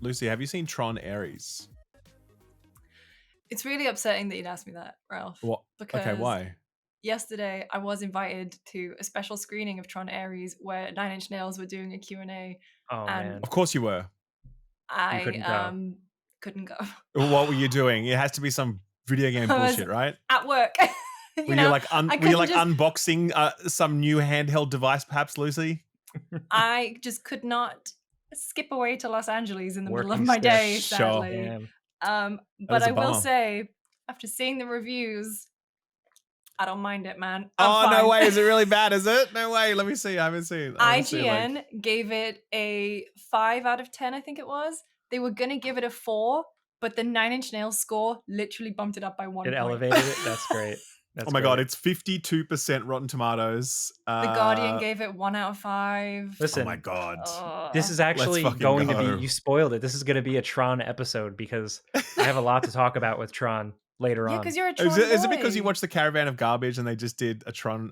Lucy, have you seen Tron Ares? It's really upsetting that you'd ask me that, Ralph. What? Because okay, why? Yesterday, I was invited to a special screening of Tron Ares where Nine Inch Nails were doing a Q&A. Oh, and man. Of course you were. I couldn't go. What were you doing? It has to be some video game bullshit, right? At work. Were you like unboxing some new handheld device, perhaps, Lucy? I just could not skip away to Los Angeles in the middle of Working my day, Sure. sadly. Damn. But is a I will bummer. say, after seeing the reviews, I don't mind it, man. No way. Is it really bad? Is it? No way. Let me see. I haven't seen. IGN gave it a 5 out of 10, I think it was. They were going to give it a 4, but the Nine Inch Nails score literally bumped it up by 1 It point. elevated it. That's great. That's Oh my great. God, it's 52% Rotten Tomatoes. The Guardian gave it 1 out of 5. Listen, oh my God. this is actually fucking going to go. be, you spoiled it. This is going to be a Tron episode because I have a lot to talk about with Tron later on. Because you're a Tron Is it boy. because you watched the Caravan of Garbage and they just did a Tron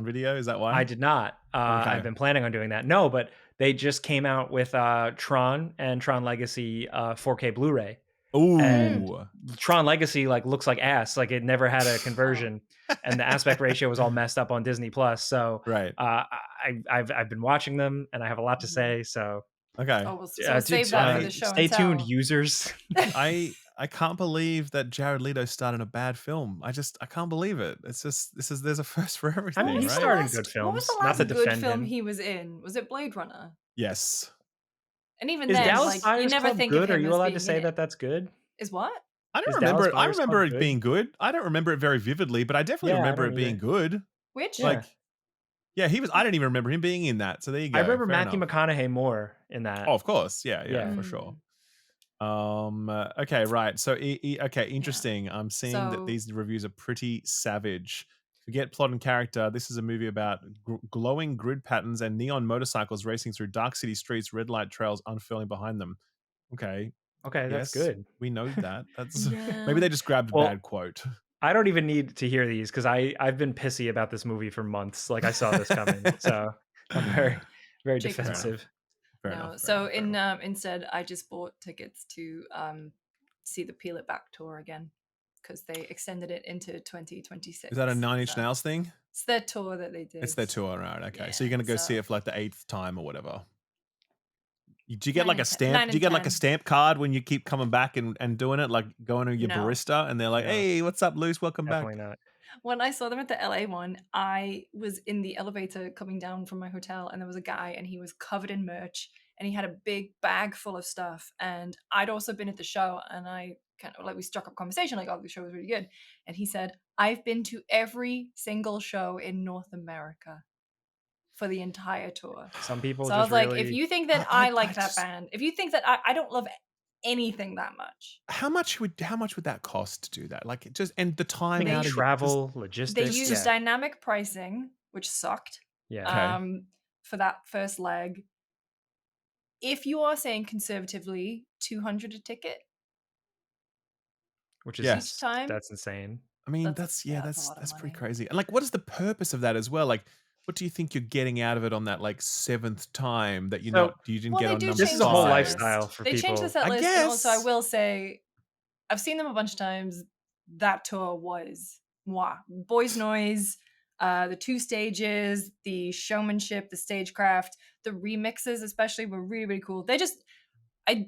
video? Is that why? I did not. I've been planning on doing that. No, but they just came out with Tron and Tron Legacy 4K Blu-ray. Ooh. And Tron Legacy looks like ass. Like it never had a conversion, and the aspect ratio was all messed up on Disney Plus. So right. I've been watching them, and I have a lot to say. So okay. Oh, well, so save that for the show. Stay and tuned, tell. users. I can't believe that Jared Leto starred in a bad film. I can't believe it. It's just there's a first for everything. I mean, he right? starred in good films. What was the not last to good defend film him. he was in? Was it Blade Runner? Yes. And even Is then, Dallas you Buyers never Club think good? of him Are you as allowed being to say in that it. that's good? Is what? I don't Is remember. Dallas I Buyers remember Club it good? being good. I don't remember it very vividly, but I definitely remember it being good. Which? Yeah. Yeah, he was. I didn't even remember him being in that. So there you go. I remember Fair Matthew enough. McConaughey more in that. Oh, of course. Yeah, Yeah. for sure. Okay, right. So, okay, interesting. I'm seeing that these reviews are pretty savage. Forget plot and character. This is a movie about glowing grid patterns and neon motorcycles racing through dark city streets, red light trails unfurling behind them. Okay. Okay, that's good. We know that. That's maybe they just grabbed a bad quote. I don't even need to hear these because I've been pissy about this movie for months. Like I saw this coming, so I'm very, very defensive. Fair enough. So instead, I just bought tickets to see the Peel It Back tour again because they extended it into 2026. Is that a Nine Inch Nails thing? It's their tour that they did. It's their tour, right? Okay, Yeah, so you're gonna go see it for like the 8th time or whatever. Do you get like a stamp? Do you get like a stamp card when you keep coming back and doing it? Like going to your barista and they're like, "Hey, what's up, Luce? Welcome back." Definitely not. When I saw them at the LA one, I was in the elevator coming down from my hotel and there was a guy and he was covered in merch and he had a big bag full of stuff. And I'd also been at the show and I kind of we struck up conversation like, oh, the show was really good. And he said, I've been to every single show in North America for the entire tour. Some people So I was like, if you think that I like that band, if you think that I don't love anything that much. How much would that cost to do that? Like and the time out of travel, logistics. They used dynamic pricing, which sucked. Yeah. For that first leg. If you are saying conservatively $200 a ticket, which is each time, that's insane. I mean, that's pretty crazy. And like, what is the purpose of that as well? Like, what do you think you're getting out of it on that like 7th time that you didn't get on number 5? This is a whole lifestyle for people. They changed the set list, and also I will say, I've seen them a bunch of times. That tour was Boys Noise, the 2 stages, the showmanship, the stagecraft, the remixes especially were really, really cool. I've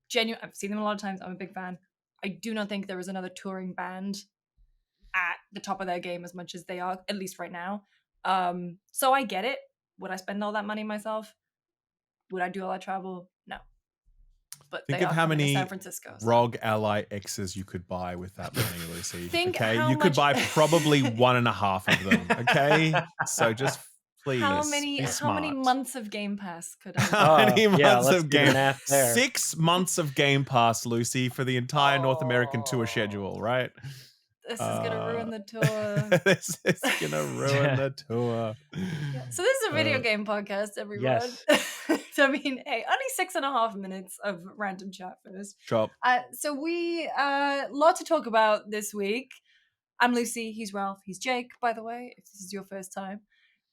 seen them a lot of times. I'm a big fan. I do not think there is another touring band at the top of their game as much as they are, at least right now. So I get it. Would I spend all that money myself? Would I do all that travel? No. But think of how many San Francisco, ROG Ally X's you could buy with that money, Lucy. You could buy probably 1.5 of them. Okay, so just please. How many months of Game Pass could I? How many months of Game Pass? 6 months of Game Pass, Lucy, for the entire North American tour schedule, right? This is gonna ruin the tour. This is gonna ruin the tour. Yeah. So this is a video game podcast, everyone. Yes. So, I mean, hey, only 6.5 minutes of random chat first. Drop. So we lot to talk about this week. I'm Lucy. He's Ralph. He's Jake, by the way. If this is your first time,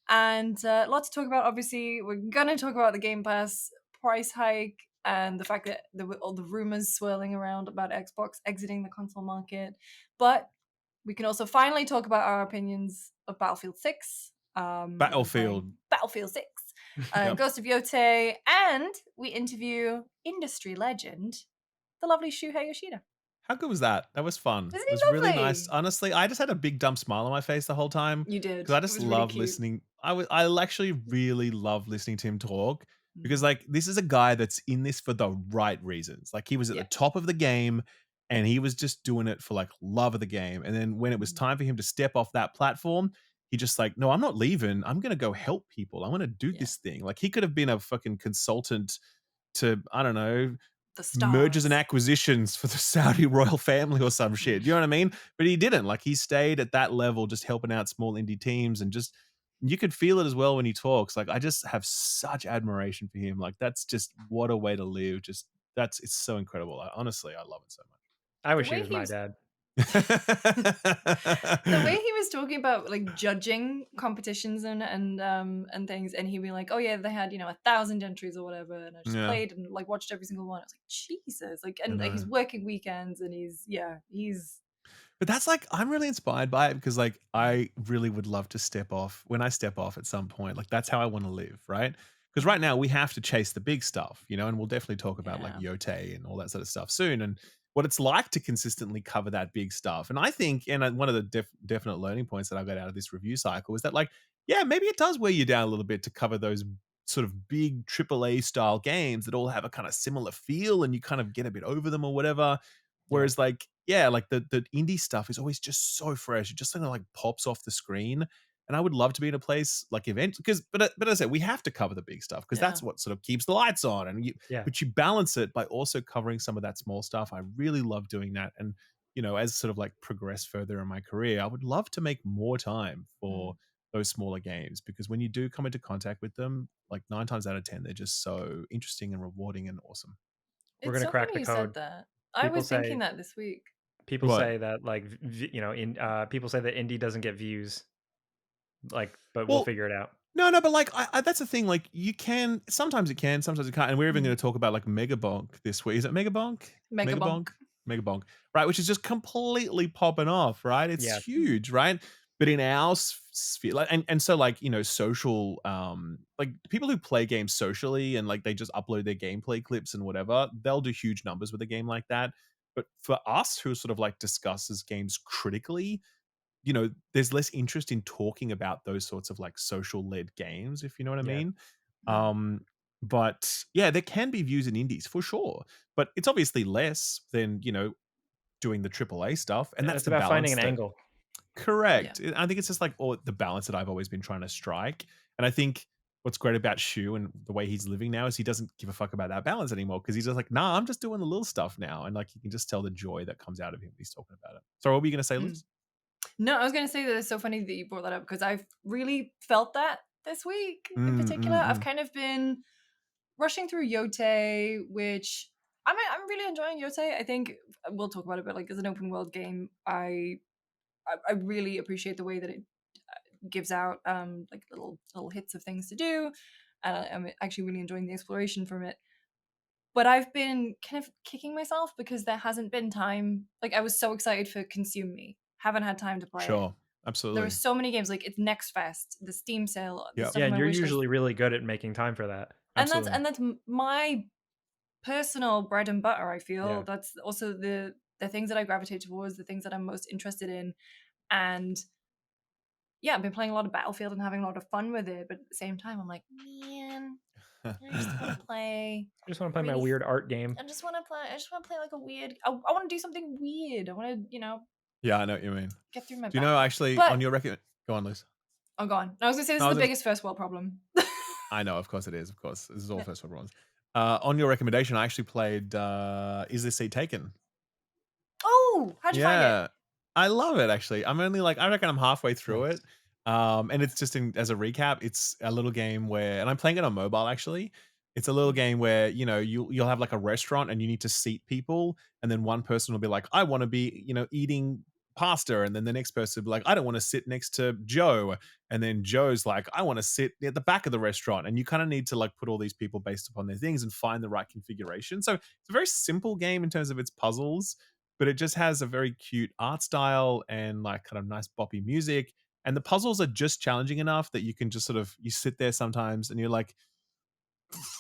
And lots to talk about. Obviously, we're going to talk about the Game Pass price hike and the fact that there were all the rumors swirling around about Xbox exiting the console market. But we can also finally talk about our opinions of Battlefield 6. I've been playing Battlefield. Battlefield 6, Yep. Ghost of Yote, and we interview industry legend, the lovely Shuhei Yoshida. How good was that? That was fun. Isn't It he was really nice. lovely? Honestly, I just had a big dumb smile on my face the whole time You did. because I It just was really love cute. listening. I actually really love listening to him talk because Mm. like this is a guy that's in this for the right reasons. Like he was at the Yeah. top of the game and he was just doing it for like love of the game. And then when it was Mm. time for him to step off that platform, he just like, no, I'm not leaving. I'm gonna go help people. I want to do Yeah. this thing. Like he could have been a fucking consultant to, I don't know, The mergers and stars. acquisitions for the Saudi royal family or some shit. You know what I mean? But he didn't. Like he stayed at that level, just helping out small indie teams, and just you could feel it as well when he talks. Like I just have such admiration for him. Like that's just what a way to live. Just that's it's so incredible. Honestly, I love it so I The wish he way was he my was dad. the way much. he was talking about like judging competitions and things, and he'd be like, "Oh yeah, they had 1,000 entries or whatever, and I just Yeah, played and like watched every single one." I was like, Jesus, like, I and like, know. he's working weekends, and he's But that's like I'm really inspired by it because like I really would love to step off when I step off at some point. Like that's how I want to live, right? Because right now we have to chase the big stuff, and we'll definitely talk about like yeah, Yote and all that sort of stuff soon and what it's like to consistently cover that big stuff. And I think, and one of the definite learning points that I got out of this review cycle is that like, yeah, maybe it does wear you down a little bit to cover those sort of big AAA style games that all have a kind of similar feel and you kind of get a bit over them or whatever. Yeah. Whereas like, yeah, like the indie stuff is always just so fresh. It just kind of like pops off the screen. And I would love to be in a place like event because, but as I said, we have to cover the big stuff because yeah, that's what sort of keeps the lights on. And Yeah. but you balance it by also covering some of that small stuff. I really love doing that. And as sort of like progress further in my career, I would love to make more time for mm. those smaller games because when you do come into contact with them, like 9 times out of 10, they're just so interesting and rewarding and awesome. We're It's gonna so crack funny the you said code. that. I People was thinking say that this week. people What? say that like people say that indie doesn't get views. Like, but we'll Well, figure it out. no, but like that's the thing. Like you can sometimes it can, sometimes it can't. And we're even Mm. going to talk about like Megabonk this week. Is it Megabonk? Megabonk. Megabonk? Megabonk, right? Which is just completely popping off, right? It's Yeah. Mm. huge, right? But in our sphere, like, and so like social, like people who play games socially and like they just upload their gameplay clips and whatever, they'll do huge numbers with a game like that. But for us who sort of like discusses games critically, there's less interest in talking about those sorts of like social led games, if you know what I Yeah. mean. Mm. Um, but yeah, there can be views in indies for sure, but it's obviously less than doing the AAA stuff, and Yeah, that's it's the about finding balance an that angle. Yeah. correct. I think it's just like all the balance that I've always been trying to strike, and I think what's great about Shu and the way he's living now is he doesn't give a fuck about that balance anymore because he's just like, nah, I'm just doing the little stuff now, and like you can just tell the joy that comes out of him when he's talking about it. So, what were you going to say, Mm. Liz? No, I was gonna say that it's so funny that you brought that up because I've really felt that this week in Mm, particular. mm, I've mm. kind of been rushing through Yote, which I'm really enjoying Yote. I think we'll talk about it, but like as an open world game, I really appreciate the way that it gives out like little hits of things to do, and I'm actually really enjoying the exploration from it. But I've been kind of kicking myself because there hasn't been time. Like I was so excited for Consume Me, haven't had time to play it. Sure. There are Absolutely. so many games, like it's Next Fest, the Steam sale, the Yep. stuff Yeah, on and my you're wish list, usually really good at making time for that. and that's Absolutely. my personal bread and butter. I feel Yeah. that's also the things that I gravitate towards, the things that I'm most interested in, and yeah, I've been playing a lot of Battlefield and having a lot of fun with it. But at the same time, I'm like, man, I just want to play. I just want to play my Really, weird art game. I just want to play. I just want to play like a weird. I want to do something weird. I want to, Yeah, I know what you mean. get through my Do you know backlog. actually But on your record? Go on, Liz. I'm gone. I was gonna say this No, is I the was gonna, biggest first world problem. I know, of course it is. Of course, this is all Yeah. first world problems. On your recommendation, I actually played Is This Seat Taken? Oh, how'd you find it? Yeah. I love it actually. I'm only like I reckon I'm halfway through Nice. it. And it's just as a recap, it's a little game where and I'm playing it on mobile actually. It's a little game where, you'll have like a restaurant and you need to seat people and then one person will be like, I want to be, eating pasta, and then the next person would be like, I don't want to sit next to Joe, and then Joe's like, I want to sit at the back of the restaurant, and you kind of need to like put all these people based upon their things and find the right configuration. So it's a very simple game in terms of its puzzles, but it just has a very cute art style and like kind of nice boppy music. And the puzzles are just challenging enough that you can just sort of you sit there sometimes and you're like,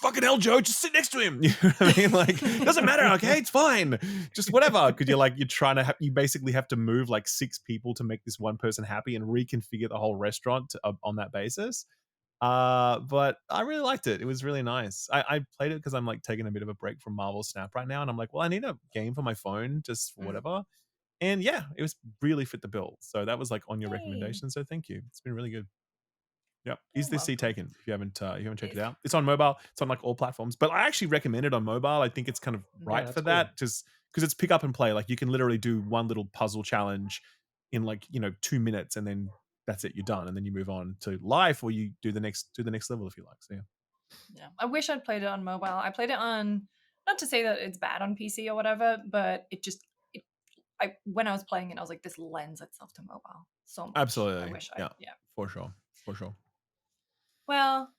fucking hell, Joe, just sit next to him. You know what I mean? Like, doesn't matter, okay, it's fine. Just whatever. Because you're trying to you basically have to move like 6 people to make this one person happy and reconfigure the whole restaurant on that basis. But I really liked it. It was really nice. I played it because I'm like taking a bit of a break from Marvel Snap right now, and I'm like, well, I need a game for my phone just for whatever. And yeah, it was really fit the bill. So that was like on your recommendation. So thank you. It's been really good. Yep. Is this seat taken? If you haven't checked it out, it's on mobile. It's on like all platforms. But I actually recommend it on mobile. I think it's kind of right for that, just because it's pick up and play. Like you can literally do one little puzzle challenge in like 2 minutes, and then that's it. You're done, and then you move on to life, or you do the next level if you like. So yeah. Yeah, I wish I'd played it on mobile. I played it on, not to say that it's bad on PC or whatever, but when I was playing it, I was like, this lends itself to mobile so much. Absolutely. I wish yeah, for sure. Well,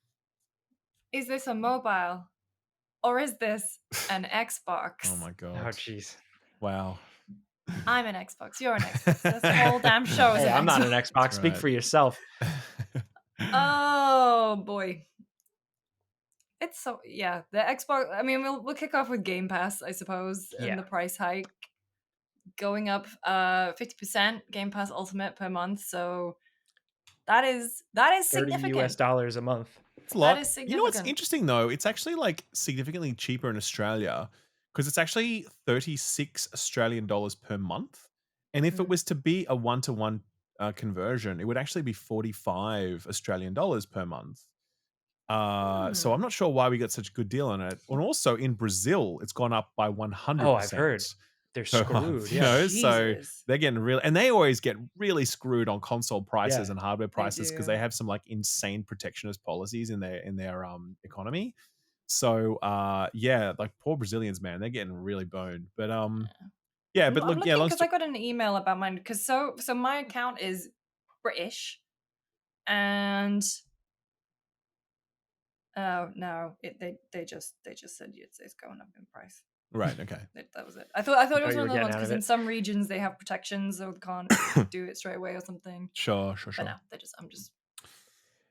is this a mobile or is this an Xbox? Oh my god. Oh jeez. Wow. I'm an Xbox. You're an Xbox. This whole damn show is Hey, an I'm Xbox. not an Xbox. That's Speak right. for yourself. Oh boy. It's so the Xbox. I mean, we'll kick off with Game Pass, I suppose, and the price hike going up 50%. Game Pass Ultimate per month, so that is significant. $30 a month. It's a lot. That is significant. You know what's interesting though? It's actually like significantly cheaper in Australia because it's actually 36 Australian dollars per month, and if it was to be a 1-to-1 conversion, it would actually be 45 Australian dollars per month. So I'm not sure why we got such a good deal on it. And also in Brazil, it's gone up by 100%. Oh, I've heard. They're screwed. Month, so they're getting real, and they always get really screwed on console prices and hardware prices because they have some like insane protectionist policies in their economy. So like poor Brazilians, man, they're getting really boned. But yeah, but look, because I got an email about mine because so my account is British, and oh no, they just said it's going up in price. Right. Okay. That was it. I thought it was one of the ones because in some regions they have protections, so they can't do it straight away or something. Sure. But no, I'm just.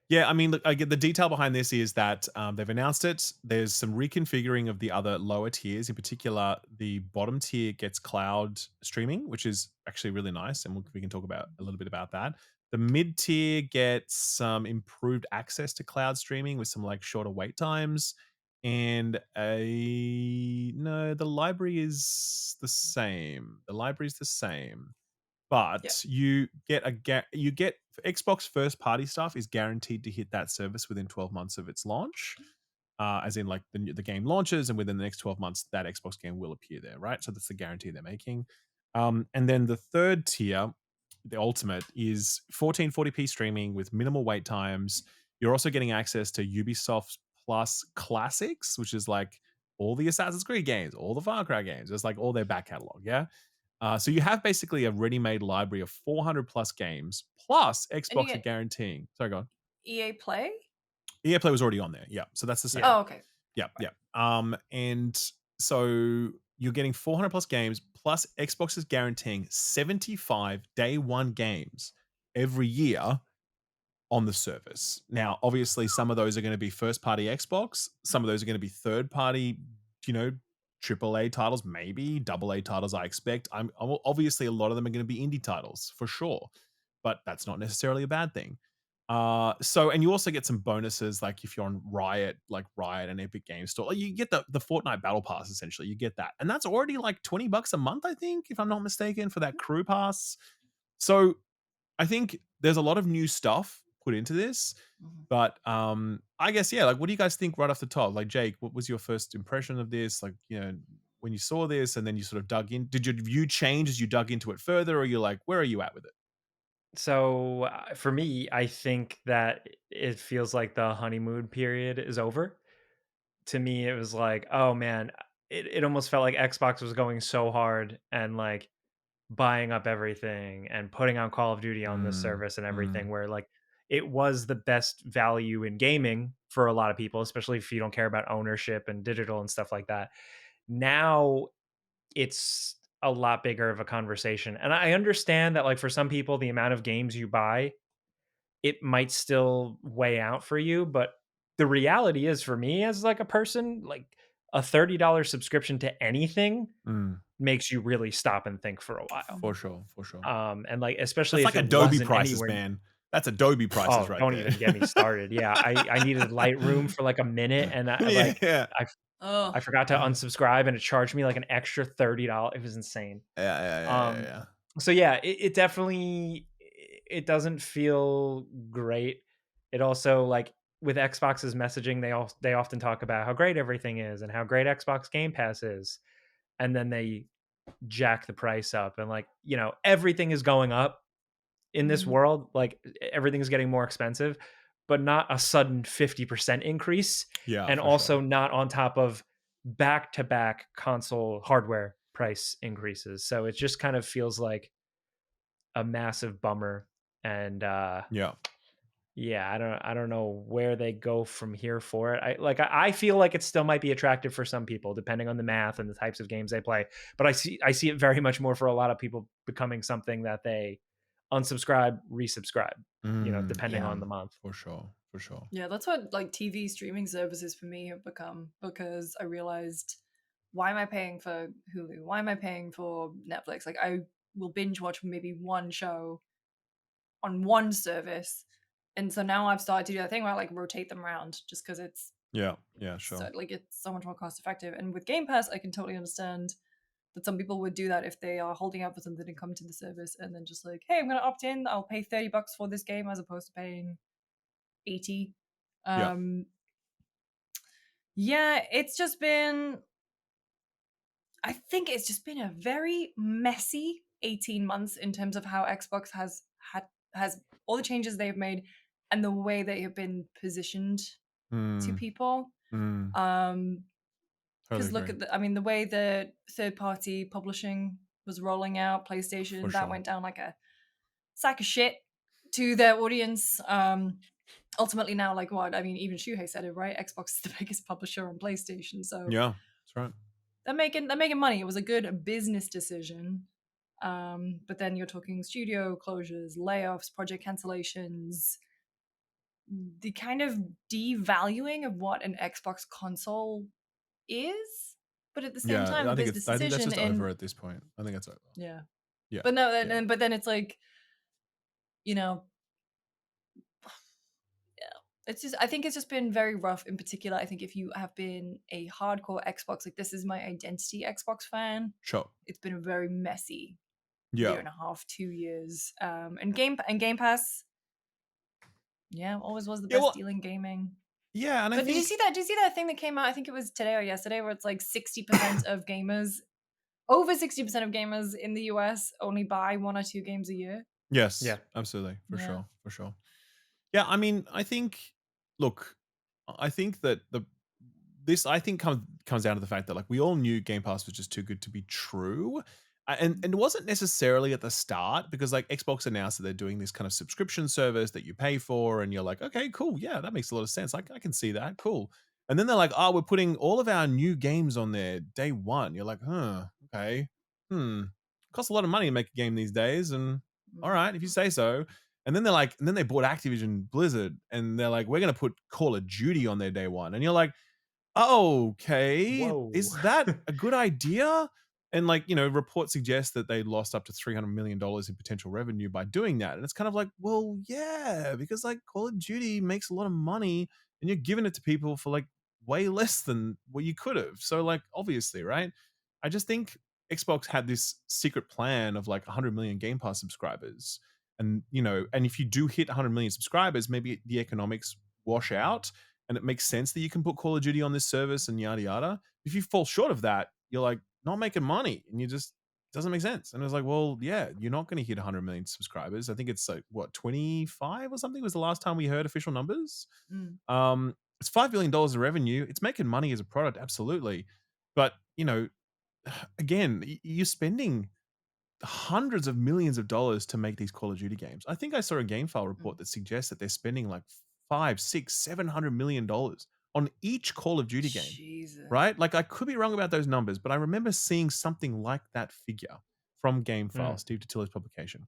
Yeah, I mean, look, I get the detail behind this is that they've announced it. There's some reconfiguring of the other lower tiers. In particular, the bottom tier gets cloud streaming, which is actually really nice, and we can talk about a little bit about that. The mid tier gets some improved access to cloud streaming with some like shorter wait times, and the library is the same. But you get Xbox first party stuff is guaranteed to hit that service within 12 months of its launch, as in like the game launches, and within the next 12 months that Xbox game will appear there, right? So that's the guarantee they're making. And then the third tier, the ultimate, is 1440p streaming with minimal wait times. You're also getting access to Ubisoft Plus Classics, which is like all the Assassin's Creed games, all the Far Cry games. It's like all their back catalog, yeah? So you have basically a ready-made library of 400 plus games, plus Xbox are guaranteeing. Sorry, go on. EA Play? EA Play was already on there. Yeah. So that's the same. Oh, okay. Yeah. And so you're getting 400 plus games, plus Xbox is guaranteeing 75 day one games every year on the service. Now, obviously, some of those are going to be first-party Xbox. Some of those are going to be third-party, AAA titles, maybe AA titles. I expect. Obviously a lot of them are going to be indie titles for sure, but that's not necessarily a bad thing. And you also get some bonuses, like if you're on Riot and Epic Games Store, you get the Fortnite Battle Pass. Essentially, you get that, and that's already like $20 a month, I think, if I'm not mistaken, for that crew pass. So I think there's a lot of new stuff put into this. But I guess, like, what do you guys think right off the top? Like, Jake, what was your first impression of this? Like, when you saw this and then you sort of dug in, did your view change as you dug into it further, or you're like, where are you at with it? So for me, I think that it feels like the honeymoon period is over. To me, it was like, oh man, it almost felt like Xbox was going so hard and like buying up everything and putting on Call of Duty on this Mm, service and everything, mm, where like it was the best value in gaming for a lot of people, especially if you don't care about ownership and digital and stuff like that. Now it's a lot bigger of a conversation. And I understand that like for some people the amount of games you buy, it might still weigh out for you, but the reality is for me as like a person, like a $30 subscription to anything mm. makes you really stop and think for a while. For sure, for sure. And like especially That's if like it Adobe wasn't prices, anywhere. man. That's Adobe prices Oh, right don't there. even get me started. Yeah, I needed Lightroom for like a minute, and I Yeah, like yeah. I Oh, I forgot to unsubscribe, and it charged me like an extra $30. It was insane. Yeah, yeah, yeah, yeah, Um, yeah. so yeah, it definitely it doesn't feel great. It also like with Xbox's messaging, they often talk about how great everything is and how great Xbox Game Pass is, and then they jack the price up, and like everything is going up in this mm, world. Like everything's getting more expensive, but not a sudden 50% increase, Yeah, and for sure. also not on top of back to back console hardware price increases. So it just kind of feels like a massive bummer. And Yeah. yeah, I don't know where they go from here for it. I feel like it still might be attractive for some people depending on the math and the types of games they play, but I see it very much more for a lot of people becoming something that they unsubscribe, resubscribe, depending yeah. on the month. For sure, for sure. Yeah, that's what like TV streaming services for me have become, because I realized, why am I paying for Hulu? Why am I paying for Netflix? Like I will binge watch maybe one show on one service. And so now I've started to do that thing where I like rotate them around just because Yeah, yeah, so sure. like it's so much more cost effective. And with Game Pass, I can totally understand that some people would do that if they are holding out for something and come to the service and then just like, hey, I'm gonna opt in, I'll pay $30 for this game as opposed to paying 80. Yeah, Um yeah, I think it's just been a very messy 18 months in terms of how Xbox has all the changes they've made and the way they have been positioned to mm, people. mm. Um, Totally because look agree. at the way the third party publishing was rolling out, For PlayStation, that sure. went down like a sack of shit to their audience. Ultimately now, like what I mean, even Shuhei said it, right? Xbox is the biggest publisher on PlayStation, so Yeah, that's right. they're making money. It was a good business decision. But then you're talking studio closures, layoffs, project cancellations, the kind of devaluing of what an Xbox console is. But at the same Yeah, time, a business I think that's decision just over in at this point. I think it's over. yeah. Yeah. But no, Yeah. but then it's like, you know, yeah. It's just I think it's just been very rough. In particular, I think if you have been a hardcore Xbox, like this is my identity Xbox fan, Sure. it's been a very messy year Yeah. and a half, 2 years. And Game Pass, yeah, always was the Yeah, best well, deal in gaming. yeah, and I But did you think see that? Did you see that thing that came out? I think it was today or yesterday, where it's like 60% of gamers, over 60% of gamers in the US only buy one or two games a year. Yeah. yes, absolutely. For Yeah. sure. For sure. Yeah, I mean, I think look, I think that this I think comes down to the fact that like we all knew Game Pass was just too good to be true. And it wasn't necessarily at the start because like Xbox announced that they're doing this kind of subscription service that you pay for and you're like, okay, cool. Yeah, that makes a lot of sense. Like I can see that. Cool. And then they're like, oh, we're putting all of our new games on there day one. You're like, huh, okay. Costs a lot of money to make a game these days. And all right, if you say so. And then they're like, and then they bought Activision Blizzard, and they're like, we're gonna put Call of Duty on their day one. And you're like, okay, Whoa. is that a good idea? And like, reports suggest that they lost up to $300 million in potential revenue by doing that. And it's kind of like, well, yeah, because like Call of Duty makes a lot of money and you're giving it to people for like way less than what you could have. So like, obviously, right? I just think Xbox had this secret plan of like 100 million Game Pass subscribers. And, and if you do hit 100 million subscribers, maybe the economics wash out and it makes sense that you can put Call of Duty on this service and yada yada. If you fall short of that, you're like not making money, and you just doesn't make sense. And it was like, well, yeah, you're not going to hit 100 million subscribers. I think it's like what 25 or something was the last time we heard official numbers. Mm. It's $5 billion in revenue. It's making money as a product, absolutely. But again, you're spending hundreds of millions of dollars to make these Call of Duty games. I think I saw a GameFile report that suggests that they're spending like 5, 6, 700 million dollars on each Call of Duty game. Jesus. Right? Like I could be wrong about those numbers, but I remember seeing something like that figure from GameFile, Steve Totillo's publication.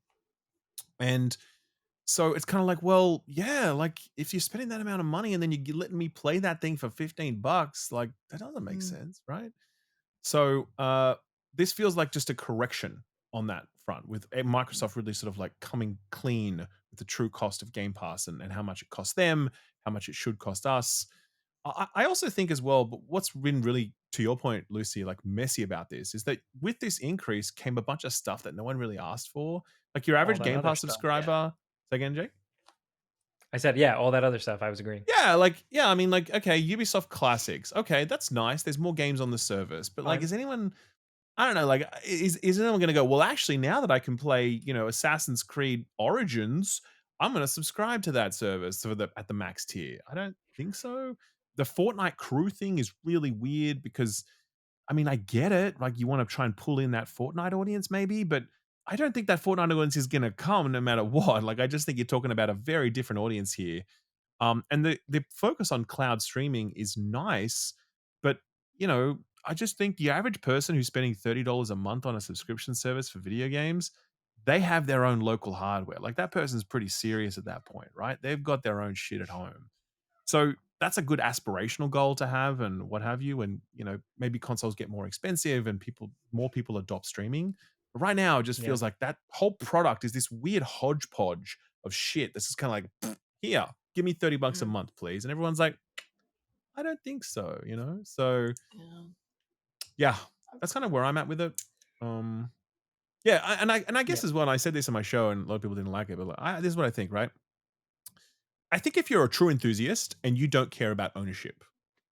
And so it's kind of like, well, yeah, like if you're spending that amount of money and then you're letting me play that thing for $15, like that doesn't make sense, right? So this feels like just a correction on that front, with Microsoft really sort of like coming clean with the true cost of Game Pass and how much it costs them, how much it should cost us. I also think as well, but what's been really, to your point, Lucy, like messy about this is that with this increase came a bunch of stuff that no one really asked for. Like your average Game Pass subscriber. Say again, Jake? I said, yeah, all that other stuff. I was agreeing. Yeah, I mean, like, okay, Ubisoft Classics. Okay, that's nice. There's more games on the service. But like, is anyone, I don't know, like, is anyone going to go, well, actually, now that I can play, Assassin's Creed Origins, I'm going to subscribe to that service at the max tier? I don't think so. The Fortnite crew thing is really weird because, I mean, I get it. Like, you want to try and pull in that Fortnite audience, maybe, but I don't think that Fortnite audience is going to come no matter what. Like, I just think you're talking about a very different audience here. And the focus on cloud streaming is nice, but I just think the average person who's spending $30 a month on a subscription service for video games, they have their own local hardware. Like that person's pretty serious at that point, right? They've got their own shit at home. So that's a good aspirational goal to have and what have you. And maybe consoles get more expensive and more people adopt streaming. But right now, it just feels like that whole product is this weird hodgepodge of shit. This is kind of like, here, give me $30 a month, please. And everyone's like, I don't think so, So yeah, that's kind of where I'm at with it. Yeah, and I guess as well, and I said this on my show, and a lot of people didn't like it, but this is what I think, right? I think if you're a true enthusiast and you don't care about ownership,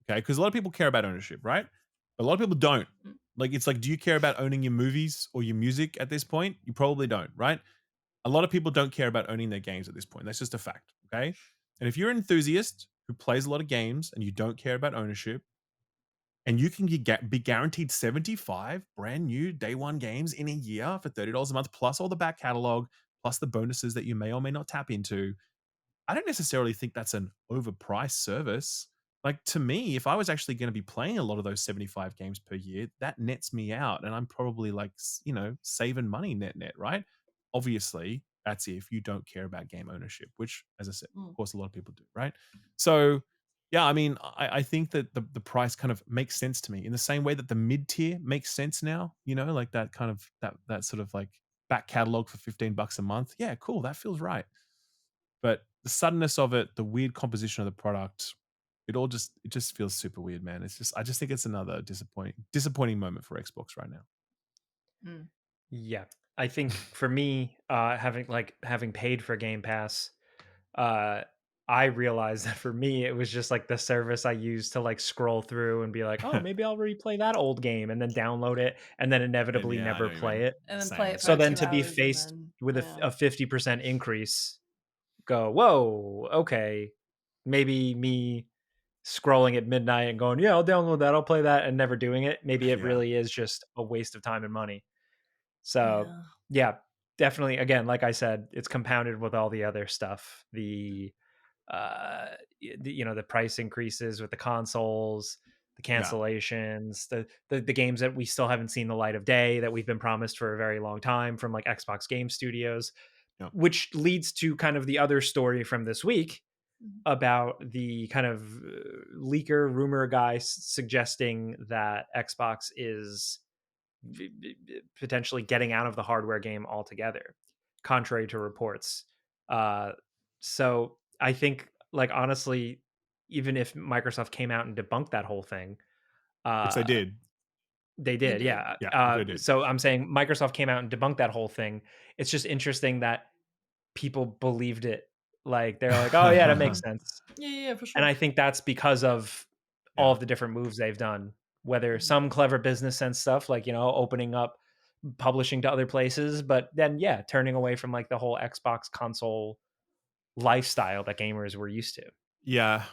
okay, because a lot of people care about ownership, right? A lot of people don't. Like, it's like, do you care about owning your movies or your music at this point? You probably don't, right? A lot of people don't care about owning their games at this point. That's just a fact, okay? And if you're an enthusiast who plays a lot of games and you don't care about ownership, and you can be guaranteed 75 brand new day one games in a year for $30 a month, plus all the back catalog, plus the bonuses that you may or may not tap into, I don't necessarily think that's an overpriced service. Like, to me, if I was actually going to be playing a lot of those 75 games per year, that nets me out, and I'm probably like, saving money net, right? Obviously, that's if you don't care about game ownership, which, as I said, of course, a lot of people do, right? So, yeah, I mean, I think that the price kind of makes sense to me in the same way that the mid tier makes sense now, like that kind of that sort of like back catalog for $15 a month. Yeah, cool. That feels right. But the suddenness of it, the weird composition of the product, it just feels super weird, man. I just think it's another disappointing moment for Xbox right now. Yeah. I think for me, having paid for Game Pass, I realized that for me, it was just like the service I used to like scroll through and be like, oh, maybe I'll replay that old game and then download it and then inevitably never play it. And then play it for so like then 2 to be hours faced and then, with a 50% increase, go, whoa, okay, maybe me scrolling at midnight and going, yeah, I'll download that, I'll play that, and never doing it. Maybe it really is just a waste of time and money. So yeah, definitely. Again, like I said, it's compounded with all the other stuff. The price increases with the consoles, the cancellations, the games that we still haven't seen the light of day that we've been promised for a very long time from like Xbox Game Studios, which leads to kind of the other story from this week about the kind of leaker rumor guy suggesting that Xbox is potentially getting out of the hardware game altogether, contrary to reports. So I think, like, honestly, even if Microsoft came out and debunked that whole thing, which they did. They did. Yeah. They did. So I'm saying Microsoft came out and debunked that whole thing. It's just interesting that people believed it. Like, they're like, oh yeah, that makes sense. Yeah, for sure. And I think that's because of all of the different moves they've done, whether some clever business sense stuff, like, opening up publishing to other places, but then turning away from like the whole Xbox console lifestyle that gamers were used to. Yeah,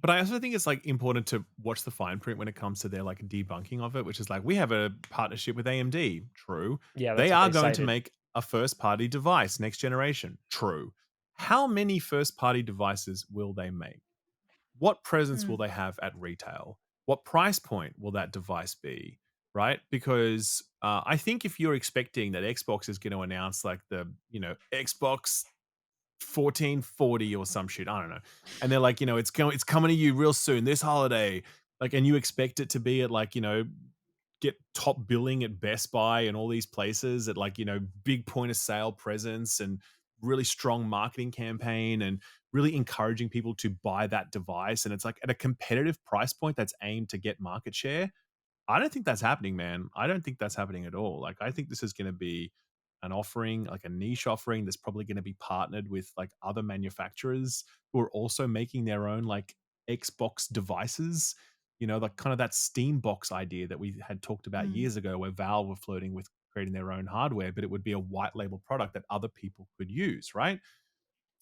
But I also think it's like important to watch the fine print when it comes to their like debunking of it, which is like we have a partnership with AMD. True. Yeah, They that's what are they going to cited. make a first party device next generation. True. How many first party devices will they make? What presence will Mm. they have at retail? What price point will that device be? Right? Because I think if you're expecting that Xbox is going to announce like the, Xbox 1440 or some shit. I don't know. And they're like, it's coming to you real soon this holiday. Like, and you expect it to be at like, get top billing at Best Buy and all these places at like, big point of sale presence and really strong marketing campaign and really encouraging people to buy that device. And it's like at a competitive price point that's aimed to get market share. I don't think that's happening, man. I don't think that's happening at all. Like, I think this is going to be an offering, like a niche offering that's probably going to be partnered with like other manufacturers who are also making their own like Xbox devices. Like kind of that Steam box idea that we had talked about Mm. years ago, where Valve were flirting with creating their own hardware, but it would be a white label product that other people could use, right?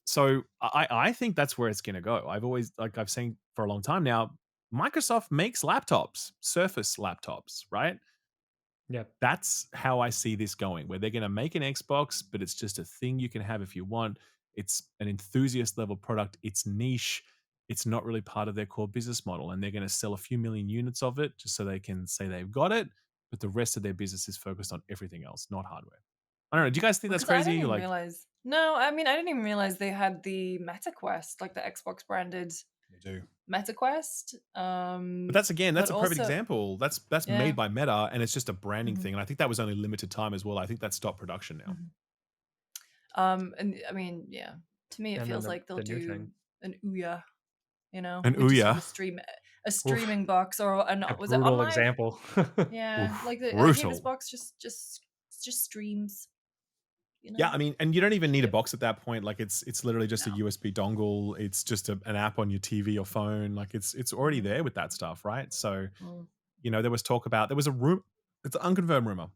So I think that's where it's going to go. I've seen for a long time now, Microsoft makes laptops, Surface laptops, right? Yeah. That's how I see this going, where they're going to make an Xbox, but it's just a thing you can have if you want. It's an enthusiast level product. It's niche. It's not really part of their core business model. And they're going to sell a few million units of it just so they can say they've got it. But the rest of their business is focused on everything else, not hardware. I don't know. Do you guys think that's Because I didn't crazy? even Like, realize. No, I mean, I didn't even realize they had the MetaQuest, like the Xbox branded they do. MetaQuest. But that's But a perfect also, example. That's yeah. made by Meta, and it's just a branding Mhm. thing. And I think that was only limited time as well. I think that stopped production now. Mhm. And I mean, yeah. To me, it And then feels like they'll the new do thing. an Ouya, And with just with Ouya, a Oof, streaming box or an a was it brutal OnLive? example. Yeah, oof, like the idea of this brutal. box just streams, you Yeah, know. I mean, and you don't even need a Yep. box at that point. Like it's literally just a No. USB dongle. It's just an app on your TV or phone. Like it's already Mhm. there with that stuff, right? So, Mm. there was a room, it's an unconfirmed rumor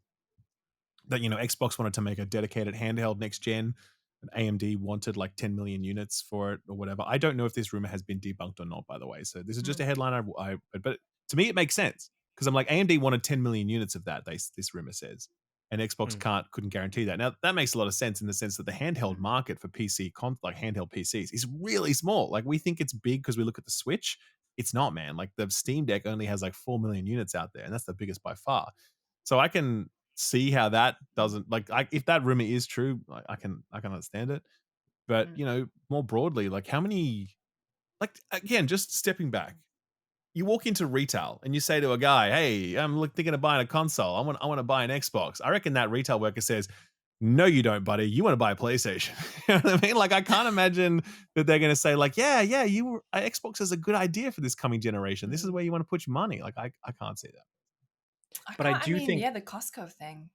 that Xbox wanted to make a dedicated handheld next gen, and AMD wanted like 10 million units for it or whatever. I don't know if this rumor has been debunked or not, by the way. So this is just Mm. a headline. But to me, it makes sense because I'm like AMD wanted 10 million units of that. This rumor says, and Xbox Mm. couldn't guarantee that. Now that makes a lot of sense in the sense that the handheld Mm. market for like handheld PCs is really small. Like we think it's big because we look at the Switch. It's not, man. Like the Steam Deck only has like 4 million units out there, and that's the biggest by far. So I can see how that doesn't like if that rumor is true, I can understand it. But Mm. more broadly, like how many, like again, just stepping back, you walk into retail and you say to a guy, "Hey, I'm thinking of buying a console. I want to buy an Xbox." I reckon that retail worker says, "No, you don't, buddy. You want to buy a PlayStation." You know what I mean? Like I can't imagine that they're going to say like, "Yeah, Xbox is a good idea for this coming generation. This is Mm. where you want to put your money." Like I can't see that. But I I do mean, think, yeah, the Costco thing.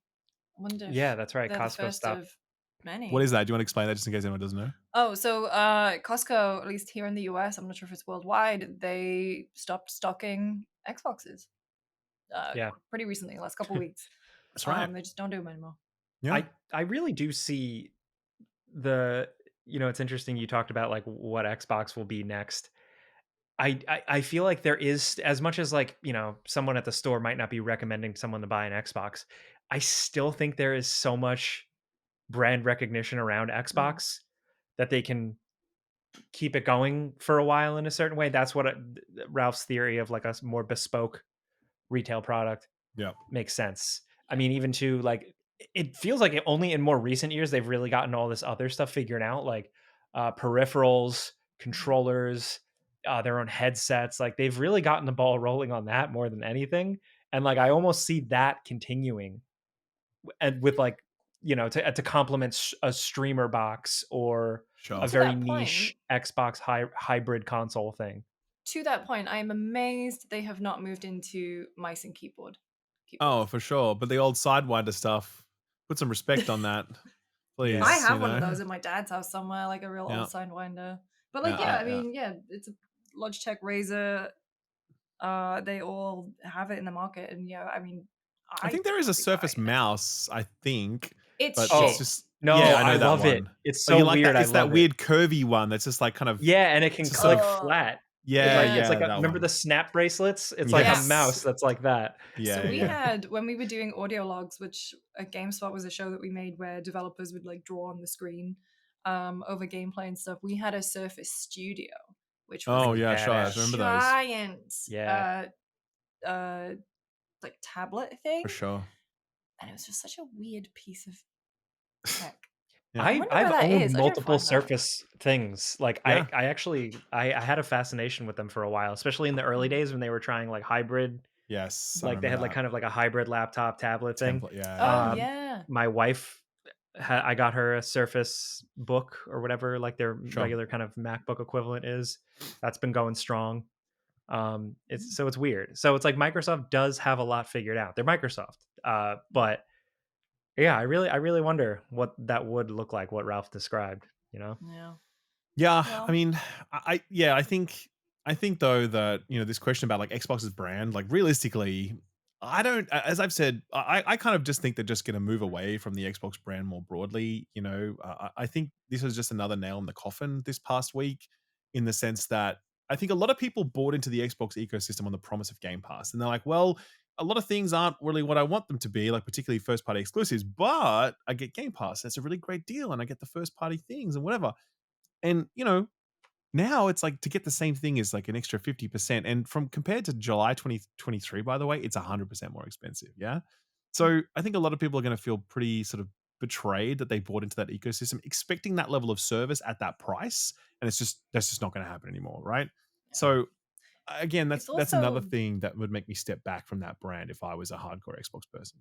I wonder yeah, if that's right. they're the Costco first stopped. of many. What is that? Do you want to explain that just in case anyone doesn't know? Oh, so Costco, at least here in the US, I'm not sure if it's worldwide, they stopped stocking Xboxes Yeah. pretty recently, last couple weeks. That's right. They just don't do them anymore. Yeah. I really do see the, it's interesting you talked about like what Xbox will be next. I feel like there is, as much as like, someone at the store might not be recommending someone to buy an Xbox, I still think there is so much brand recognition around Mm. Xbox that they can keep it going for a while in a certain way. That's what Ralph's theory of like a more bespoke retail product Yeah. makes sense. I Yeah. mean, even to like, it feels like only in more recent years they've really gotten all this other stuff figured out, like peripherals, controllers, their own headsets. Like they've really gotten the ball rolling on that more than anything. And like I almost see that continuing, and with like to complement a streamer box or Sure. a To very that point, niche Xbox hybrid console thing. I am amazed they have not moved into mice and keyboards. Oh, for sure. But the old Sidewinder stuff, put some respect on that, Yeah. I please. have one of those at my dad's house somewhere, like a real Yeah. old Sidewinder. But Yeah, like, yeah, I yeah. mean, yeah, it's a Logitech Razer. They all have it in the market, and yeah, I mean, I I think there is a would be buying Surface it. mouse, I think, It's but it's shit. just No, yeah, I I know that love it. one. It's Oh, you so like weird. that? I It's that love it. weird curvy one that's just like kind of Yeah, and it it's can just sort click of flat. Yeah, It's like yeah, that remember one. the Snap bracelets? It's like a Yes. mouse that's like that. So Yeah, we yeah. had, when we were doing audio logs, which Gamespot was a show that we made where developers would like draw on the screen over gameplay and stuff. We had a Surface Studio, which was Oh, Pretty yeah, sure. I badass. remember those. giant Yeah. uh like tablet For thing, sure. and it was just such a weird piece of tech. Yeah. I wonder I've where that owned is. I should multiple find that. Surface things. Like Yeah. I actually I had a fascination with them for a while, especially in the early days when they were trying like hybrid, Yes, I like they remember had like that. kind of like a hybrid laptop tablet thing. Template. Yeah, Oh yeah. yeah. My wife I got her a Surface Book or whatever like their Sure. regular kind of MacBook equivalent is. That's been going strong. It's weird. So it's like Microsoft does have a lot figured out. They're Microsoft. But yeah, I really wonder what that would look like, what Ralph described, you know? Yeah. Yeah, I Well, mean, yeah, I think though that, this question about like Xbox's brand, like realistically, I don't, as I've said, I kind of just think they're just going to move away from the Xbox brand more broadly. I think this was just another nail in the coffin this past week, in the sense that I think a lot of people bought into the Xbox ecosystem on the promise of Game Pass, and they're like, well, a lot of things aren't really what I want them to be, like particularly first party exclusives, but I get Game Pass. That's a really great deal, and I get the first party things and whatever. And now it's like to get the same thing is like an extra 50%. And from compared to July 2023, by the way, it's 100% more expensive. Yeah. So I think a lot of people are going to feel pretty sort of betrayed that they bought into that ecosystem, expecting that level of service at that price. And that's just not going to happen anymore. Right. yeah. So again, It's that's another also thing that would make me step back from that brand if I was a hardcore Xbox person.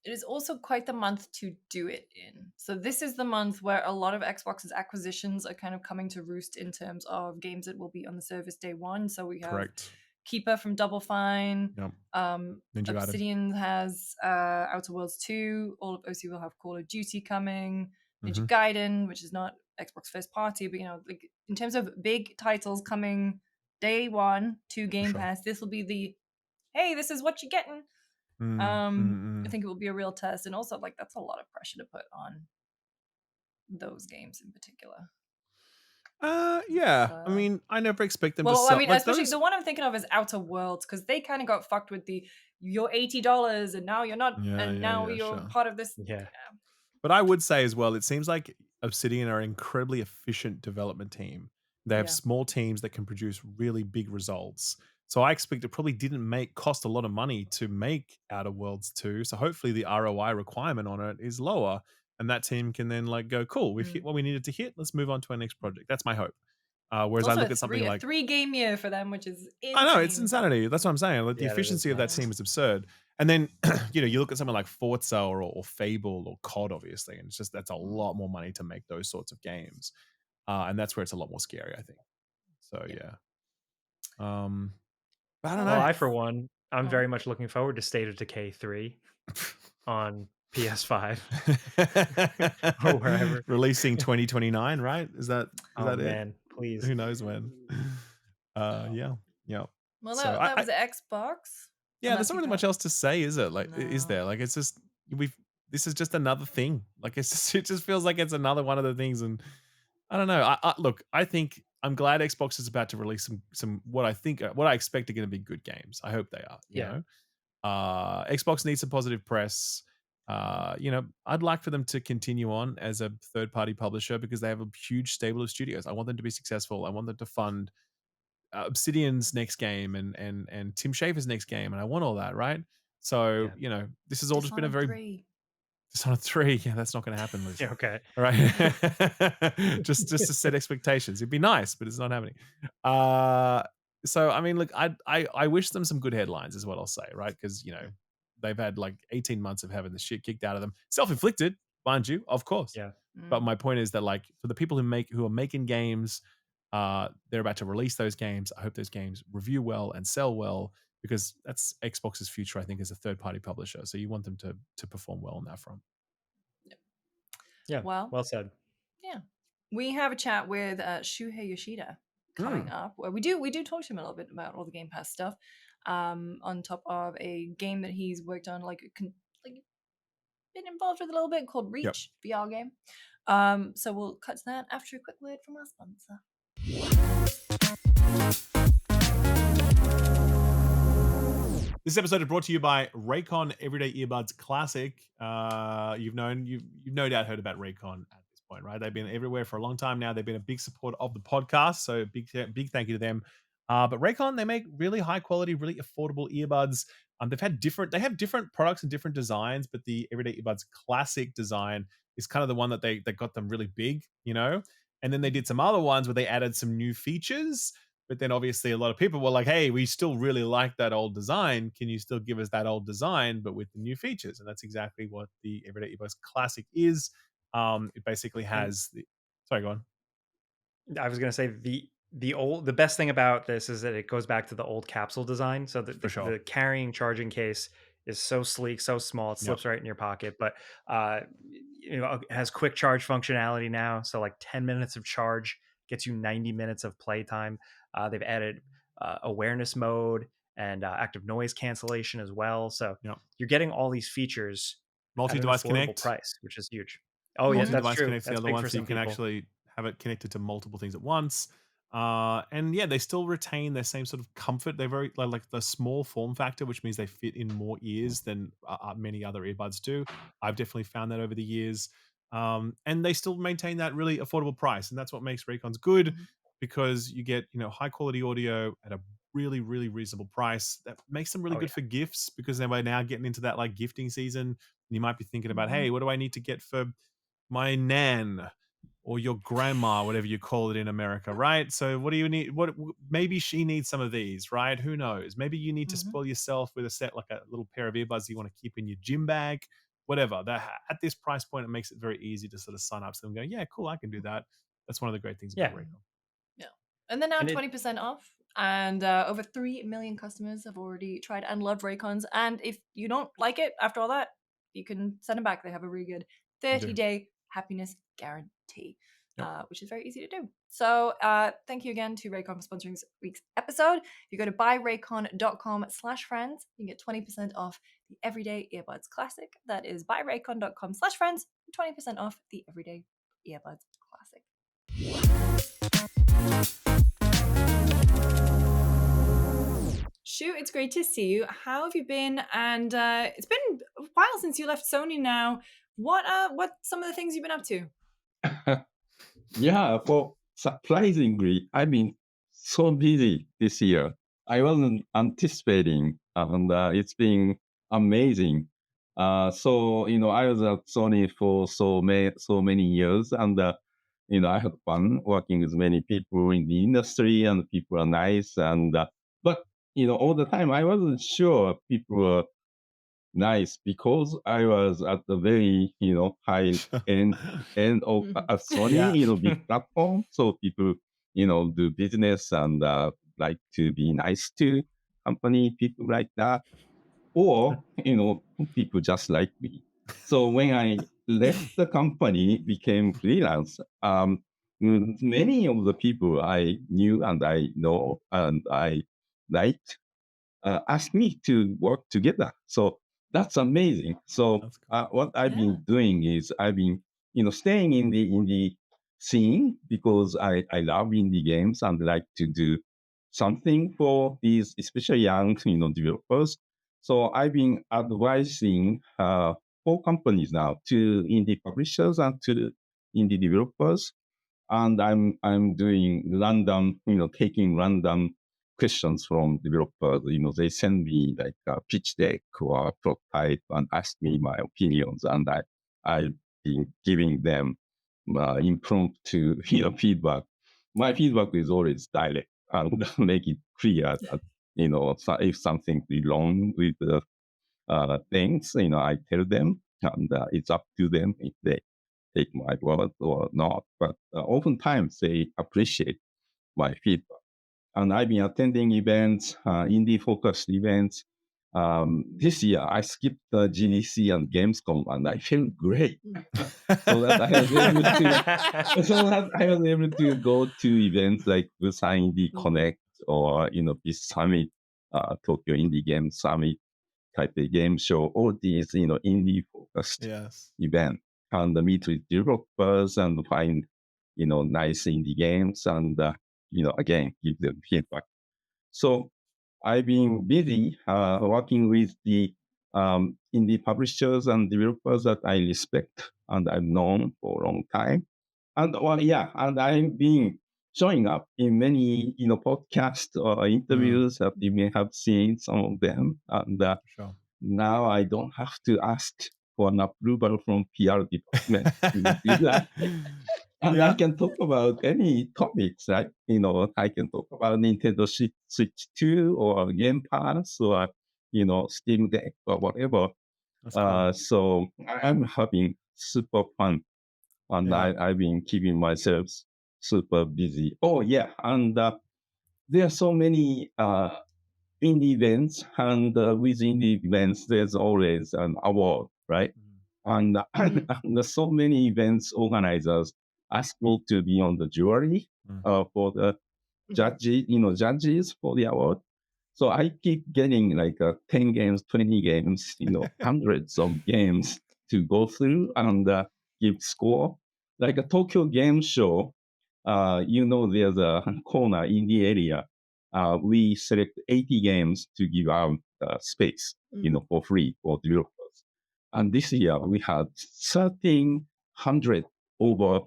it is also quite the month to do it in. So this is the month where a lot of Xbox's acquisitions are kind of coming to roost in terms of games that will be on the service day one. So we have Correct. Keeper from Double Fine. Yep. Ninja Gaiden. Obsidian has Outer Worlds 2. All of OC will have Call of Duty coming. Ninja Gaiden, which is not Xbox first party, but like in terms of big titles coming day one to Game sure. Pass, this will be the hey, this is what you're getting. I think it will be a real test, and also like that's a lot of pressure to put on those games in particular. Yeah. I mean, I never expect them to Well, sell. I mean, like especially those. the one I'm thinking of is Outer Worlds, because they kind of got fucked with the you're $80 and now you're not, and now you're sure. part of this. Yeah. But I would say as well, it seems like Obsidian are an incredibly efficient development team. They have Yeah. small teams that can produce really big results. So I expect it probably didn't cost a lot of money to make Outer Worlds 2. So hopefully the ROI requirement on it is lower, and that team can then like go, cool, we've hit what we needed to hit. Let's move on to our next project. That's my hope. Whereas It's I also look at something like, 3-game year for them, which is insane. I know it's insanity. That's what I'm saying. Like the Yeah, that is efficiency of that nuts. team is absurd. And then you look at something like Forza or Fable or COD, obviously, and it's just that's a lot more money to make those sorts of games, and that's where it's a lot more scary, I think. So yeah. But I don't Well, know. I for one, I'm very much looking forward to State of Decay 3 on PS5 or wherever. Releasing 2029, right? Is that it? Man, please. Who knows when? Yeah. Well, So that was Xbox. Yeah, there's not really much else to say, is it? Like, is there? Like, it's just this is just another thing. Like, it just feels like it's another one of the things. And I don't know. Look, I think I'm glad Xbox is about to release some what I expect are going to be good games. I hope they are. Yeah. Xbox needs some positive press. I'd like for them to continue on as a third party publisher because they have a huge stable of studios. I want them to be successful. I want them to fund Obsidian's next game and Tim Schafer's next game, and I want all that, right? So this has all just been a very Dishonored 3. Yeah, that's not going to happen, Liz. Yeah, okay. All right. just to set expectations. It'd be nice, but it's not happening. So I mean, look, I wish them some good headlines, is what I'll say, right? Because they've had like 18 months of having the shit kicked out of them, self-inflicted, mind you, of course. Yeah. But my point is that like for the people who are making games. They're about to release those games. I hope those games review well and sell well because that's Xbox's future, I think, as a third-party publisher. So you want them to perform well on that front. Yeah. Well said. Yeah. We have a chat with Shuhei Yoshida coming up. Where we do talk to him a little bit about all the Game Pass stuff. On top of a game that he's worked on, like been involved with a little bit called Reach VR game. So we'll cut to that after a quick word from our sponsor. This episode is brought to you by Raycon Everyday Earbuds Classic. You've no doubt heard about Raycon at this point, right? They've been everywhere for a long time now. They've been a big support of the podcast, so big thank you to them. But Raycon, they make really high quality, really affordable earbuds. They have different products and different designs, but the Everyday Earbuds Classic design is kind of the one that they got them really big, you know. And then they did some other ones where they added some new features. But then obviously a lot of people were like, hey, we still really like that old design. Can you still give us that old design, but with the new features? And that's exactly what the Everyday Earbuds Classic is. It basically has sorry, go on. I was going to say the best thing about this is that it goes back to the old capsule design. So For sure. the carrying charging case is so sleek, so small, it slips right in your pocket. But it has quick charge functionality now. So like 10 minutes of charge gets you 90 minutes of playtime. They've added awareness mode and active noise cancellation as well. So you're getting all these features multi-device at an affordable connect price, which is huge. Oh yeah, that's true. Connect's the other one, so you can actually have it connected to multiple things at once. And yeah, they still retain their same sort of comfort. They're very like the small form factor, which means they fit in more ears than many other earbuds do. I've definitely found that over the years. And they still maintain that really affordable price, and that's what makes Raycons good, because you get high quality audio at a really really reasonable price. That makes them really good for gifts, because then we're now getting into that like gifting season. You might be thinking about, hey, what do I need to get for my nan or your grandma, whatever you call it in America, right? So what do you need? Maybe she needs some of these, right? Who knows? Maybe you need to spoil yourself with a set, like a little pair of earbuds you want to keep in your gym bag, whatever. At this price point, it makes it very easy to sort of sign up to them and go, yeah, cool, I can do that. That's one of the great things about Raycon. Yeah. And they're now 20% off. And over 3 million customers have already tried and loved Raycons. And if you don't like it after all that, you can send them back. They have a really good 30-day happiness guarantee, which is very easy to do. So thank you again to Raycon for sponsoring this week's episode. If you go to buyraycon.com/friends, you can get 20% off the Everyday Earbuds Classic. That is buyraycon.com/friends, 20% off the Everyday Earbuds Classic. Shu, it's great to see you. How have you been? And it's been a while since you left Sony now. What some of the things you've been up to? Yeah, well, surprisingly, I've been so busy this year. I wasn't anticipating, and it's been amazing. So I was at Sony for so many years, and I had fun working with many people in the industry, and people are nice. And but all the time I wasn't sure people were nice, because I was at the very high end of Sony, big platform. So people do business and like to be nice to company, people like that, or people just like me. So when I left the company, became freelance, many of the people I knew and I know and I liked asked me to work together. So that's amazing. So what I've been doing is I've been, staying in the indie scene, because I love indie games and like to do something for these, especially young, developers. So I've been advising 4 companies now, to indie publishers and to indie developers. And I'm doing random, taking random questions from developers. They send me like a pitch deck or a prototype and ask me my opinions, and I've been giving them impromptu feedback. My feedback is always direct and make it clear that if something is wrong with the things, I tell them, and it's up to them if they take my word or not. But oftentimes they appreciate my feedback. And I've been attending events, indie-focused events. This year, I skipped the GDC and Gamescom, and I felt great. so that I was able to go to events like Busan Indie Connect or this summit, Tokyo Indie Game Summit, Taipei Game Show. All these indie-focused events, and meet with developers and find nice indie games and again, give them feedback. So I've been busy working with the indie publishers and developers that I respect and I've known for a long time. And and I've been showing up in many, podcasts or interviews that you may have seen some of them. And Sure. now I don't have to ask for an approval from PR department to do that. And I can talk about any topics, right? I can talk about Nintendo Switch 2 or Game Pass or, Steam Deck or whatever. That's cool. So I'm having super fun and Yeah. I've been keeping myself super busy. Oh, yeah. And there are so many indie events, and within the events, there's always an award, right? And, and so many events organizers ask me to be on the jury for the judges for the award. So I keep getting like 10 games, 20 games, hundreds of games to go through and give score. Like a Tokyo Game Show, there's a corner in the area. We select 80 games to give out space, for free for developers. And this year we had 1,300 over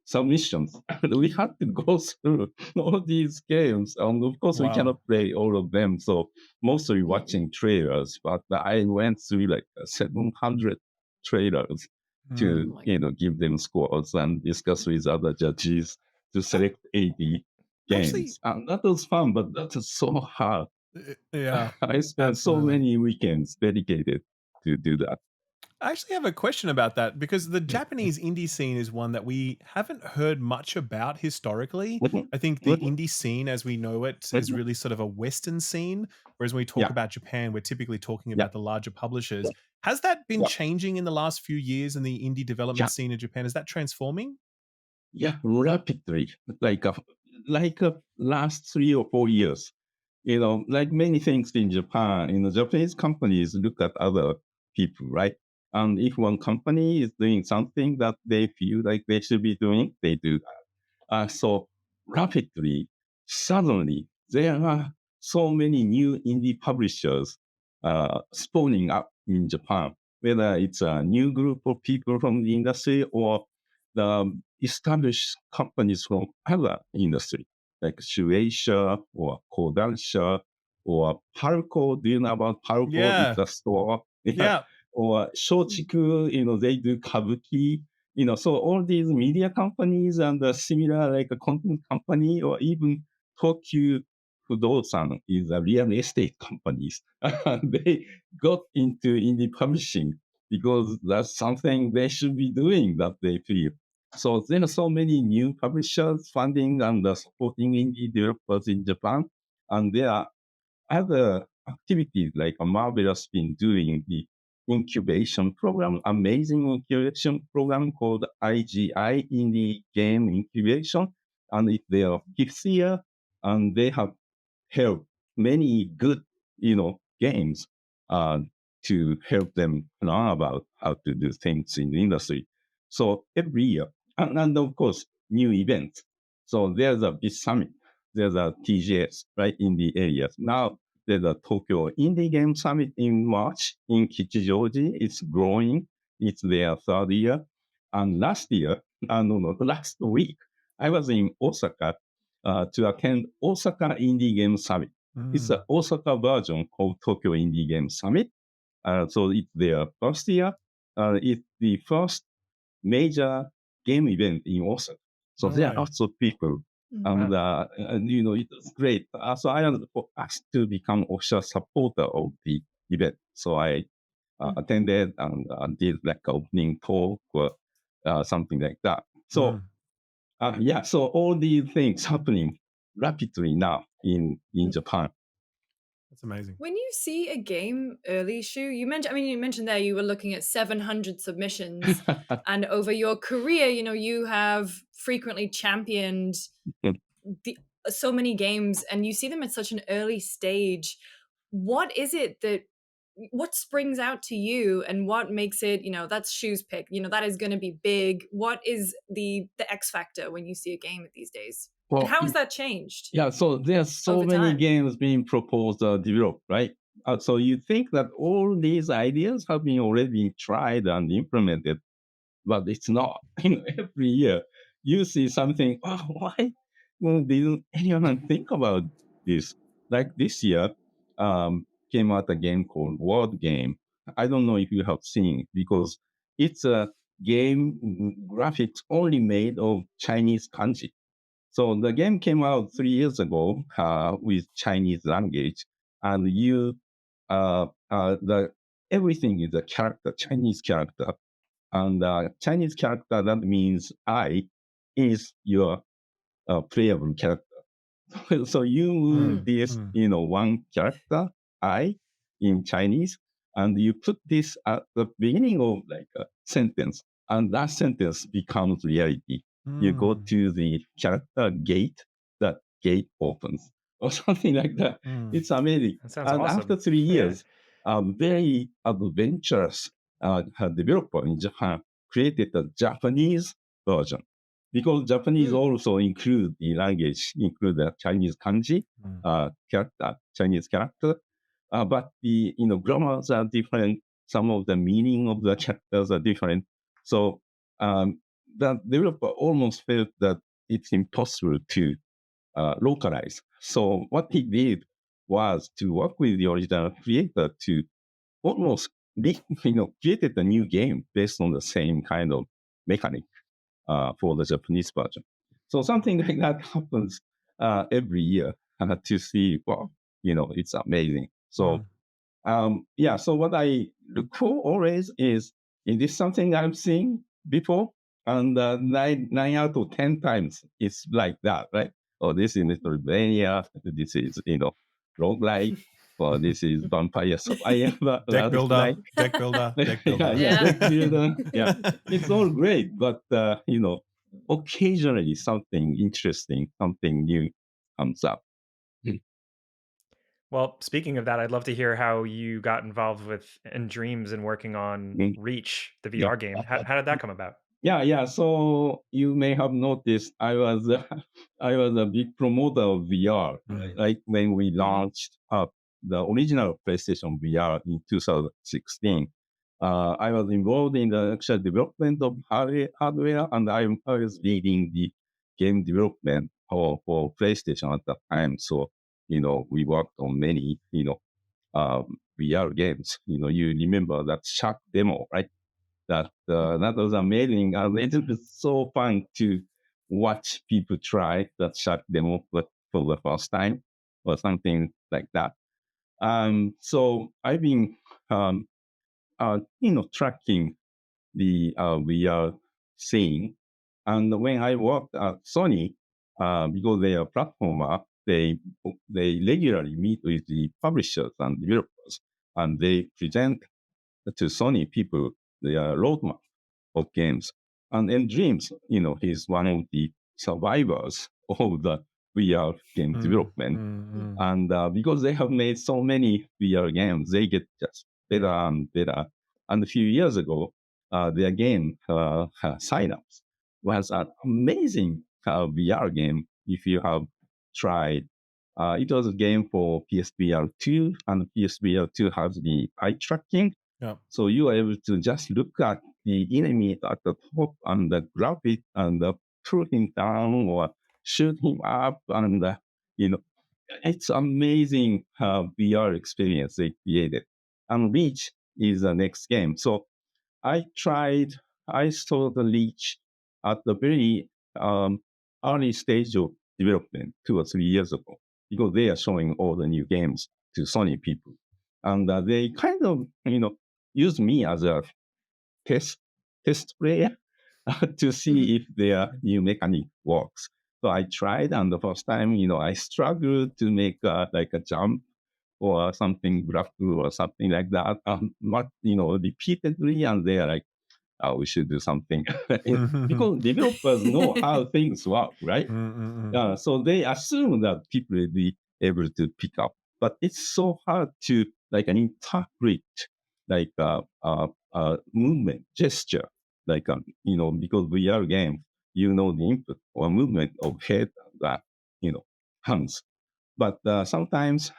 submissions. And we had to go through all these games. And of course, we cannot play all of them. So mostly watching trailers. But I went through like 700 trailers to, give them scores and discuss with other judges to select 80 games. Actually, and that was fun, but that was so hard. Yeah. I spent so many weekends dedicated to do that. I actually have a question about that because the Japanese indie scene is one that we haven't heard much about historically. I think the indie scene as we know it is really sort of a Western scene, whereas when we talk about Japan, we're typically talking about the larger publishers. Has that been changing in the last few years in the indie development scene in Japan? Is that transforming? Yeah, rapidly, like last 3 or 4 years. Like many things in Japan, Japanese companies look at other people, right? And if one company is doing something that they feel like they should be doing, they do that. So rapidly, suddenly, there are so many new indie publishers spawning up in Japan, whether it's a new group of people from the industry or the established companies from other industry, like Shueisha or Kodansha or Palco. Do you know about Palco? Yeah. It's a store. Yeah. Or Shochiku, they do kabuki. So all these media companies and similar like a content company or even Tokyo Fudosan is a real estate companies. They got into indie publishing because that's something they should be doing that they feel. So there are so many new publishers funding and supporting indie developers in Japan. And there are other activities like Marvelous been doing the incubation program, amazing incubation program called IGI, Indie Game Incubation. And it's their fifth year, and they have helped many good, games to help them learn about how to do things in the industry. So every year, and of course, new events. So there's a big summit. There's a TGS, right, in the areas. Now, there's a Tokyo Indie Game Summit in March in Kichijoji. It's growing. It's their third year. And last week, I was in Osaka to attend Osaka Indie Game Summit. It's the Osaka version of Tokyo Indie Game Summit. So it's their first year. It's the first major game event in Osaka. So there are lots of people. And, it's great. So I am asked to become official supporter of the event. So I attended and did like opening talk or something like that. So, so all these things happening rapidly now in Japan. That's amazing. When you see a game early, Shu, you mentioned there you were looking at 700 submissions, and over your career, you have frequently championed so many games, and you see them at such an early stage. What is it what springs out to you, and what makes it, that's Shu's pick, that is going to be big? What is the X factor when you see a game these days? And how has that changed? Yeah, so there's so over many time? games being proposed or developed, right? So you think that all these ideas have been already been tried and implemented, but it's not. Every year you see something. Oh, why didn't anyone think about this? Like this year, came out a game called Word Game. I don't know if you have seen, because it's a game graphics only made of Chinese kanji. So the game came out 3 years ago with Chinese language, and the everything is a character, Chinese character, and Chinese character, that means I is your playable character. So you move this, one character, I, in Chinese, and you put this at the beginning of like a sentence, and that sentence becomes reality. You go to the character gate, that gate opens, or something like that. It's amazing. That sounds And awesome. after 3 years, a very adventurous developer in Japan created a Japanese version, because Japanese also include the language, include the Chinese kanji character, Chinese character, but the grammars are different. Some of the meaning of the characters are different. So the developer almost felt that it's impossible to localize. So what he did was to work with the original creator to almost created a new game based on the same kind of mechanic for the Japanese version. So something like that happens every year to see, well, it's amazing. So so what I look for always is this something I've seen before? And 9 out of 10 times it's like that, right? Oh, this is Metroidvania, this is, roguelike, or this is Vampire Survivor. Deck builder. Deck builder. Deck builder. Yeah, it's all great, but, occasionally something interesting, something new comes up. Well, speaking of that, I'd love to hear how you got involved with and dreams and working on Reach, the VR game. How did that come about? Yeah. So you may have noticed I was a big promoter of VR. Like when we launched the original PlayStation VR in 2016. I was involved in the actual development of hardware, and I was leading the game development for PlayStation at that time. So we worked on many VR games. You remember that Shark demo, right? That was amazing, and it was so fun to watch people try that Shark demo for the first time or something like that. So I've been tracking the VR scene, and when I worked at Sony, because they are platformer, they regularly meet with the publishers and developers, and they present to Sony people their roadmap of games. And in Dreams, he's one of the survivors of the VR game development. And because they have made so many VR games, they get just better and better. And a few years ago, their game, Synapse, was an amazing VR game if you have tried. It was a game for PSVR 2, and PSVR 2 has the eye tracking. Yeah. So you are able to just look at the enemy at the top and grab it and pull him down or shoot him up. And, it's amazing VR experience they created. And Reach is the next game. So I saw the Reach at the very early stage of development 2 or 3 years ago, because they are showing all the new games to Sony people. And they kind of, use me as a test player to see if their new mechanic works. So I tried, and the first time, I struggled to make like a jump or something graphical or something like that. But repeatedly, and they're like, "Oh, we should do something," because developers know how things work, right? So they assume that people will be able to pick up, but it's so hard to interpret movement, gesture, because VR game, the input or movement of head hands. But sometimes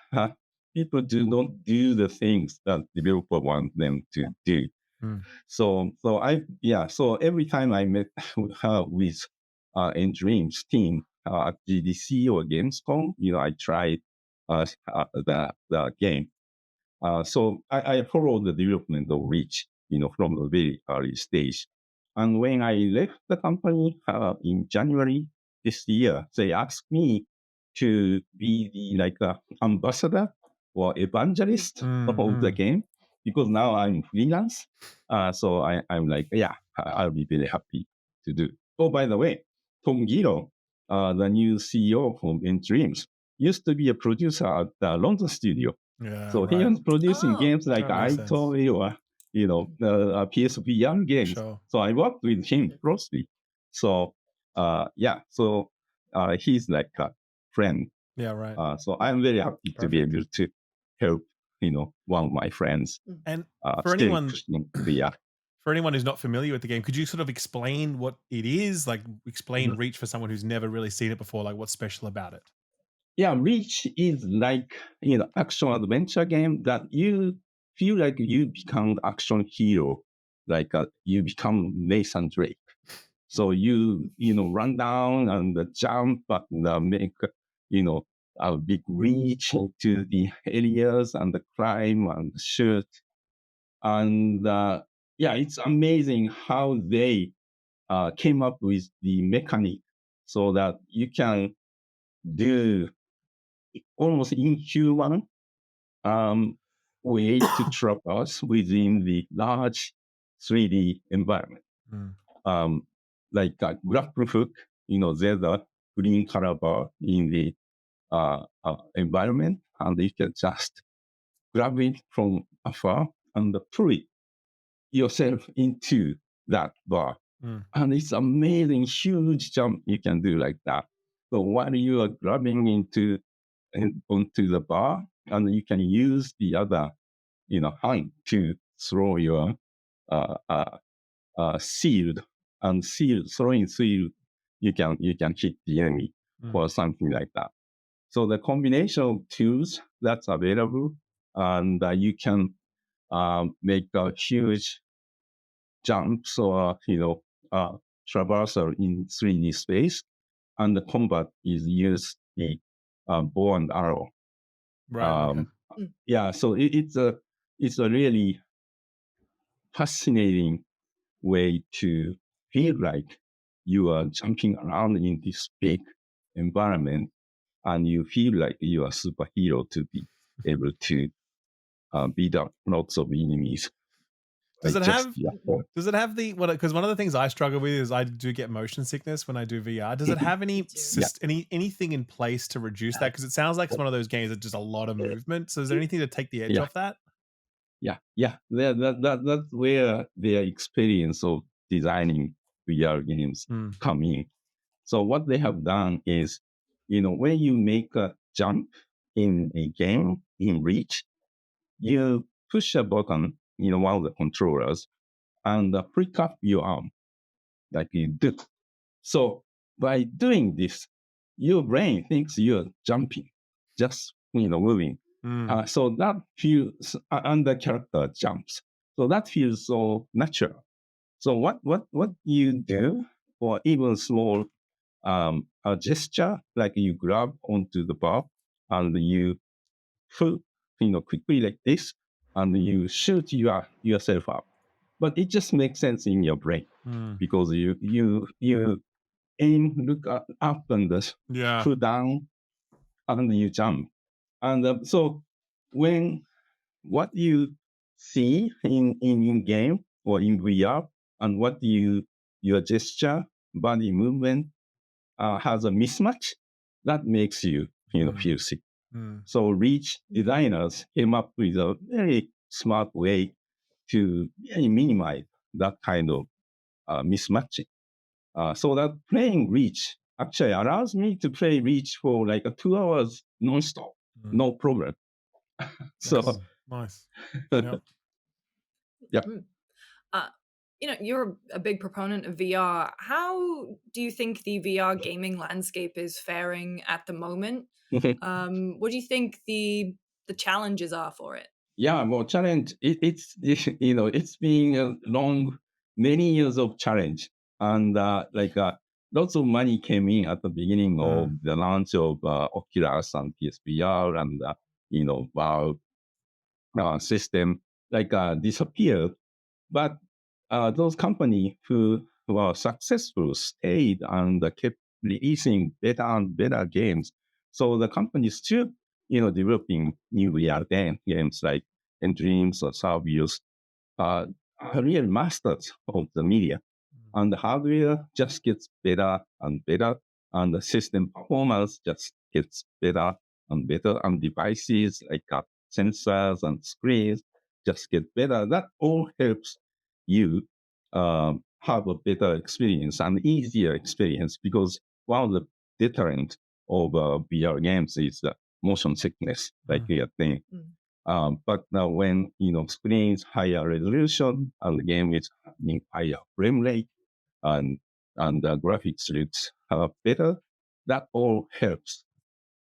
people do not do the things that developer want them to do. So every time I met with Dreams team at GDC or Gamescom, I tried the game. So I followed the development of Reach, from the very early stage. And when I left the company in January this year, they asked me to be the ambassador or evangelist of the game, because now I'm freelance. So I'm like, I'll be very happy to do. Oh, by the way, Tom Giro, the new CEO from Dreams, used to be a producer at the London studio. So he was producing games like iToy or PSVR games. Sure. So I worked with him closely. So he's like a friend. Yeah, right. So I'm very happy to be able to help one of my friends. And for anyone who's not familiar with the game, could you sort of explain what it is? Like explain Reach for someone who's never really seen it before, like what's special about it? Yeah, Reach is like action adventure game that you feel like you become action hero, like you become Nathan Drake. So you run down and jump and make a big reach into the areas and climb and shoot. And it's amazing how they came up with the mechanic so that you can do almost inhuman way to traverse within the large 3D environment. Like a grapple hook, there's a green color bar in the environment, and you can just grab it from afar and pull it yourself into that bar. And it's amazing, huge jump you can do like that. So while you are grabbing onto the bar, and you can use the other, hand to throw your shield, and throwing shield, you can hit the enemy or something like that. So the combination of tools that's available, and you can make a huge jumps or traversal in 3D space, and the combat is used the bow and arrow. Right. So it's a really fascinating way to feel like you are jumping around in this big environment, and you feel like you are a superhero to be able to beat up lots of enemies. Does it have the because one of the things I struggle with is I do get motion sickness when I do VR. Does it have anything in place to reduce that? Because it sounds like it's one of those games that just a lot of movement. So is there anything to take the edge off that? That's where their experience of designing VR games come in. So what they have done is, when you make a jump in a game in Reach, you push a button, one of the controllers, and prick up your arm like you do. So by doing this, your brain thinks you're jumping, just moving. So that feels, and the character jumps. So that feels so natural. So what you do, or even small a gesture, like you grab onto the bar and you quickly like this, and you shoot yourself up. But it just makes sense in your brain because you aim, look up, and pull down, and you jump. And so when what you see in game or in VR and what your gesture, body movement has a mismatch, that makes you feel sick. So Reach designers came up with a very smart way to minimize that kind of mismatching. So that playing Reach actually allows me to play Reach for like 2 hours nonstop, no problem. So nice. Yep. you're a big proponent of VR. How do you think the VR gaming landscape is faring at the moment? What do you think the challenges are for it? Yeah, well, challenge. It's it's been a long, many years of challenge, and lots of money came in at the beginning of the launch of Oculus and PSVR, and Valve system disappeared. But those companies who were successful stayed and kept releasing better and better games. So the company is still, developing new VR games like Dreams or Survios, are real masters of the media. And the hardware just gets better and better, and the system performance just gets better and better, and devices like sensors and screens just get better. That all helps you have a better experience and easier experience, because one of the deterrent of VR games is motion sickness, like we are saying. But now when screens higher resolution and the game is having higher frame rate and graphics looks better, that all helps.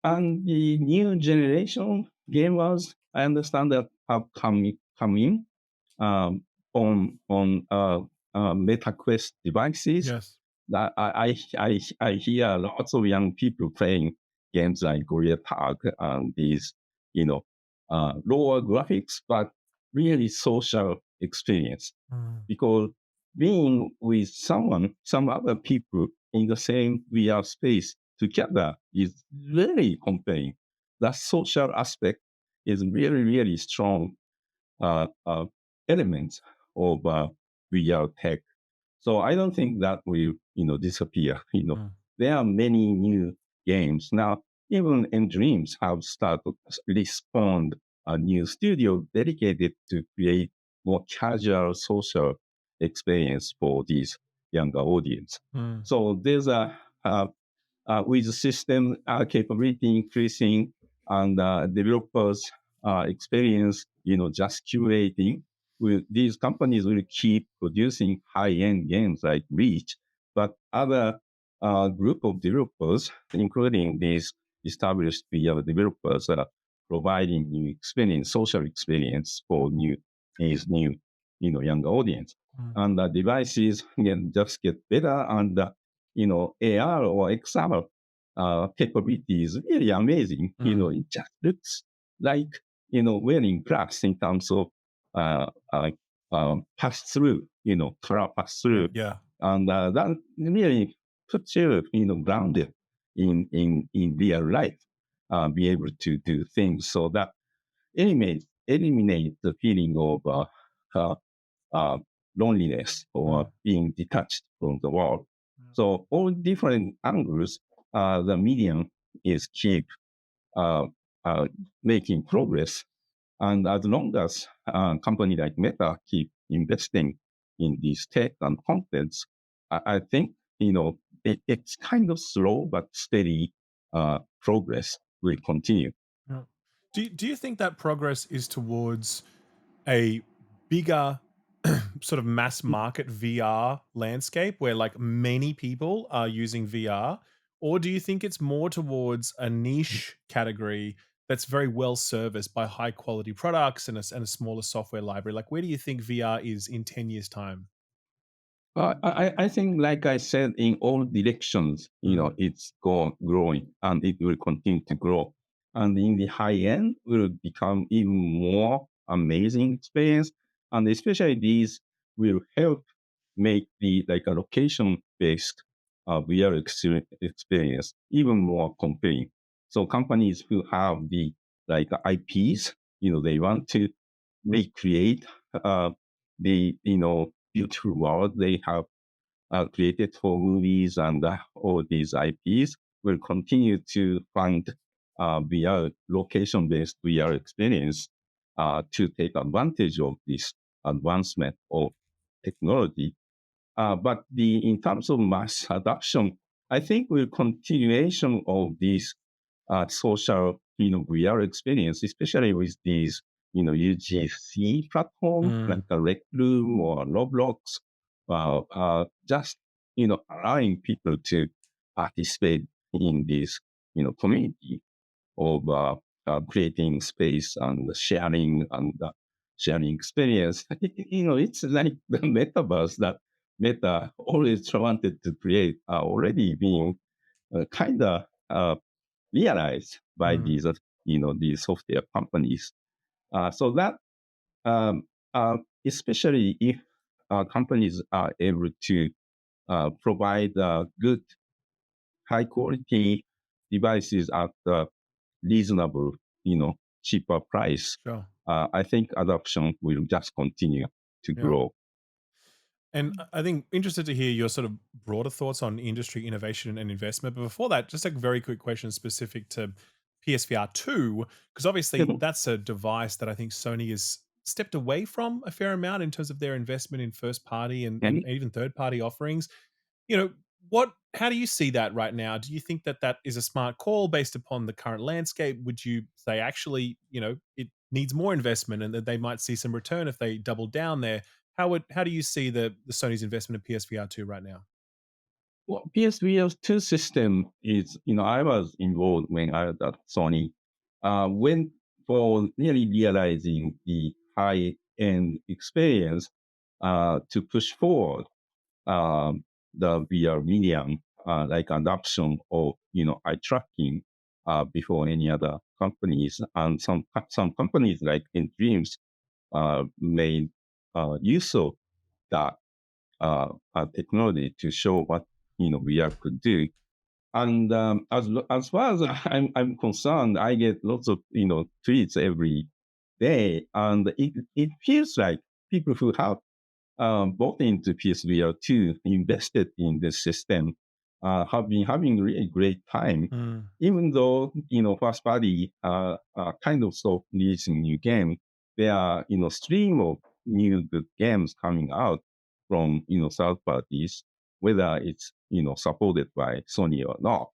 And the new generation gamers, I understand that have come in on MetaQuest devices. Yes. That I hear lots of young people playing games like Gorilla Tag and these lower graphics, but really social experience. Because being with some other people in the same VR space together is very compelling. The social aspect is really, really strong element of VR tech. So I don't think that will, disappear. There are many new games now. Even in Dreams have started respawned a new studio dedicated to create more casual social experience for these younger audience. So there's with the system capability increasing and developers experience, just curating, these companies will keep producing high-end games like Reach, but other group of developers, including these established VR developers, are providing new experience, social experience for these new, younger audience. And the devices can just get better, and AR or XR capability is really amazing. It just looks like wearing glass in terms of pass through, color pass through. Yeah. And that really puts you, grounded in real life, be able to do things so that eliminate the feeling of loneliness or being detached from the world. So all different angles, the medium is keep making progress. And as long as company like Meta keep investing in these tech and contents, I think, it's kind of slow but steady progress will continue. Do you think that progress is towards a bigger sort of mass market VR landscape where like many people are using VR? Or do you think it's more towards a niche category that's very well serviced by high quality products and a smaller software library? Like, where do you think VR is in 10 years' time? I think, like I said, in all directions, it's growing and it will continue to grow. And in the high end, will become even more amazing experience. And especially these will help make the a location-based VR experience even more compelling. So companies who have the IPs, they want to recreate the beautiful world they have created for movies and all these IPs will continue to find VR location-based VR experience to take advantage of this advancement of technology. But in terms of mass adoption, I think with continuation of this social VR experience, especially with these UGC platform like a Rec Room or Roblox, just allowing people to participate in this community of creating space and sharing experience. It's like the metaverse that Meta always wanted to create are already being kind of realized by these software companies. So that especially if companies are able to provide good, high quality devices at a reasonable, cheaper price, Sure. I think adoption will just continue to Yeah. grow. And I think interested to hear your sort of broader thoughts on industry innovation and investment. But before that, just a very quick question specific to PSVR 2, because obviously that's a device that I think Sony has stepped away from a fair amount in terms of their investment in first party and even third party offerings. How do you see that right now? Do you think that that is a smart call based upon the current landscape? Would you say actually, it needs more investment and that they might see some return if they double down there? How do you see the Sony's investment in PSVR 2 right now? Well, PSVR 2 system is, I was involved when I was at Sony, when for really realizing the high-end experience to push forward the VR medium, like adoption of, eye tracking before any other companies. And some companies like in Dreams made use of that technology to show what VR could do. And as far as I'm concerned, I get lots of tweets every day, and it feels like people who have bought into PSVR 2, invested in this system, have been having really great time. Even though first party kind of stopped releasing new game, there are stream of new good games coming out from third parties, whether it's supported by Sony or not.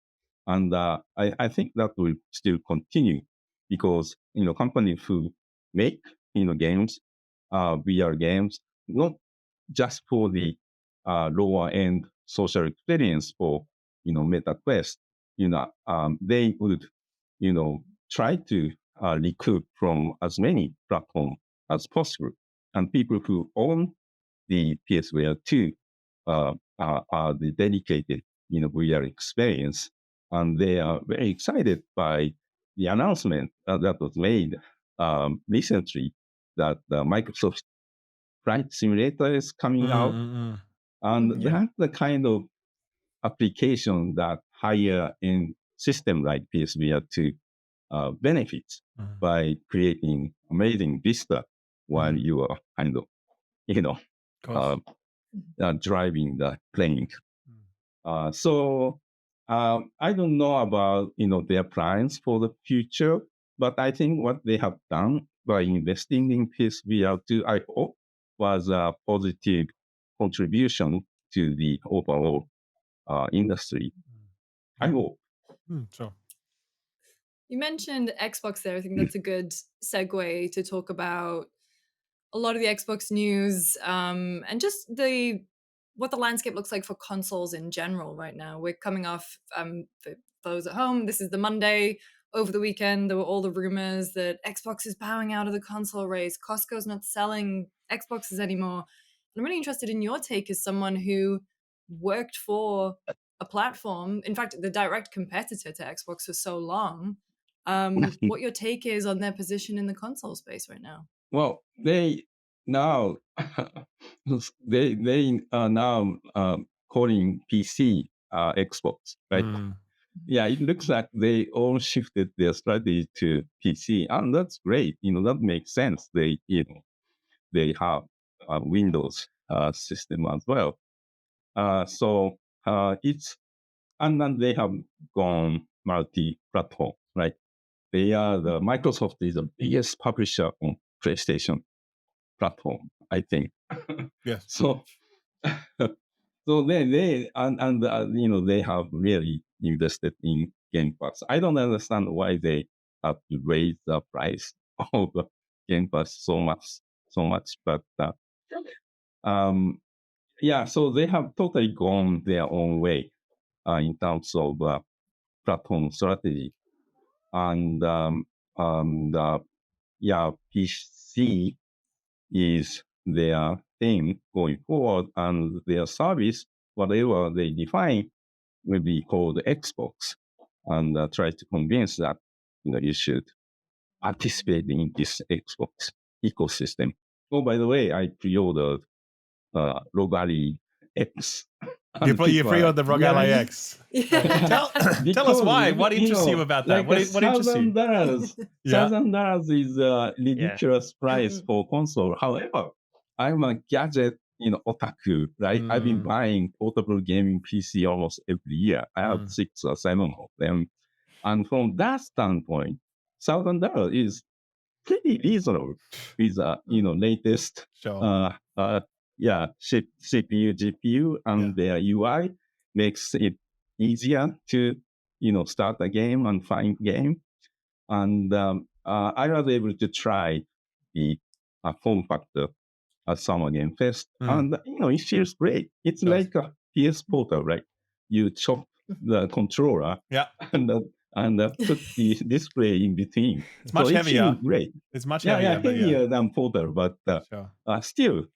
And I think that will still continue because companies who make games, VR games, not just for the lower end social experience for Meta Quest, they would try to recoup from as many platforms as possible. And people who own the PSVR 2 are the dedicated VR experience, and they are very excited by the announcement that was made recently that Microsoft Flight Simulator is coming out. And that's the kind of application that higher end system like PSVR 2 benefits by creating amazing vista while you are kind of, driving the plane. So I don't know about, their plans for the future, but I think what they have done by investing in PSVR 2, I hope, was a positive contribution to the overall industry. I hope. Sure. You mentioned Xbox there. I think that's a good segue to talk about a lot of the Xbox news and just what the landscape looks like for consoles in general right now. We're coming off, for those at home, this is the Monday. Over the weekend, there were all the rumors that Xbox is bowing out of the console race. Costco's not selling Xboxes anymore. I'm really interested in your take as someone who worked for a platform, in fact, the direct competitor to Xbox for so long. What your take is on their position in the console space right now. Well, they now they are now calling PC Xbox, right? Yeah, it looks like they all shifted their strategy to PC, and that's great. That makes sense. They have a Windows system as well. So it's and then they have gone multi-platform, right? Microsoft is the biggest publisher on PlayStation platform, I think. Yes. So they they have really invested in Game Pass. I don't understand why they have to raise the price of Game Pass so much, but yeah, so they have totally gone their own way in terms of platform strategy. And yeah, PC is their thing going forward, and their service, whatever they define, will be called Xbox, and try to convince that you should participate in this Xbox ecosystem. Oh, by the way, I pre-ordered Rogue Ally X. You pre-ordered the Rogue Ally X. Yeah. Tell us why. What interests you about that? Like What interests you? $1,000 is a ridiculous price for console. However, I'm a gadget otaku, right? I've been buying portable gaming PC almost every year. I have 6 or 7 of them. And from that standpoint, $1,000 is pretty reasonable with latest CPU, GPU, and their UI makes it easier to start a game and find game. And I was able to try the form factor at Summer Game Fest, and it feels great. It's like a PS Portal, right? You chop the controller, and put the display in between. It's much heavier. Great. It's much heavier. Heavier than Portal, but still,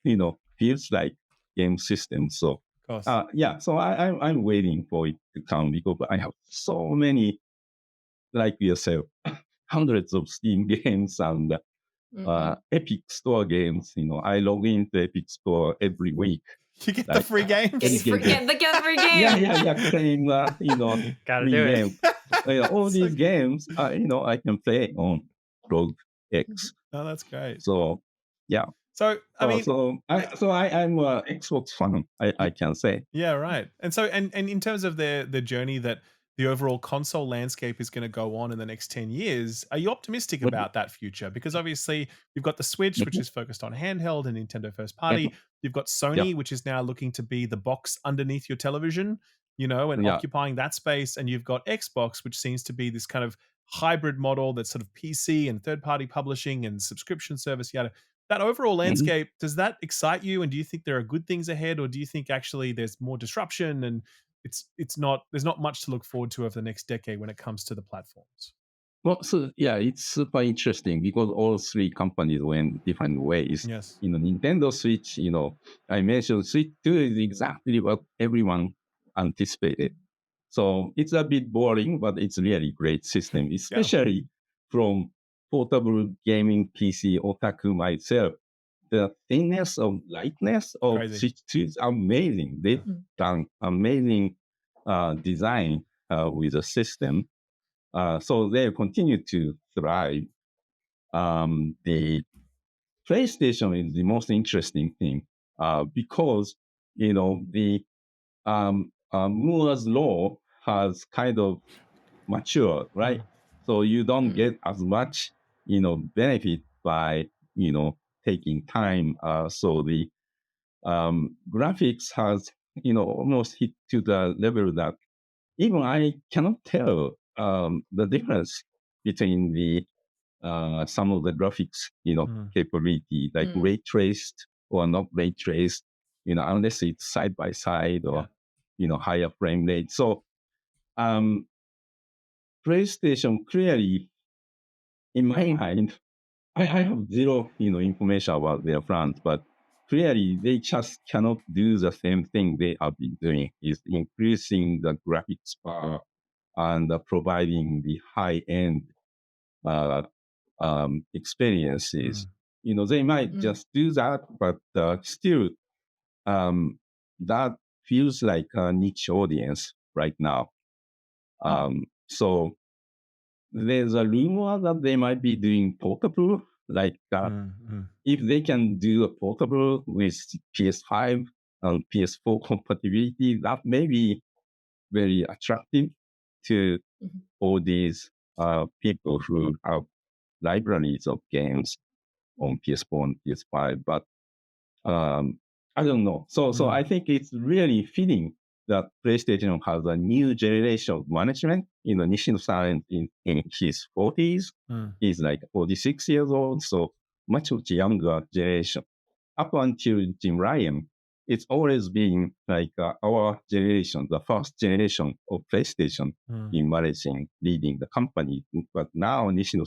feels like game system. So, so I'm waiting for it to come because I have so many, like yourself, hundreds of Steam games and Epic Store games. I log into Epic Store every week. You get the free games? Get the free game. Playing, Gotta do it. All these games, I can play on Rogue X. Oh, that's great. So, yeah. So, I mean... I'm an Xbox fan, I can say. Yeah, right. And so, and in terms of the journey that the overall console landscape is going to go on in the next 10 years. Are you optimistic about that future? Because obviously you've got the Switch, which is focused on handheld and Nintendo first party. You've got Sony, which is now looking to be the box underneath your television, and occupying that space. And you've got Xbox, which seems to be this kind of hybrid model that's sort of PC and third-party publishing and subscription service, yada. That overall landscape, does that excite you? And do you think there are good things ahead? Or do you think actually there's more disruption and there's not much to look forward to over the next decade when it comes to the platforms? Well, so it's super interesting because all three companies went different ways. Yes. Nintendo Switch, I mentioned Switch 2 is exactly what everyone anticipated. So it's a bit boring, but it's really great system, especially from portable gaming PC otaku myself. The thinness of lightness of Switch 2 is amazing. They've done amazing design with the system. So they continue to thrive. The PlayStation is the most interesting thing because, the Moore's Law has kind of matured, right? So you don't get as much, benefit by, taking time. So the graphics has, almost hit to the level that even I cannot tell the difference between the some of the graphics, capability, like ray traced or not ray traced, unless it's side by side or, higher frame rate. So PlayStation clearly, in my mind, I have zero, information about their plans, but clearly they just cannot do the same thing they have been doing, is increasing the graphics power and providing the high-end experiences. They might just do that, but still, that feels like a niche audience right now. So there's a rumor that they might be doing portable, like if they can do a portable with PS5 and PS4 compatibility, that may be very attractive to all these people who have libraries of games on PS4 and PS5. But I don't know. So I think it's really fitting that PlayStation has a new generation of management. Nishino-san in his 40s, he's like 46 years old, so much younger generation. Up until Jim Ryan, it's always been like our generation, the first generation of PlayStation in managing, leading the company. But now Nishino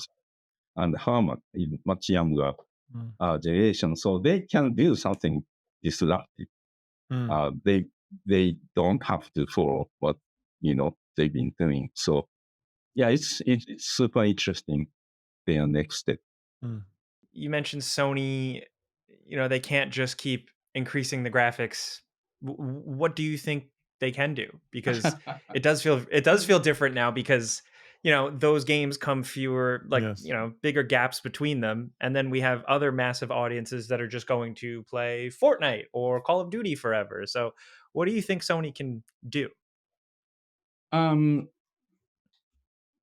and Herman is much younger generation, so they can do something disruptive. They don't have to follow what they've been doing. So yeah, it's super interesting. Their next step. You mentioned Sony. They can't just keep increasing the graphics. What do you think they can do? Because it does feel different now, because those games come fewer, bigger gaps between them, and then we have other massive audiences that are just going to play Fortnite or Call of Duty forever. So what do you think Sony can do?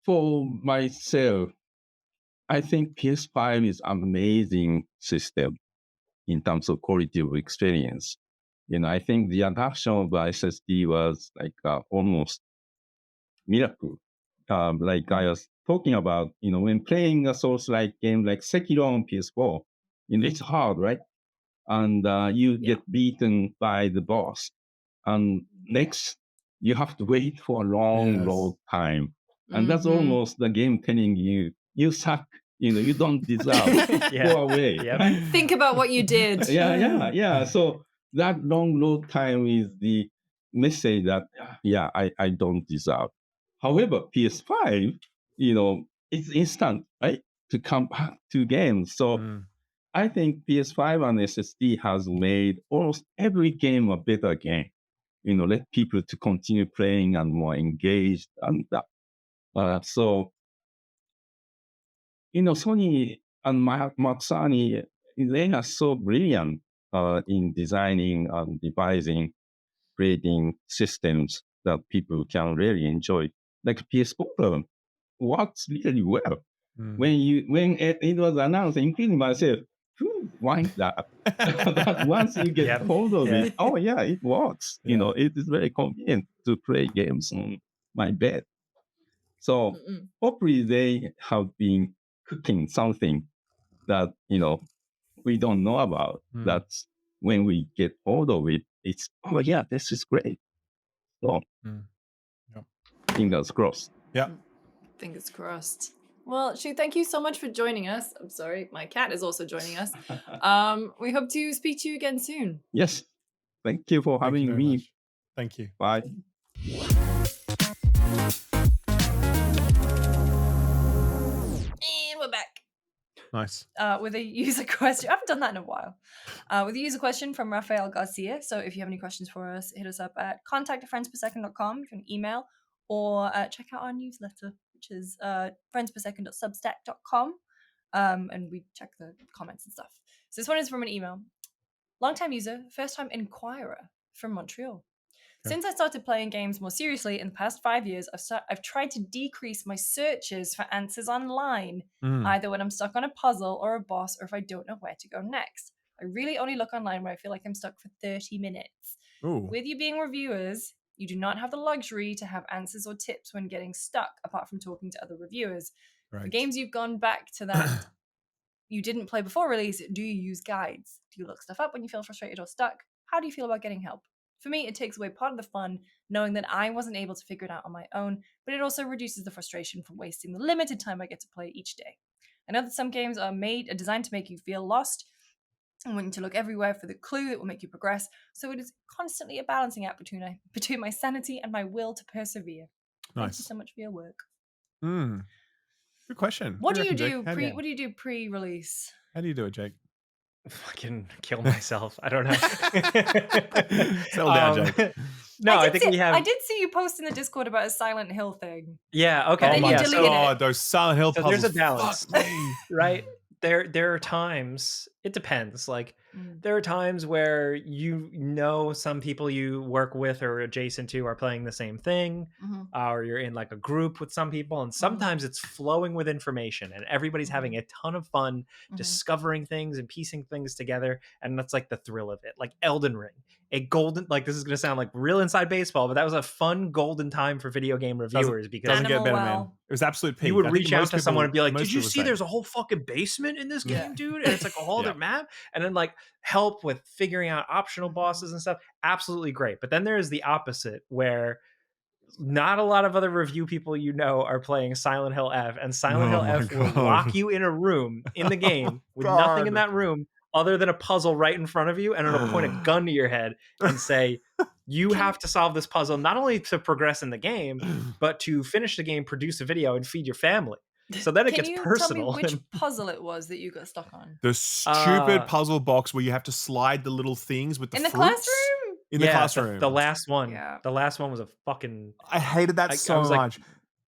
For myself, I think PS5 is an amazing system in terms of quality of experience. I think the adoption of the SSD was like almost miracle. Like I was talking about, when playing a Souls-like game like Sekiro on PS4, it's hard, right? And you get beaten by the boss. And next, you have to wait for a long load time. And that's almost the game telling you, you suck. You don't deserve. Go away. Right? Think about what you did. Yeah. So that long load time is the message that, I don't deserve. However, PS5, it's instant, right? To come back to games. So I think PS5 and SSD has made almost every game a better game. Let people to continue playing and more engaged. And so, Sony and Matsani, they are so brilliant in designing and devising, creating systems that people can really enjoy. Like PS4 works really well. When it was announced, including myself, why that? But once you get hold of it, it works. It is very convenient to play games on my bed. So hopefully they have been cooking something that we don't know about. That's when we get hold of it, it's this is great. So fingers crossed. Yeah. Fingers crossed. Well, Shu, thank you so much for joining us. I'm sorry, my cat is also joining us. We hope to speak to you again soon. Yes. Thank you for having me. Much. Thank you. Bye. And we're back. Nice. With a user question. I haven't done that in a while. With a user question from Rafael Garcia. So if you have any questions for us, hit us up at contact@friendspersecond.com if you want email, or check out our newsletter, which is friendspersecond.substack.com. And we check the comments and stuff. So this one is from an email. Long-time user, first-time inquirer from Montreal. Since I started playing games more seriously in the past 5 years, I've tried to decrease my searches for answers online, either when I'm stuck on a puzzle or a boss, or if I don't know where to go next. I really only look online when I feel like I'm stuck for 30 minutes. With you being reviewers, you do not have the luxury to have answers or tips when getting stuck, apart from talking to other reviewers. Right. For games you've gone back to that you didn't play before release, do you use guides? Do you look stuff up when you feel frustrated or stuck? How do you feel about getting help? For me, it takes away part of the fun, knowing that I wasn't able to figure it out on my own, but it also reduces the frustration from wasting the limited time I get to play each day. I know that some games are designed to make you feel lost and want you to look everywhere for the clue that will make you progress, so it is constantly a balancing act between my sanity and my will to persevere. Nice. Thank you so much for your work. Good question. What do you do pre-release? How do you do it, Jake? Fucking kill myself. I don't know. Settle down, Jake. No, I think we have. I did see you post in the Discord about a Silent Hill thing. Yeah. Okay. And then you deleted it. Those Silent Hill puzzles. There's a balance, right? There are times. It depends. Like there are times where some people you work with or adjacent to are playing the same thing, or you're in like a group with some people, and sometimes it's flowing with information, and everybody's having a ton of fun discovering things and piecing things together, and that's like the thrill of it. Like Elden Ring, a golden, like this is gonna sound like real inside baseball, but that was a fun golden time for video game reviewers because doesn't get better, man. It was absolute peak. You would reach out to someone and be like, "Did you see? There's a whole fucking basement in this game, dude." And it's like all the different map, and then like help with figuring out optional bosses and stuff. Absolutely great. But then there is the opposite, where not a lot of other review people are playing Silent Hill F, and Silent Hill F will lock you in a room in the game with nothing in that room other than a puzzle right in front of you, and it'll point a gun to your head and say, you have to solve this puzzle, not only to progress in the game, but to finish the game, produce a video, and feed your family. So then it gets personal. Tell me which puzzle it was that you got stuck on? The stupid puzzle box where you have to slide the little things with the fruits? Classroom? In the classroom. The last one. Yeah. The last one was a fucking... I hated that so much.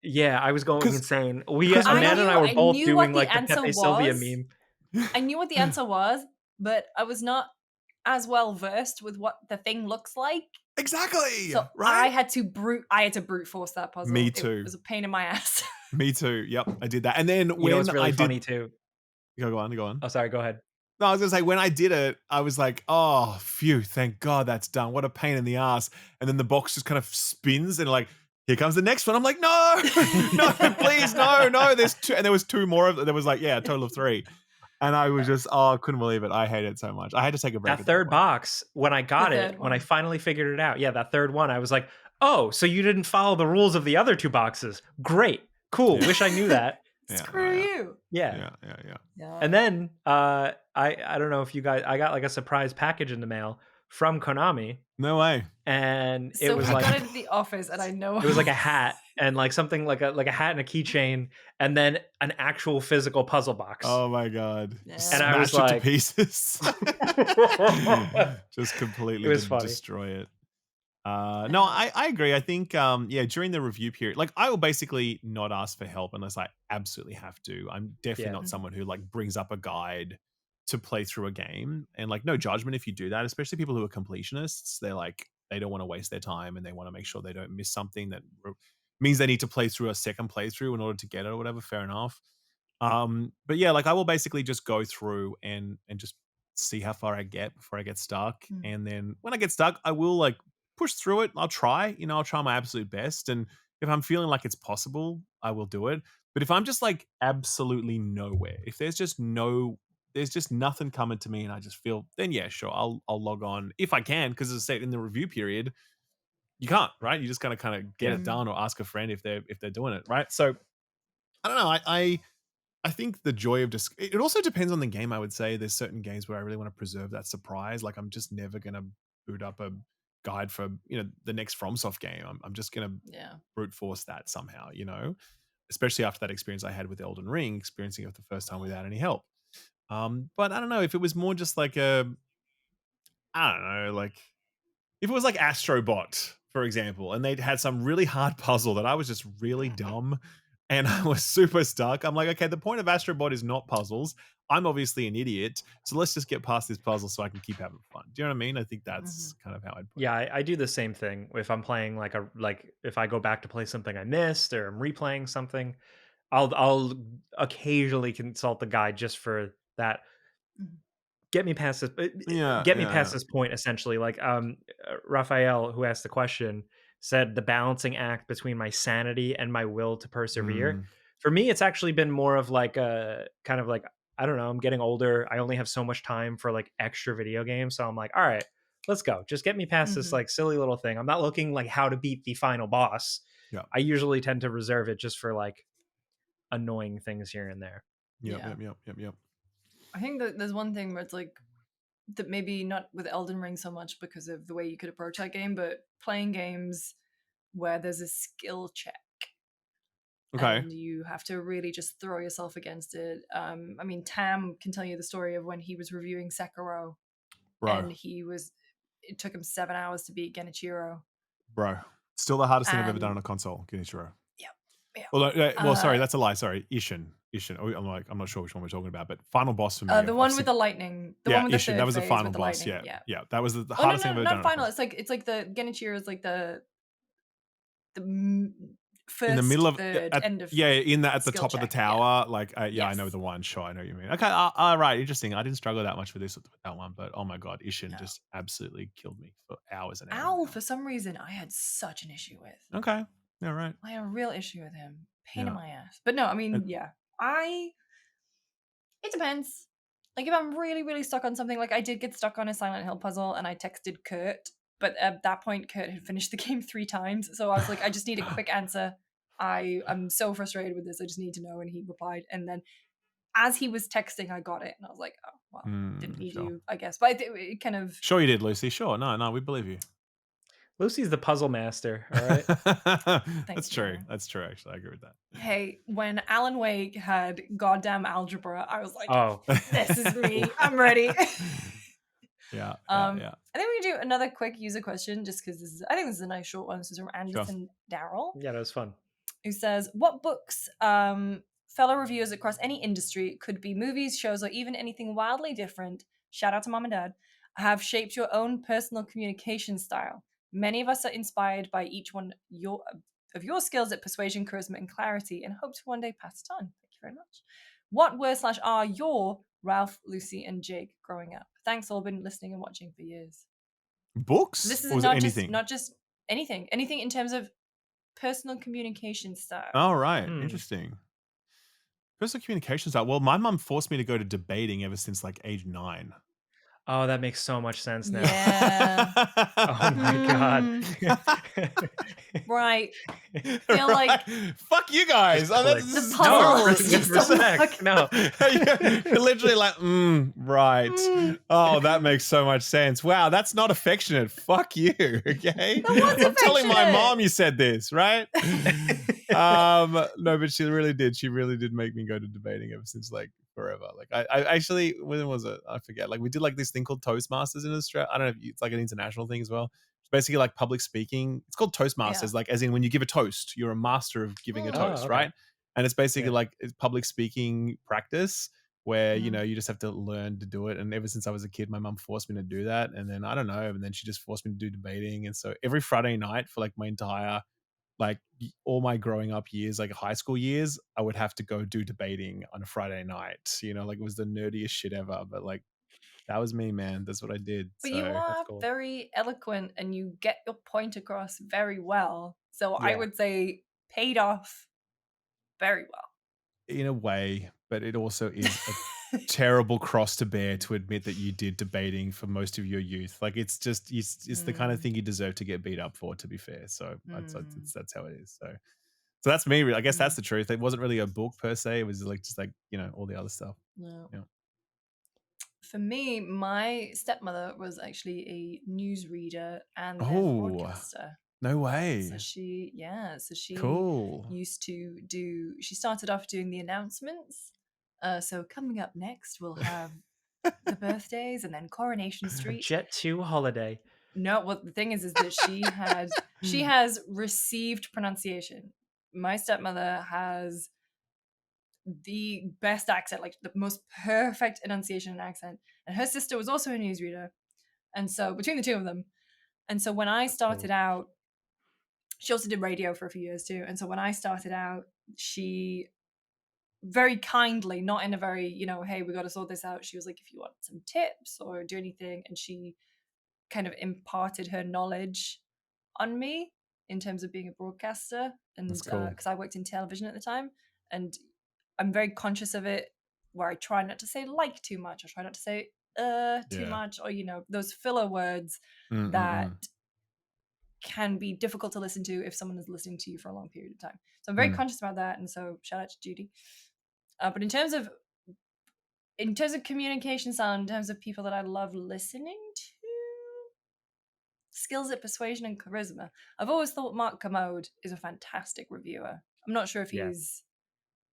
Yeah, I was going insane. Amanda and I were both doing like the Pepe Sylvia meme. I knew what the answer was, but I was not as well versed with what the thing looks like. Exactly. So right? I had to brute force that puzzle. Me too. It was a pain in my ass. Me too. Yep, I did that. And then when it's really funny too. Go on. Oh, sorry. Go ahead. No, I was gonna say, when I did it, I was like, oh, phew, thank God that's done. What a pain in the ass. And then the box just kind of spins and like, here comes the next one. I'm like, no, please, no. There's two, and there was two more of them. There was like, a total of 3. And I was just, I couldn't believe it. I hated it so much. I had to take a break. That third box, when I got it, when I finally figured it out, that third one, I was like, oh, so you didn't follow the rules of the other 2 boxes. Great. Cool. Wish I knew that. Screw you. Yeah. And then I don't know if you guys, I got like a surprise package in the mail from Konami. No way. And it was like, I got it at the office, and I know it was like a hat and like something like a hat and a keychain, and then an actual physical puzzle box. Oh my God. Yeah. And Smash I was it like, to pieces. Just completely destroy it. No, I agree. I think, during the review period, like I will basically not ask for help unless I absolutely have to. I'm definitely not someone who like brings up a guide to play through a game, and like no judgment if you do that, especially people who are completionists. They're like, they don't want to waste their time and they want to make sure they don't miss something that means they need to play through a second playthrough in order to get it or whatever. Fair enough. But yeah, like I will basically just go through and just see how far I get before I get stuck. And then when I get stuck, I will like push through it. I'll try my absolute best. And if I'm feeling like it's possible, I will do it. But if I'm just like absolutely nowhere, if there's just nothing coming to me and I just feel, then yeah, sure, I'll log on if I can, because as I said, in the review period, you can't, right? You just gotta kind of get it done or ask a friend if they're doing it, right? So I don't know. I think the joy of it also depends on the game. I would say there's certain games where I really want to preserve that surprise. Like I'm just never gonna boot up a guide for the next FromSoft game. I'm just gonna brute force that somehow, especially after that experience I had with Elden Ring, experiencing it the first time without any help. But I don't know if it was more just like if it was like Astrobot, for example, and they'd had some really hard puzzle that I was just really dumb and I was super stuck. I'm like, okay, the point of Astrobot is not puzzles. I'm obviously an idiot, so let's just get past this puzzle so I can keep having fun. Do you know what I mean? I think that's kind of how I'd put it. Yeah, I do the same thing. If I'm playing like if I go back to play something I missed or I'm replaying something, I'll occasionally consult the guide just for that. Get me past this. Get me past this point. Essentially, like Raphael, who asked the question, said the balancing act between my sanity and my will to persevere. For me, it's actually been more of like a kind of like, I don't know, I'm getting older. I only have so much time for like extra video games. So I'm like, all right, let's go. Just get me past this like silly little thing. I'm not looking like how to beat the final boss. Yeah. I usually tend to reserve it just for like annoying things here and there. Yep. I think that there's one thing where it's like that, maybe not with Elden Ring so much because of the way you could approach that game, but playing games where there's a skill check. Okay. And you have to really just throw yourself against it. I mean, Tam can tell you the story of when he was reviewing Sekiro. Bro. And it took him 7 hours to beat Genichiro. Bro. Still the hardest thing I've ever done on a console, Genichiro. Yeah. Well, sorry, that's a lie. Sorry, Ishin. I'm not sure which one we're talking about, but final boss for me. The one with the lightning. The one with Ishin. The that was the phase final with the boss. lightning. Yeah. That was the hardest thing I've ever done. Not final. It's like the Genichiro is like the first, in the middle of end of at the top check, of the tower. Yes. I know the one. Sure, I know what you mean. Okay, right, interesting. I didn't struggle that much with that one, but oh my God, Ishin just absolutely killed me for hours and hours. Owl, for some reason, I had such an issue with. Okay, yeah, right. I had a real issue with him. Pain in my ass. But no, I mean, it depends. Like if I'm really, really stuck on something, like I did get stuck on a Silent Hill puzzle and I texted Kurt, but at that point Kurt had finished the game 3 times. So I was like, I just need a quick answer. I'm so frustrated with this. I just need to know. And he replied. And then as he was texting, I got it. And I was like, oh, well, didn't need sure. you, I guess. But it kind of... Sure you did, Lucy. Sure. No, we believe you. Lucy's the puzzle master, all right? That's true. That's true, actually. I agree with that. Hey, when Alan Wake had goddamn algebra, I was like, Oh, this is me. I'm ready. Yeah. I think we can do another quick user question just because I think this is a nice short one. This is from Anderson Darrell. Yeah, that was fun. Who says, what books, fellow reviewers across any industry, could be movies, shows, or even anything wildly different, shout out to mom and dad, have shaped your own personal communication style? Many of us are inspired by each one of your skills at persuasion, charisma, and clarity, and hope to one day pass it on. Thank you very much. What were/are your Ralph, Lucy, and Jake growing up? Thanks, all been listening and watching for years. Books? This is or was not it anything? not just anything in terms of personal communication style. Oh, right. Interesting. Personal communication style. Well, my mum forced me to go to debating ever since like age 9. Oh, that makes so much sense now. Yeah. Oh my god. Right. Feel like fuck you guys. Oh, the puzzle is just respect. No. You're literally like, right. Oh, that makes so much sense. Wow, that's not affectionate. Fuck you. Okay. I'm telling my mom you said this, right? No, but she really did. She really did make me go to debating ever since like forever. Like I actually, when was it? I forget. Like we did like this thing called Toastmasters in Australia. I don't know if it's like an international thing as well. It's basically like public speaking. It's called Toastmasters, like as in when you give a toast, you're a master of giving a toast, right? And it's basically like it's public speaking practice where, you know, you just have to learn to do it. And ever since I was a kid, my mum forced me to do that. And then I don't know, and then she just forced me to do debating. And so every Friday night for like my entire like all my growing up years, like high school years, I would have to go do debating on a Friday night. You know, like it was the nerdiest shit ever, but like that was me, man. That's what I did. But so, you are cool. very eloquent and you get your point across very well. So I would say paid off very well. In a way, but it also is a terrible cross to bear to admit that you did debating for most of your youth. Like it's just it's the kind of thing you deserve to get beat up for, to be fair. So that's how it is. So that's me. I guess that's the truth. It wasn't really a book per se. It was like just like, you know, all the other stuff. No. Yeah. For me, my stepmother was actually a newsreader and then broadcaster. No way. So she cool. used to do, she started off doing the announcements. So coming up next, we'll have the birthdays and then Coronation Street. Jet 2 holiday. No, well, the thing is that she has received pronunciation. My stepmother has the best accent, like the most perfect enunciation and accent. And her sister was also a newsreader. And so between the two of them. And so when I started out, she also did radio for a few years too. And so when I started out, she very kindly, not in a very, you know, hey, we got to sort this out. She was like, if you want some tips or do anything. And she kind of imparted her knowledge on me in terms of being a broadcaster. And because I worked in television at the time. And I'm very conscious of it, where I try not to say like too much. I try not to say too much, or, you know, those filler words that can be difficult to listen to if someone is listening to you for a long period of time. So I'm very conscious about that. And so shout out to Judy. But in terms of communication style, in terms of people that I love listening to, skills at persuasion and charisma, I've always thought Mark Kermode is a fantastic reviewer. I'm not sure if he's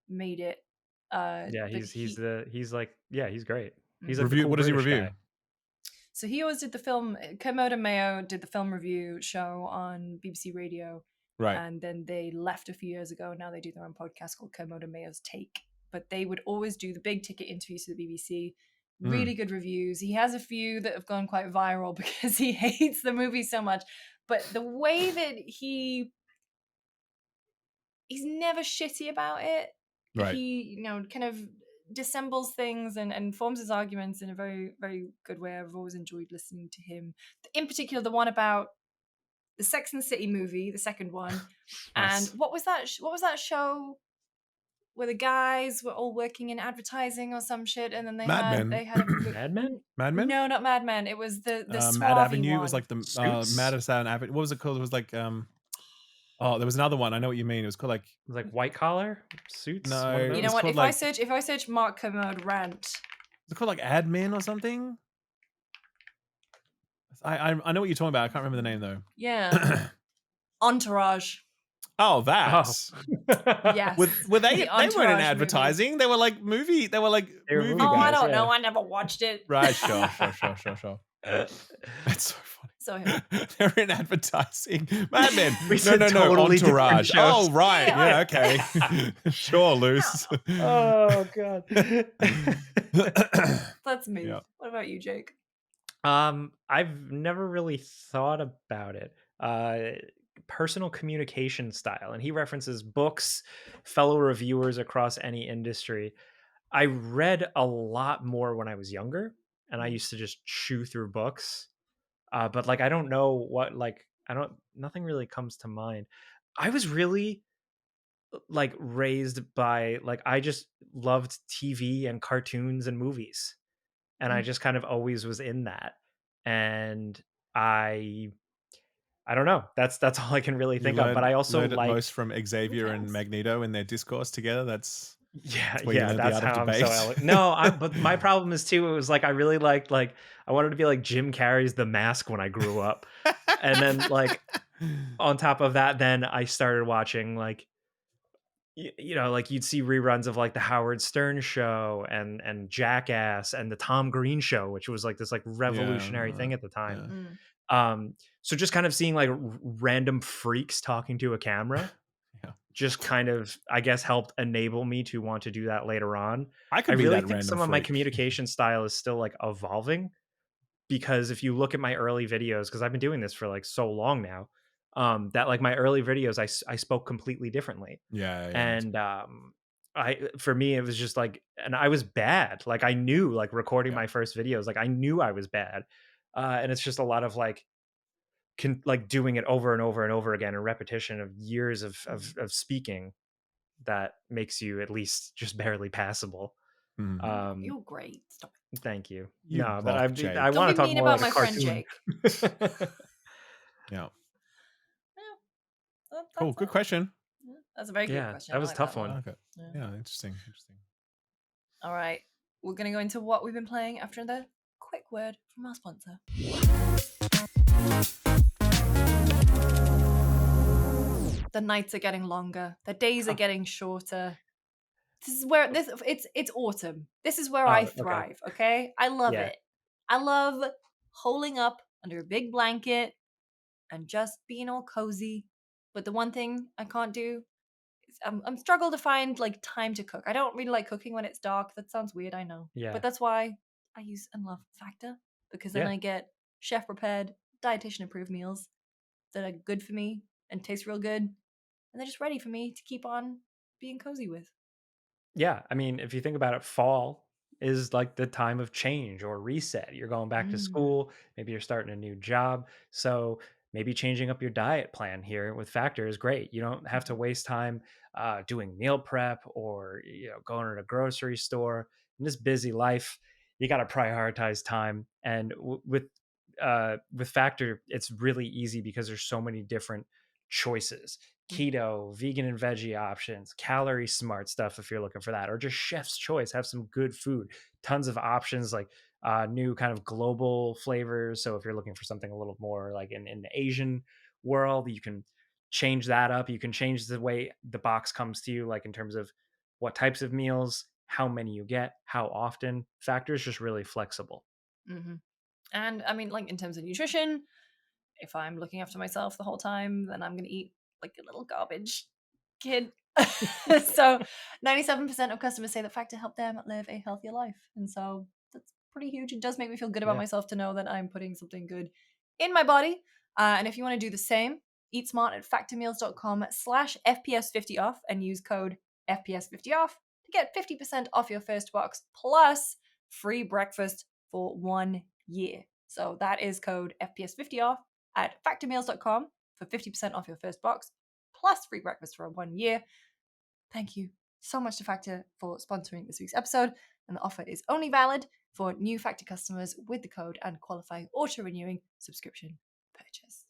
made it. He's great. He's like the cool what does he British review? guy. So he always did the film. Kermode and Mayo did the film review show on BBC Radio, right? And then they left a few years ago. Now they do their own podcast called Kermode and Mayo's Take. But they would always do the big ticket interviews to the BBC. Really good reviews. He has a few that have gone quite viral because he hates the movie so much. But the way that he's never shitty about it. Right. He, you know, kind of dissembles things and forms his arguments in a very, very good way. I've always enjoyed listening to him. In particular, the one about the Sex and the City movie, the second one. Nice. And what was that show where the guys were all working in advertising or some shit, and then they Mad had Men. Mad Men? Mad Men? No, not Mad Men. It was the Mad suave Avenue. one. It was like the Suits? Madison Avenue. What was it called? It was like oh, there was another one. I know what you mean. It was called like Like white collar suits? No, One of it You those? know was what? called If I search Mark Kermode rant, is it called like Admin or something? I know what you're talking about. I can't remember the name though. yeah, Entourage. Oh, that. Yes. Were they? The They weren't in Entourage advertising. They were like movie. They were like They were movie movie Oh, guys. I don't yeah. know. I never watched it. Right. Sure. That's so funny. So him. They're in advertising. Mad Men. We said No. totally different Entourage. shows. Oh, right. Yeah. Yeah. Okay. Sure, Luce. Oh god. That's me. Yeah. What about you, Jake? I've never really thought about it. Personal communication style, and he references books, fellow reviewers across any industry. I read a lot more when I was younger, and I used to just chew through books. But like I don't know what nothing really comes to mind. I was really like raised by like I just loved TV and cartoons and movies, and I just kind of always was in that. And I don't know. That's all I can really think of. But I also learned it like most from Xavier and else? Magneto in their discourse together. That's where you yeah, learned the that's art of how I'm debate. so no, but my problem is too, it was like I really liked like I wanted to be like Jim Carrey's The Mask when I grew up. And then like on top of that, then I started watching like you know, like you'd see reruns of like the Howard Stern show and Jackass and the Tom Green show, which was like this like revolutionary thing at the time. So just kind of seeing like random freaks talking to a camera just kind of, I guess, helped enable me to want to do that later on. I really think some of my communication style is still like evolving, because if you look at my early videos, because I've been doing this for like so long now, that like my early videos, I spoke completely differently. And for me, it was just like, and I was bad. Like I knew, like recording my first videos, like I knew I was bad. And it's just a lot of like, like doing it over and over and over again, a repetition of years of speaking that makes you at least just barely passable. You're great. Stop it. Thank you. You no, but Jake. I want to talk more about like my a friend cartoon. Jake. Yeah. Well, Cool. Good question. That's a very good question. That was a tough one. Okay. Yeah, interesting. All right. We're going to go into what we've been playing after the quick word from our sponsor. The nights are getting longer. The days are getting shorter. This is where it's autumn. This is where I thrive, okay? I love it. I love holing up under a big blanket and just being all cozy. But the one thing I can't do is I'm struggle to find like time to cook. I don't really like cooking when it's dark. That sounds weird, I know. Yeah. But that's why I use and love Factor, because then I get chef prepared, dietitian approved meals that are good for me and taste real good, and they're just ready for me to keep on being cozy with. Yeah, I mean, if you think about it, fall is like the time of change or reset. You're going back to school, maybe you're starting a new job. So maybe changing up your diet plan here with Factor is great. You don't have to waste time doing meal prep or going to a grocery store. In this busy life, you got to prioritize time. And with Factor, it's really easy because there's so many different choices. Keto, vegan and veggie options, calorie smart stuff if you're looking for that, or just chef's choice, have some good food, tons of options, like new kind of global flavors. So if you're looking for something a little more like in the Asian world, you can change that up. You can change the way the box comes to you, like in terms of what types of meals, how many you get, how often. Factor is just really flexible. And I mean, like in terms of nutrition, if I'm looking after myself the whole time, then I'm going to eat like a little garbage kid. So 97% of customers say that Factor helped them live a healthier life. And so that's pretty huge. It does make me feel good about myself to know that I'm putting something good in my body. And if you want to do the same, eat smart at factormeals.com/FPS50 off and use code FPS50 off to get 50% off your first box plus free breakfast for 1 year. So that is code FPS50 off at factormeals.com for 50% off your first box plus free breakfast for 1 year. Thank you so much to Factor for sponsoring this week's episode, and the offer is only valid for new Factor customers with the code and qualifying auto-renewing subscription purchase.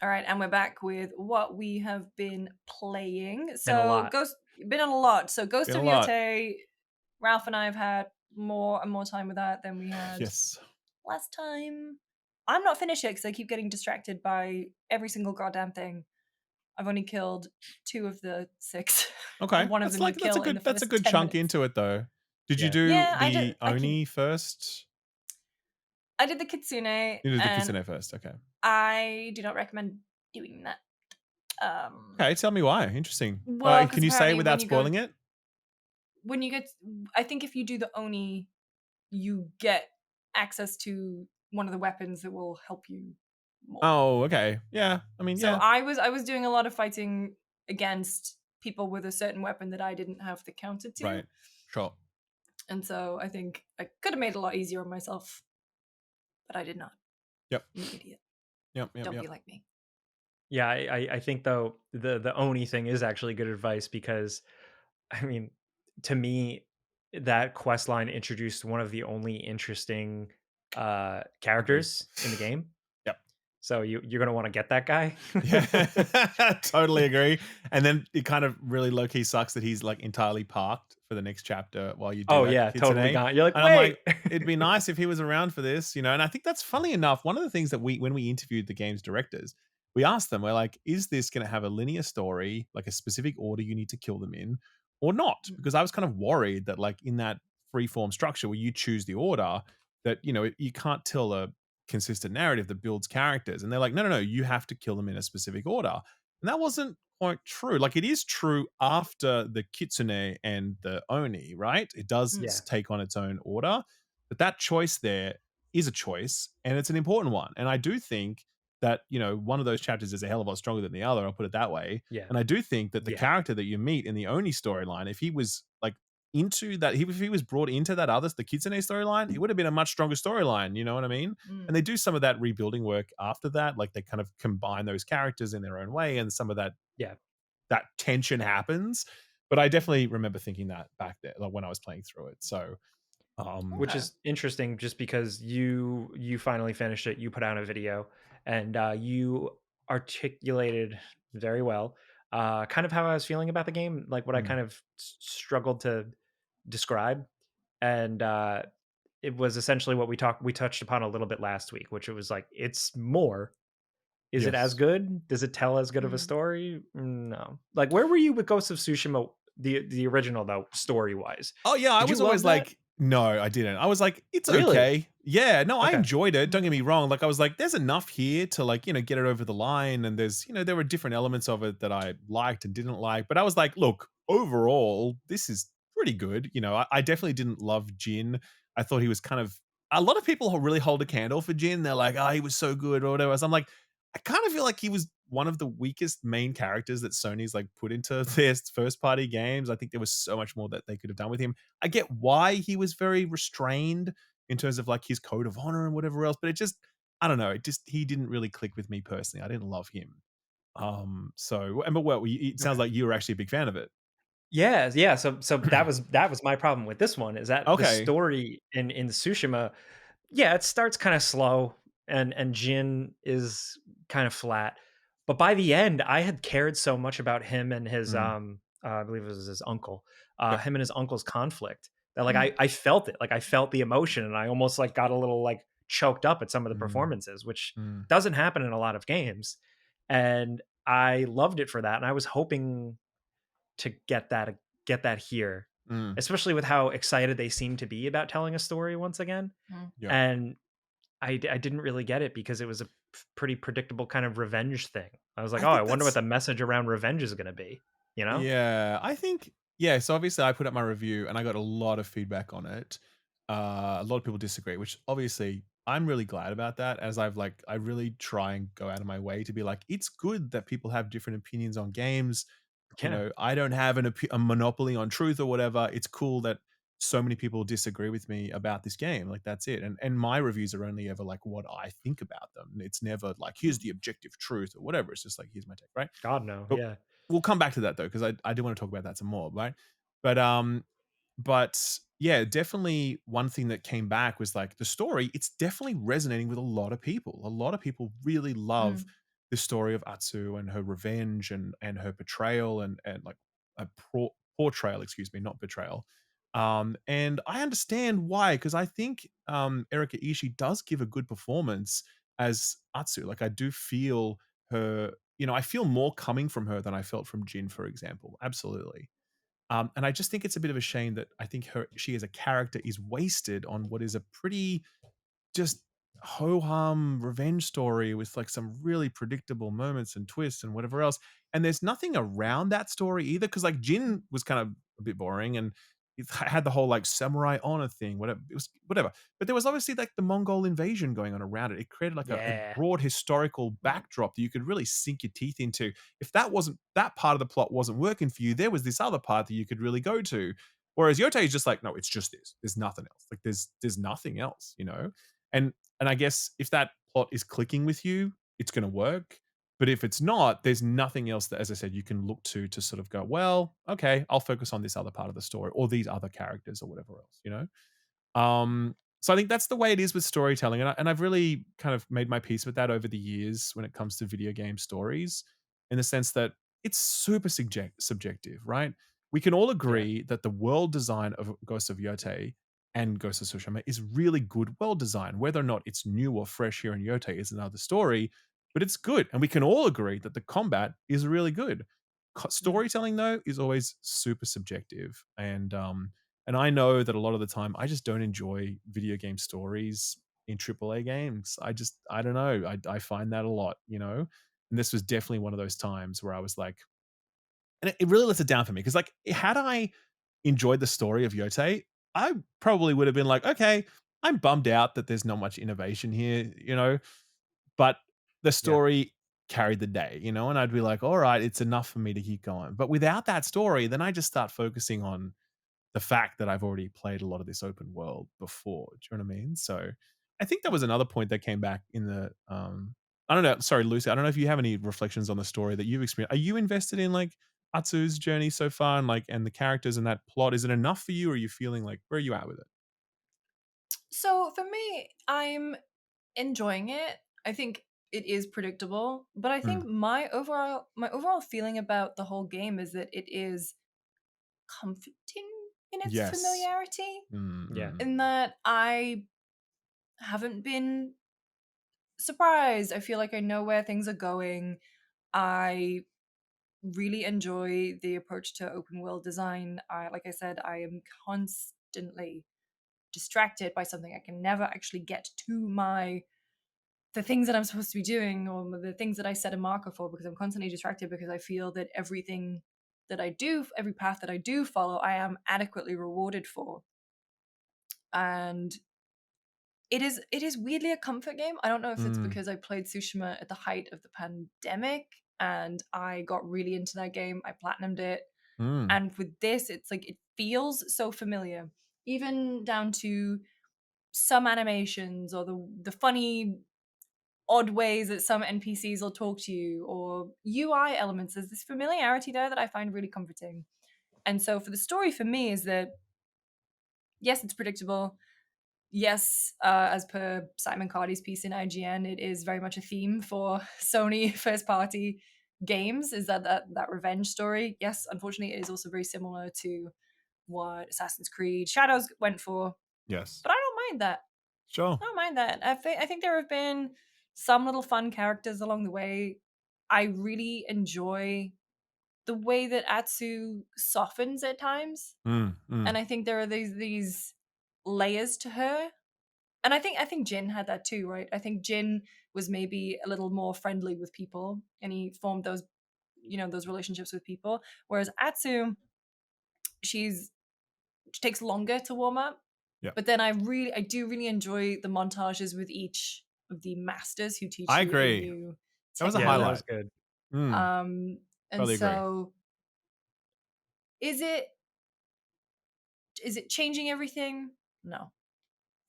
All right, and we're back with what we have been playing. So been on a lot. So Ghost of Yotei, Ralph and I have had more and more time with that than we had last time. I'm not finished yet because I keep getting distracted by every single goddamn thing. I've only killed 2 of the 6. Okay, One of them you kill in the that's a first good 10 chunk minutes. into it though. Did you do the Oni first? I did the Kitsune. You did the Kitsune first, okay. I do not recommend doing that. Okay, tell me why. Interesting. Well, can you say without spoiling it? When you get, I think if you do the Oni, you get access to one of the weapons that will help you more. Oh, okay. Yeah. I mean, so I was doing a lot of fighting against people with a certain weapon that I didn't have the counter to. Right. Sure. And so I think I could have made it a lot easier on myself, but I did not. Yep. You idiot. Yep. Don't be like me. Yeah, I think though the Oni thing is actually good advice because, I mean, to me, that quest line introduced one of the only interesting characters in the game. Yep. So you're gonna want to get that guy. Yeah, totally agree. And then it kind of really low key sucks that he's like entirely parked for the next chapter while you do. Oh yeah, totally gone. You're like, and wait. I'm like, it'd be nice if he was around for this, you know. And I think that's funny enough. One of the things that when we interviewed the game's directors, we asked them, we're like, is this going to have a linear story, like a specific order you need to kill them in, or not? Because I was kind of worried that like in that freeform structure where you choose the order, that you can't tell a consistent narrative that builds characters. And they're like, no, you have to kill them in a specific order. And that wasn't quite true. Like it is true after the Kitsune and the Oni, right? It does take on its own order, but that choice there is a choice and it's an important one. And I do think that, one of those chapters is a hell of a lot stronger than the other. I'll put it that way. Yeah. And I do think that the character that you meet in the Oni storyline, if he was like into that, if he was brought into that the Kitsune storyline, it would have been a much stronger storyline, you know what I mean? And they do some of that rebuilding work after that, like they kind of combine those characters in their own way, and some of that that tension happens. But I definitely remember thinking that back there, like when I was playing through it. So which is interesting just because you finally finished it, you put out a video, and you articulated very well kind of how I was feeling about the game, like what I kind of struggled to describe. And it was essentially what we touched upon a little bit last week, which it was like, it's more. Is it as good? Does it tell as good of a story? No. Like, where were you with Ghost of Tsushima, the original though, story wise? Oh yeah, I was always like, no, I didn't. I was like, it's okay. Yeah, no, I enjoyed it. Don't get me wrong. Like I was like, there's enough here to like, get it over the line. And there's, there were different elements of it that I liked and didn't like. But I was like, look, overall, this is pretty good. I definitely didn't love Jin. I thought he was kind of, a lot of people really hold a candle for Jin. They're like, oh, he was so good or whatever. So I'm like, I kind of feel like he was one of the weakest main characters that Sony's like put into their first party games. I think there was so much more that they could have done with him. I get why he was very restrained in terms of like his code of honor and whatever else, but it just, I don't know. He didn't really click with me personally. I didn't love him. But well, it sounds like you were actually a big fan of it. Yeah. So that was my problem with this one, is that the story in Tsushima, it starts kind of slow and Jin is kind of flat. But by the end, I had cared so much about him and his I believe it was his uncle, him and his uncle's conflict, that like I felt it. Like I felt the emotion, and I almost like got a little like choked up at some of the performances, which doesn't happen in a lot of games. And I loved it for that. And I was hoping to get that here, especially with how excited they seem to be about telling a story once again. And I didn't really get it because it was a pretty predictable kind of revenge thing. I was like, I wonder what the message around revenge is going to be, Yeah, I think, so obviously I put up my review and I got a lot of feedback on it. A lot of people disagree, which obviously I'm really glad about that, as I really try and go out of my way to be like, it's good that people have different opinions on games. I don't have a monopoly on truth or whatever. It's cool that so many people disagree with me about this game. Like that's it. And my reviews are only ever like what I think about them. It's never like here's the objective truth or whatever. It's just like here's my take, right? God no, But yeah, we'll come back to that though, because I do want to talk about that some more, right? But but yeah, definitely one thing that came back was like the story. It's definitely resonating with a lot of people. A lot of people really love Mm. the story of Atsu and her revenge and her betrayal and like a portrayal, excuse me, not betrayal. And I understand why, because I think Erika Ishii does give a good performance as Atsu. Like I do feel her, I feel more coming from her than I felt from Jin, for example. Absolutely. And I just think it's a bit of a shame that I think she as a character is wasted on what is a pretty just ho hum revenge story with like some really predictable moments and twists and whatever else. And there's nothing around that story either, because like Jin was kind of a bit boring and it had the whole like samurai honor thing, whatever it was, whatever. But there was obviously like the Mongol invasion going on around it. It created like a yeah, broad historical backdrop that you could really sink your teeth into. If that part of the plot wasn't working for you, there was this other part that you could really go to. Whereas Yote is just like, no, it's just this. There's nothing else. Like there's nothing else, and I guess if that plot is clicking with you, it's going to work. But if it's not, there's nothing else that, as I said, you can look to sort of go, well, okay, I'll focus on this other part of the story or these other characters or whatever else. So I think that's the way it is with storytelling, and I've really kind of made my peace with that over the years when it comes to video game stories, in the sense that it's super subjective, right? We can all yeah, agree that the world design of Ghost of Yote and Ghost of Tsushima is really good world design. Whether or not it's new or fresh here in Yote is another story, but it's good, and we can all agree that the combat is really good. Mm. Storytelling, though, is always super subjective, and I know that a lot of the time I just don't enjoy video game stories in AAA games. I don't know. I find that a lot. And this was definitely one of those times where I was like, and it really lets it down for me because, like, had I enjoyed the story of Yote, I probably would have been like, okay, I'm bummed out that there's not much innovation here. But the yeah. story carried the day, and I'd be like, all right, it's enough for me to keep going. But without that story, then I just start focusing on the fact that I've already played a lot of this open world before. Do you know what I mean? So I think that was another point that came back in the I don't know. Sorry, Lucy. I don't know if you have any reflections on the story that you've experienced. Are you invested in like Atsu's journey so far and the characters and that plot? Is it enough for you, or are you feeling like where are you at with it? So for me, I'm enjoying it. I think it is predictable, but I Mm. think my overall feeling about the whole game is that it is comforting in its Yes. familiarity, Yeah. Mm-mm. in that I haven't been surprised. I feel like I know where things are going. I really enjoy the approach to open world design. Like I said, I am constantly distracted by something. I can never actually get to the things that I'm supposed to be doing or the things that I set a marker for, because I'm constantly distracted, because I feel that everything that I do, every path that I do follow, I am adequately rewarded for. And it is weirdly a comfort game. I don't know if it's Mm. because I played Tsushima at the height of the pandemic and I got really into that game. I platinumed it. Mm. And with this, it's like it feels so familiar, even down to some animations or the funny odd ways that some NPCs will talk to you, or UI elements. There's this familiarity there that I find really comforting. And so for the story, for me, is that yes, it's predictable. Yes, as per Simon Cardy's piece in IGN, it is very much a theme for Sony first party games, is that revenge story. Yes, unfortunately, it is also very similar to what Assassin's Creed Shadows went for, Yes. but I don't mind that. Sure. I don't mind that. I think there have been some little fun characters along the way. I really enjoy the way that Atsu softens at times, Mm. and Mm. I think there are these layers to her. And I think Jin had that too, right? I think Jin was maybe a little more friendly with people, and he formed those relationships with people. Whereas Atsu, she takes longer to warm up. Yeah. But then I do really enjoy the montages with each of the masters who teach I you a agree. new That was a Yeah, that technique. was highlight. good. Mm. And Totally agree. so is it is it changing everything? No.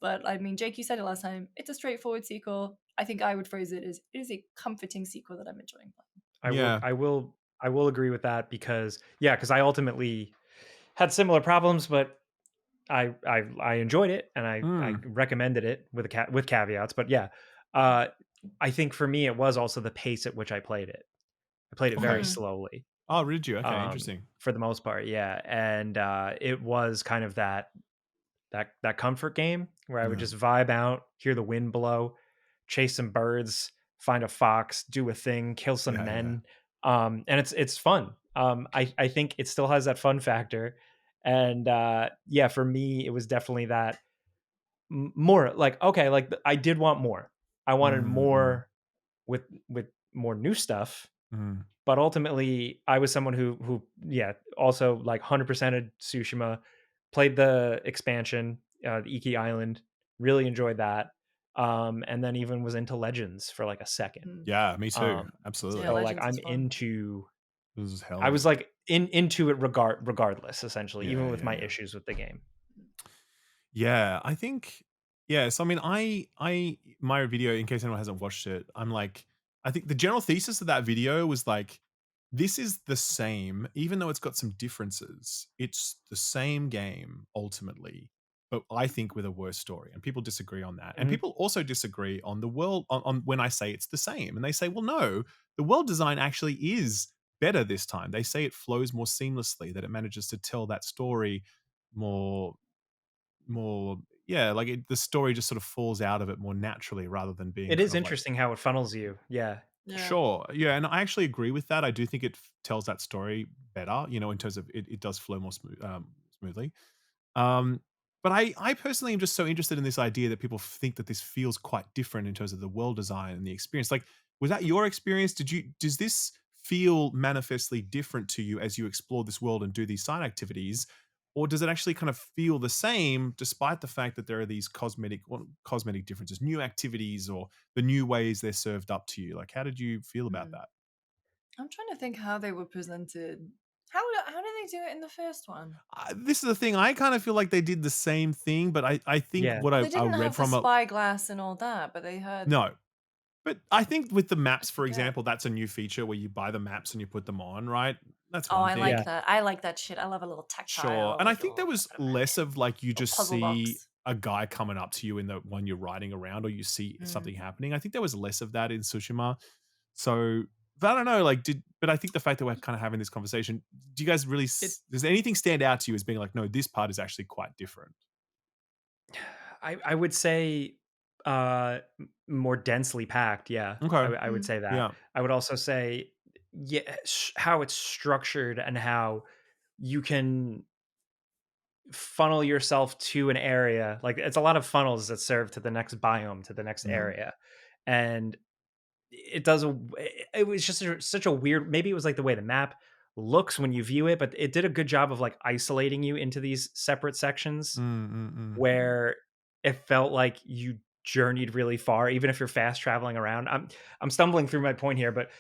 But I mean, Jake, you said it last time. It's a straightforward sequel. I think I would phrase it as it is a comforting sequel that I'm enjoying playing. Yeah. I will agree with that because I ultimately had similar problems, but I enjoyed it and I Mm. recommended it with caveats. But yeah, I think for me it was also the pace at which I played it. I played it very Okay. slowly. Oh, did you? Okay, interesting. For the most part, yeah, and it was kind of that comfort game where I would Yeah. just vibe out, hear the wind blow, chase some birds, find a fox, do a thing, kill some Yeah, yeah. men, and it's fun. I think it still has that fun factor, and yeah, for me, it was definitely that more like okay, like I did want more. I wanted Mm. more with more new stuff, Mm. but ultimately I was someone who yeah, also like 100%ed Tsushima, played the expansion, the Iki Island, really enjoyed that. And then even was into Legends for like a second. Yeah, me too. Um, Yeah, Absolutely. so like Legends is fun. This is hell I of a was game. like into it regardless, essentially, Yeah, even with yeah, my yeah. issues with the game. Yeah, I think yes. I mean, my video, in case anyone hasn't watched it, I'm like, I think the general thesis of that video was like, this is the same, even though it's got some differences. It's the same game ultimately, but I think with a worse story. And people disagree on that. And Mhm. people also disagree on the world on when I say it's the same. And they say, well, no, the world design actually is better this time. They say it flows more seamlessly, that it manages to tell that story more more yeah, like the story just sort of falls out of it more naturally rather than being It kind is of like interesting how it funnels you. Yeah. Yeah. sure, yeah, and I actually agree with that. I do think it tells that story better, in terms of it does flow more smoothly. um but I personally am just so interested in this idea that people think that this feels quite different in terms of the world design and the experience. Like, was that your experience? Does this feel manifestly different to you as you explore this world and do these side activities? Or does it actually kind of feel the same despite the fact that there are these cosmetic differences, new activities, or the new ways they're served up to you? Like, how did you feel about Hmm. that? I'm trying to think how they were presented. How did they do it in the first one? This is the thing. I kind of feel like they did the same thing, but I think Yeah. what Well, I, they I didn't read have the from a spyglass and all that, but they had. no. But I think with the I maps, for forget. example, that's a new feature where you buy the maps and you put them on, right? That's Oh, one I thing. like Yeah. that. I like that shit. I love a little Sure. tactile, And I like think there oh, was put 'em on less here. of like you Little just puzzle see box. a guy coming up to you in the when you're riding around, or you see something happening. I think there was less of that in Tsushima. So, but I don't know, like but I think the fact that we're kind of having this conversation, do you guys really It does anything stand out to you as being like, no, this part is actually quite different? I would say more densely packed. Yeah, Okay. I would say that. Yeah. I would also say yeah, how it's structured and how you can funnel yourself to an area. Like it's a lot of funnels that serve to the next biome, to the next Mm. area, and it does. It was just such a weird. Maybe it was like the way the map looks when you view it, but it did a good job of like isolating you into these separate sections Mm, mm, mm. where it felt like you journeyed really far, even if you're fast traveling around. I'm stumbling through my point here, but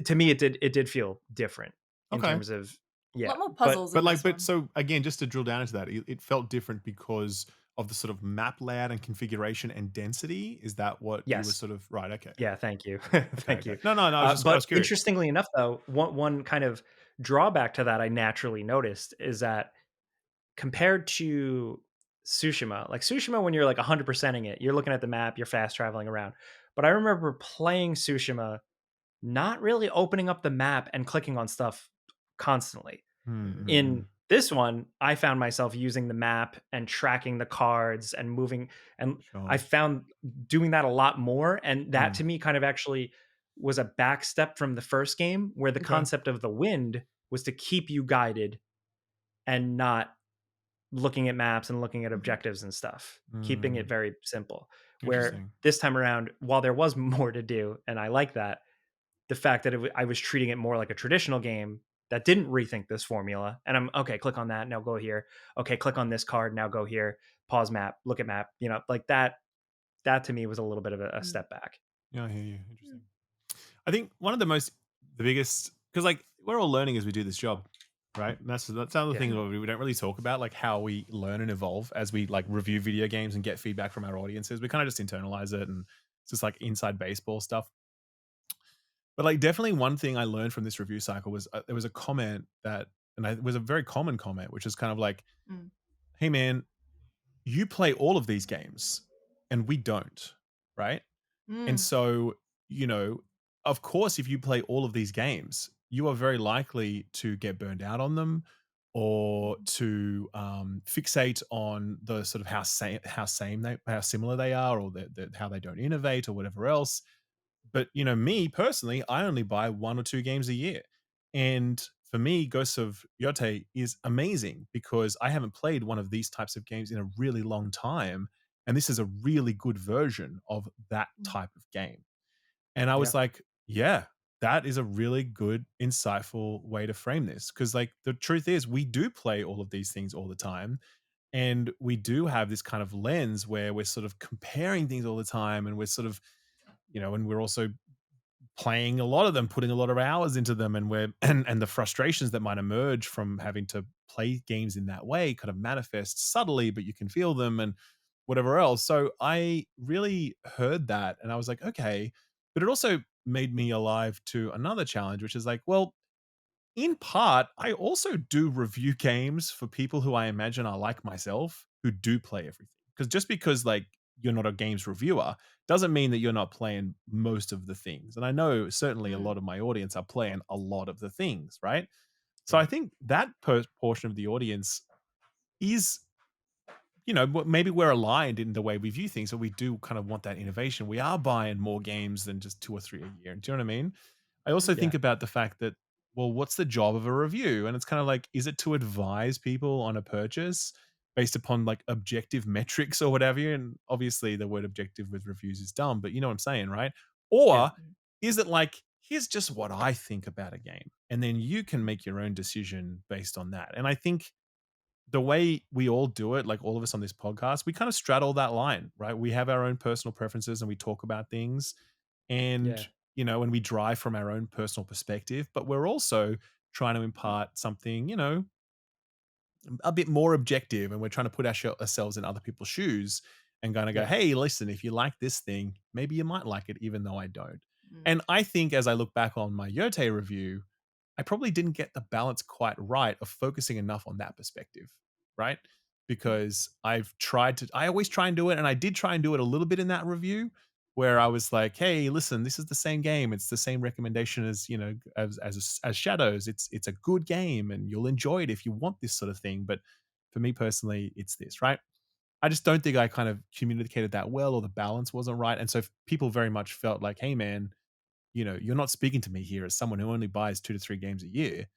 to me, it did feel different in Okay. terms of A yeah. lot more But puzzles in this But one. so again, just to drill down into that, it felt different because of the sort of map layout and configuration and density. Is that what you were yes, sort of right? Okay. yeah. Thank you, Okay. thank Okay. you. No, no, no. I But was curious. interestingly enough, though, one kind of drawback to that I naturally noticed is that compared to Tsushima, like Tsushima, when you're like 100%ing it, you're looking at the map, you're fast traveling around. But I remember playing Tsushima, not really opening up the map and clicking on stuff constantly. Mm, mm, In mm. this one, I found myself using the map and tracking the cards and moving. And I Sure. found doing that a lot more. And that Mm. to me kind of actually was a back step from the first game, where the Okay. concept of the wind was to keep you guided and not looking at maps and looking at Mhm. objectives and stuff, keeping it Mm. very simple. Where Interesting. this time around, while there was more to do, and I like that, the fact that I was treating it more like a traditional game that didn't rethink this formula. And I'm okay, click on that, now go here. Okay, click on this card, now go here. Pause map, look at map. Like that. That to me was a little bit of a Mm. step back. Yeah, I hear you. Interesting. Mm. I think one of the biggest, because like we're all learning as we do this job. right? And that's the other thing that we don't really talk about, like how we learn and evolve as we like review video games and get feedback from our audiences. We kind of just internalize it, and it's just like inside baseball stuff. But like definitely one thing I learned from this review cycle was there was a comment that, and it was a very common comment, which is kind of like, Mm. hey man, you play all of these games and we don't, right? And Mm. so, you know, of course, if you play all of these games, you are very likely to get burned out on them, or to fixate on the sort of how similar they are, or how they don't innovate or whatever else. But you know, me personally, I only buy 1 or 2 games a year, and for me, Ghosts of Yote is amazing because I haven't played one of these types of games in a really long time, and this is a really good version of that type of game. And I was like, yeah, that is a really good, insightful way to frame this. Because, like, the truth is, we do play all of these things all the time. And we do have this kind of lens where we're sort of comparing things all the time. And we're sort of, and we're also playing a lot of them, putting a lot of hours into them. And and the frustrations that might emerge from having to play games in that way kind of manifest subtly, but you can feel them and whatever else. So I really heard that and I was like, okay. But it also made me alive to another challenge, which is like, well, in part, I also do review games for people who I imagine are like myself, who do play everything. Because just because like you're not a games reviewer doesn't mean that you're not playing most of the things. And I know certainly a lot of my audience are playing a lot of the things, right? So I think that portion of the audience is, maybe we're aligned in the way we view things. So we do kind of want that innovation. We are buying more games than just 2 or 3 a year. Do you know what I mean? I also think about the fact that, well, what's the job of a review? And it's kind of like, is it to advise people on a purchase based upon like objective metrics or whatever? And obviously the word objective with reviews is dumb, but you know what I'm saying, right? Or is it like, here's just what I think about a game, and then you can make your own decision based on that? And I think the way we all do it, like all of us on this podcast, we kind of straddle that line, right? We have our own personal preferences and we talk about things, and, and we drive from our own personal perspective, but we're also trying to impart something, a bit more objective, and we're trying to put ourselves in other people's shoes and kind of go, hey, listen, if you like this thing, maybe you might like it, even though I don't. And I think as I look back on my Yote review, I probably didn't get the balance quite right of focusing enough on that perspective, right? Because I always try and do it, and I did try and do it a little bit in that review, where I was like, hey, listen, this is the same game. It's the same recommendation as, as Shadows. It's a good game and you'll enjoy it if you want this sort of thing. But for me personally, it's this, right? I just don't think I kind of communicated that well, or the balance wasn't right. And so people very much felt like, hey man, you're not speaking to me here as someone who only buys 2 to 3 games a year.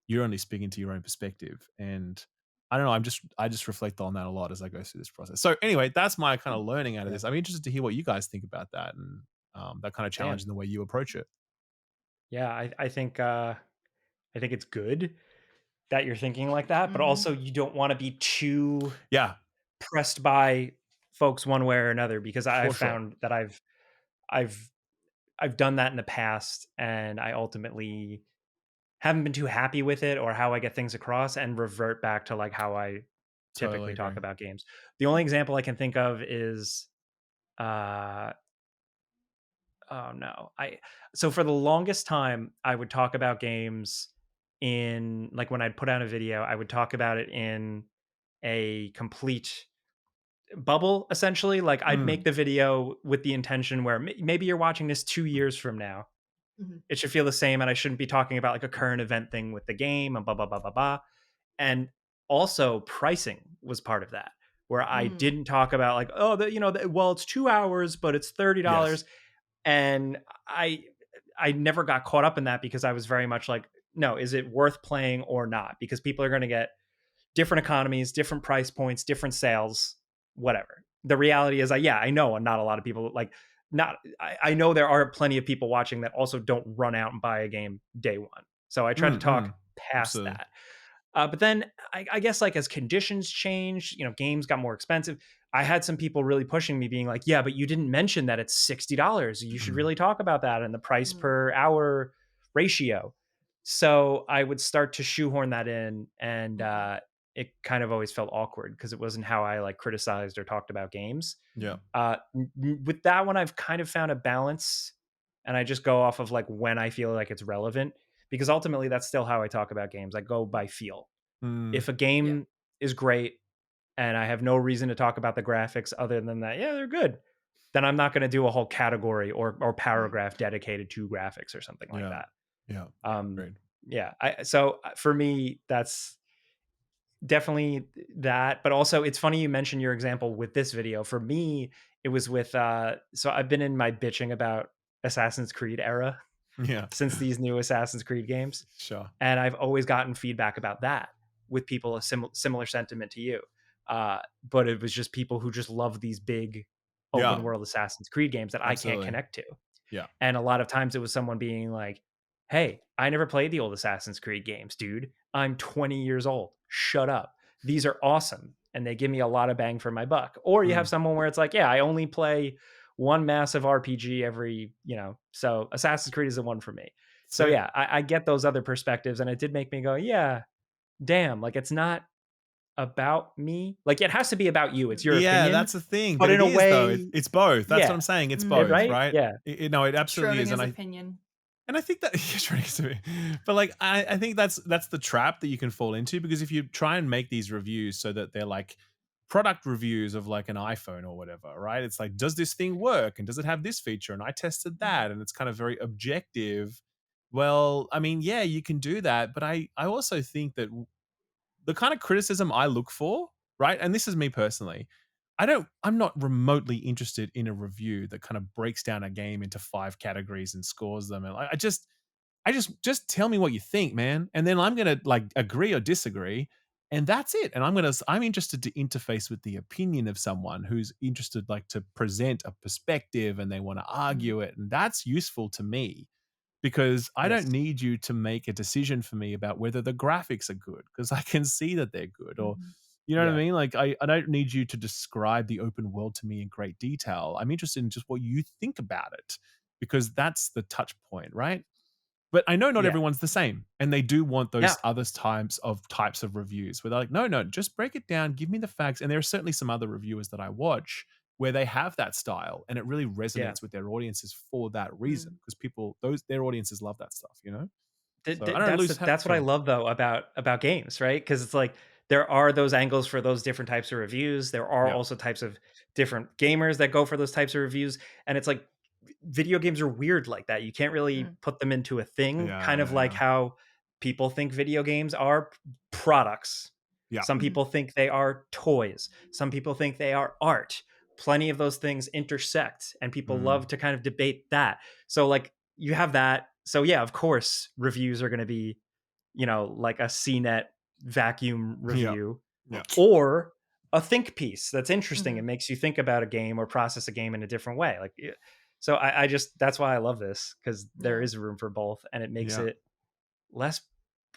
You're only speaking to your own perspective. And I don't know, I just reflect on that a lot as I go through this process. So anyway, that's my kind of learning out of this. I'm interested to hear what you guys think about that, and that kind of challenge in the way you approach it. Yeah, I think it's good that you're thinking like that, but also you don't want to be too pressed by folks one way or another, because I've found that I've done that in the past, and I ultimately haven't been too happy with it or how I get things across, and revert back to like how I typically talk about games. The only example I can think of is oh no. So for the longest time I would talk about games in, like, when I'd put out a video, I would talk about it in a complete bubble, essentially. Like, I'd make the video with the intention where maybe you're watching this 2 years from now. It should feel the same, and I shouldn't be talking about like a current event thing with the game and blah blah blah blah blah. And also pricing was part of that, where I didn't talk about like, oh, well, it's 2 hours, but it's $30. And I never got caught up in that, because I was very much like, no, is it worth playing or not? Because people are going to get different economies, different price points, different sales, whatever. The reality is, I know not a lot of people I know there are plenty of people watching that also don't run out and buy a game day one. So I try to talk past that. But then I guess, like, as conditions changed, games got more expensive. I had some people really pushing me, being like, yeah, but you didn't mention that it's $60. You should really talk about that and the price per hour ratio. So I would start to shoehorn that in, and it kind of always felt awkward because it wasn't how I like criticized or talked about games. Yeah. With that one, I've kind of found a balance, and I just go off of like when I feel like it's relevant, because ultimately that's still how I talk about games. I go by feel. Mm, If a game is great and I have no reason to talk about the graphics other than that, yeah, they're good, then I'm not going to do a whole category or paragraph dedicated to graphics or something like yeah. that. Yeah. Um, Great. yeah. So for me, that's definitely that. But also, it's funny you mentioned your example with this video. For me, it was with so I've been in my bitching about Assassin's Creed era Yeah. since these new Assassin's Creed games, Sure. and I've always gotten feedback about that with people a similar sentiment to you. But it was just people who just love these big Yeah. open world Assassin's Creed games that I can't Absolutely. connect to. Yeah. And a lot of times it was someone being like, "Hey, I never played the old Assassin's Creed games, dude. I'm 20 years old. Shut up. These are awesome." And they give me a lot of bang for my buck. Or you have Mm. someone where it's like, "Yeah, I only play one massive RPG every, so Assassin's Creed is the one for me." So Sick. yeah, I get those other perspectives, and it did make me go, "Yeah, damn, like it's not about me. Like it has to be about you. It's your Yeah, opinion, that's the thing. but But in it a is though. way, It's both. That's what yeah, I'm saying. It's Mm. both, right? right? Yeah. No, it absolutely is. Schrodinger's opinion. And I think that but like I think that's the trap that you can fall into, because if you try and make these reviews so that they're like product reviews of like an iPhone or whatever, right? It's like, does this thing work and does it have this feature? And I tested that, and it's kind of very objective. Well, I mean, yeah, you can do that, but I also think that the kind of criticism I look for, right? And this is me personally. I'm not remotely interested in a review that kind of breaks down a game into 5 categories and scores them. And I just tell me what you think, man. And then I'm going to like agree or disagree, and that's it. And I'm interested to interface with the opinion of someone who's interested like to present a perspective and they want to argue it, and that's useful to me, because I don't Yes. need you to make a decision for me about whether the graphics are good, because I can see that they're good. Or, you know what I Yeah. mean? Like, I don't need you to describe the open world to me in great detail. I'm interested in just what you think about it, because that's the touch point, right? But I know not Yeah. everyone's the same, and they do want Yeah. those other types of reviews where they're like, no, no, just break it down, give me the facts. And there are certainly some other reviewers that I watch where they have that style, and it really Yeah. resonates with their audiences for that reason, because their audiences love that stuff, you know. So I don't know, Luce. That's what I Sorry. love though about games, right? Because it's like there are those angles for those different types of reviews. There are Yeah, also types of different gamers that go for those types of reviews, and it's like video games are weird like that. You can't really put them into a thing, yeah, kind of like yeah, how people think video games are products. yeah. Some people think they are toys. Some people think they are art. Plenty of those things intersect, and people love to kind of debate that. So, like, you have that. So, yeah, of course, reviews are going to be, like a CNET vacuum Yeah, review yeah. or a think piece that's interesting. It makes you think about a game or process a game in a different way. Like, so I just, that's why I love this, because there is room for both, and it makes Yeah. it less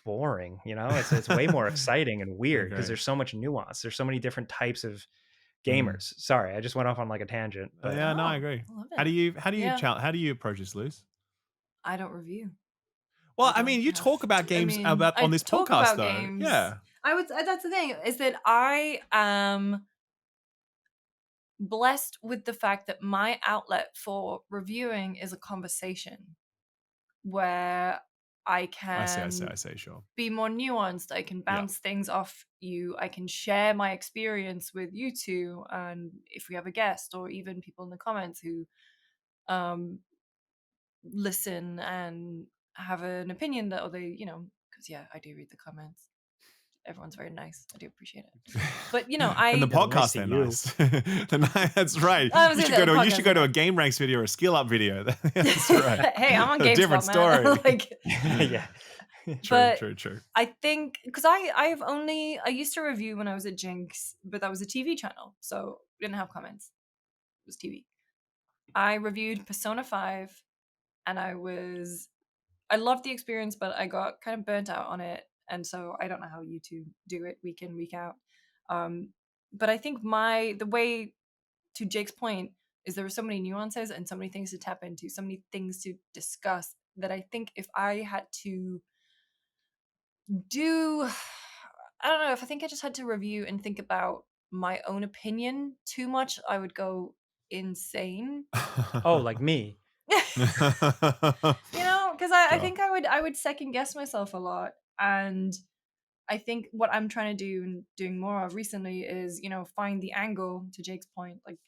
boring. It's way more exciting and weird because Agree. there's so much nuance. There's so many different types of Mm. gamers. Sorry, I just went off on like a tangent, but Yeah, no, I Oh, agree. I love How do it. you Yeah. how do you approach this, Luce? I don't review. Well, I don't mean, you have talk about to- I games mean, about on I this talk podcast, about though. games. Yeah, That's the thing, is that I am blessed with the fact that my outlet for reviewing is a conversation where I I see, can sure. be more nuanced. I can Yeah, bounce things off you. I can share my experience with you two, and if we have a guest or even people in the comments who listen and have an opinion that, or they, because I do read the comments. Everyone's very nice. I do appreciate it. But and the I That's nice podcast, to they're you. nice. That's right. I was You in should go the to podcast, a Game Ranks video or a Skill Up video. That's right. Hey, I'm on A different Gamespot, man. story. Like, Yeah. but True. I think because I used to review when I was at Jinx, but that was a TV channel, so we didn't have comments. It was TV. I reviewed Persona 5, and I loved the experience, but I got kind of burnt out on it, and so I don't know how you two do it week in, week out. But I think the way, to Jake's point, is there are so many nuances and so many things to tap into, so many things to discuss, that I think if I had to I don't know, if I think I just had to review and think about my own opinion too much, I would go insane. Oh, like me. Because I Sure. think I would second guess myself a lot. And I think what I'm trying to do and doing more of recently is, find the angle, to Jake's point. Like,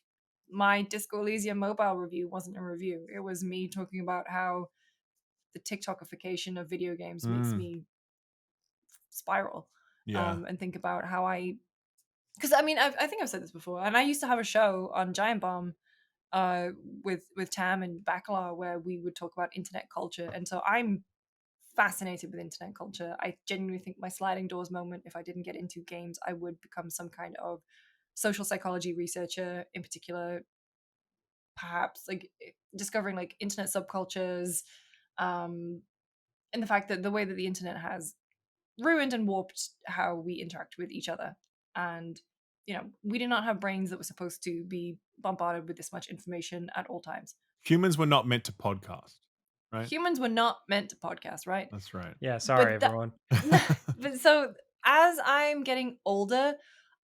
my Disco Elysium mobile review wasn't a review. It was me talking about how the TikTokification of video games makes me spiral. Yeah. And think about how because I mean, I think I've said this before, and I used to have a show on Giant Bomb with Tam and Bacala where we would talk about internet culture, and so I'm fascinated with internet culture. I genuinely think my sliding doors moment, if I didn't get into games, I would become some kind of social psychology researcher, in particular, perhaps like discovering like internet subcultures, and the fact that the way that the internet has ruined and warped how we interact with each other. And we did not have brains that were supposed to be bombarded with this much information at all times. Humans were not meant to podcast, right? Humans were not meant to podcast, right? That's right. Yeah, sorry, everyone. But so as I'm getting older,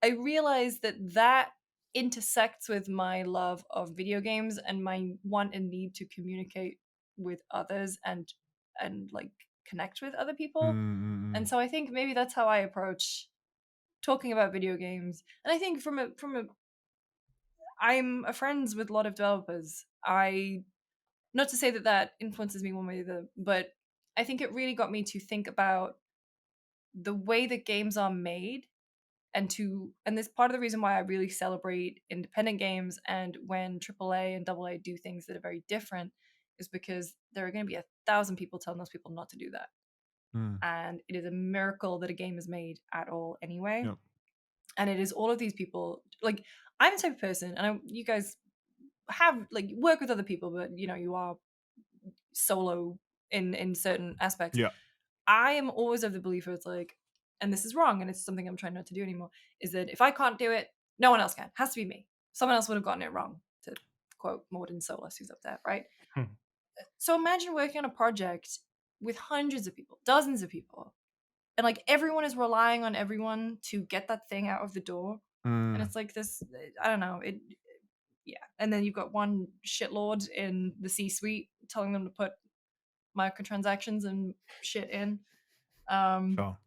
I realize that intersects with my love of video games and my want and need to communicate with others and like connect with other people. And so I think maybe that's how I approach talking about video games. And I think I'm friends with a lot of developers. Not to say that influences me one way or the other, but I think it really got me to think about the way that games are made, and this part of the reason why I really celebrate independent games and when AAA and AA do things that are very different is because there are going to be 1,000 people telling those people not to do that. And it is a miracle that a game is made at all anyway. Yep. And it is all of these people. Like, I'm the type of person, and you guys have like work with other people, but you are solo in certain aspects. Yeah. I am always of the belief it's like, and this is wrong, and it's something I'm trying not to do anymore, is that if I can't do it, no one else can. It has to be me. Someone else would have gotten it wrong, to quote Morden Solis, who's up there, right? So imagine working on a project with hundreds of people, dozens of people, and like everyone is relying on everyone to get that thing out of the door. And it's like this, I don't know, yeah. And then you've got one shitlord in the C-suite telling them to put microtransactions and shit in. Sure.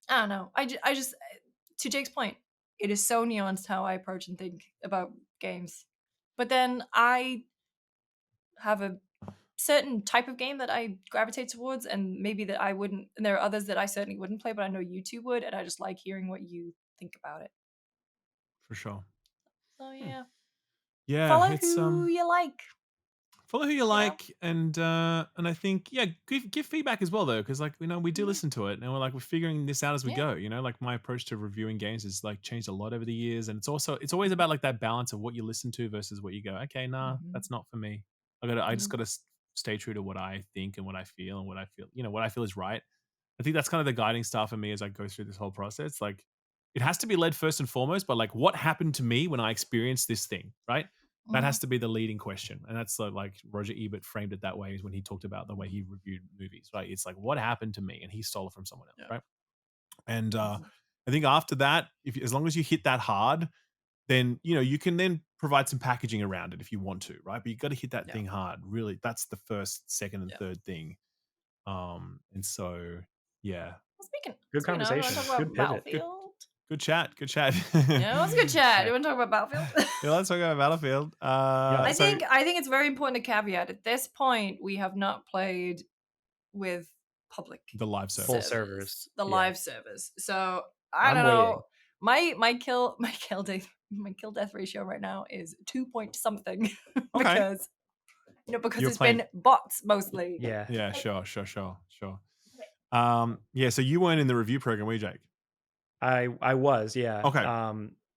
I don't know. I just, to Jake's point, it is so nuanced how I approach and think about games. But then I have a certain type of game that I gravitate towards, and maybe that I wouldn't, and there are others that I certainly wouldn't play, but I know you two would, and I just like hearing what you think about it. For sure. So yeah. Yeah. Follow It's who you like. Follow who you like, and I think give feedback as well though, because like we do listen to it, and we're figuring this out as we go. Like my approach to reviewing games has like changed a lot over the years, and it's always about like that balance of what you listen to versus what you go, okay, nah, that's not for me. I just gotta stay true to what I think and what I feel and what I feel what I feel is right. I think that's kind of the guiding star for me as I go through this whole process. Like it has to be led first and foremost, but like what happened to me when I experienced this thing, right? That has to be the leading question. And that's like Roger Ebert framed it that way, is when he talked about the way he reviewed movies, right? It's like, what happened to me? And he stole it from someone else, right? And I think after that, as long as you hit that hard, then, you can then provide some packaging around it if you want to, right? But you got to hit that thing hard. Really, that's the first, second, and third thing. And so, yeah. Well, speaking good conversation. Good pivot. Good chat. Yeah, it was a good chat. You want to talk about Battlefield? Yeah, let's talk about Battlefield. I think it's very important to caveat at this point we have not played with public the live servers. Full servers. The live servers. So I don't know. My kill death ratio right now is 2 point something because it's been bots mostly. Yeah, sure. Yeah, so you weren't in the review program, were you, Jake? I was, yeah. Okay.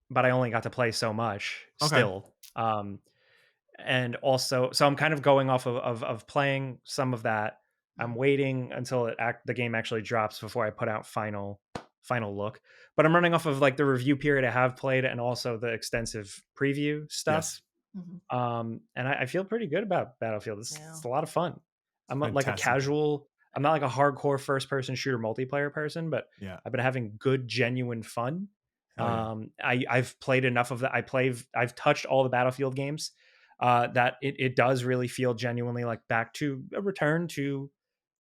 But I only got to play so much still. And also, so I'm kind of going off of playing some of that. I'm waiting until the game actually drops before I put out final look. But I'm running off of like the review period I have played and also the extensive preview stuff. Yes. And I feel pretty good about Battlefield. It's a lot of fun. I'm like a casual I'm not like a hardcore first person shooter multiplayer person, but Yeah. I've been having good, genuine fun. Oh, yeah. I've played enough of that. I've touched all the Battlefield games. That it does really feel genuinely like back to a return to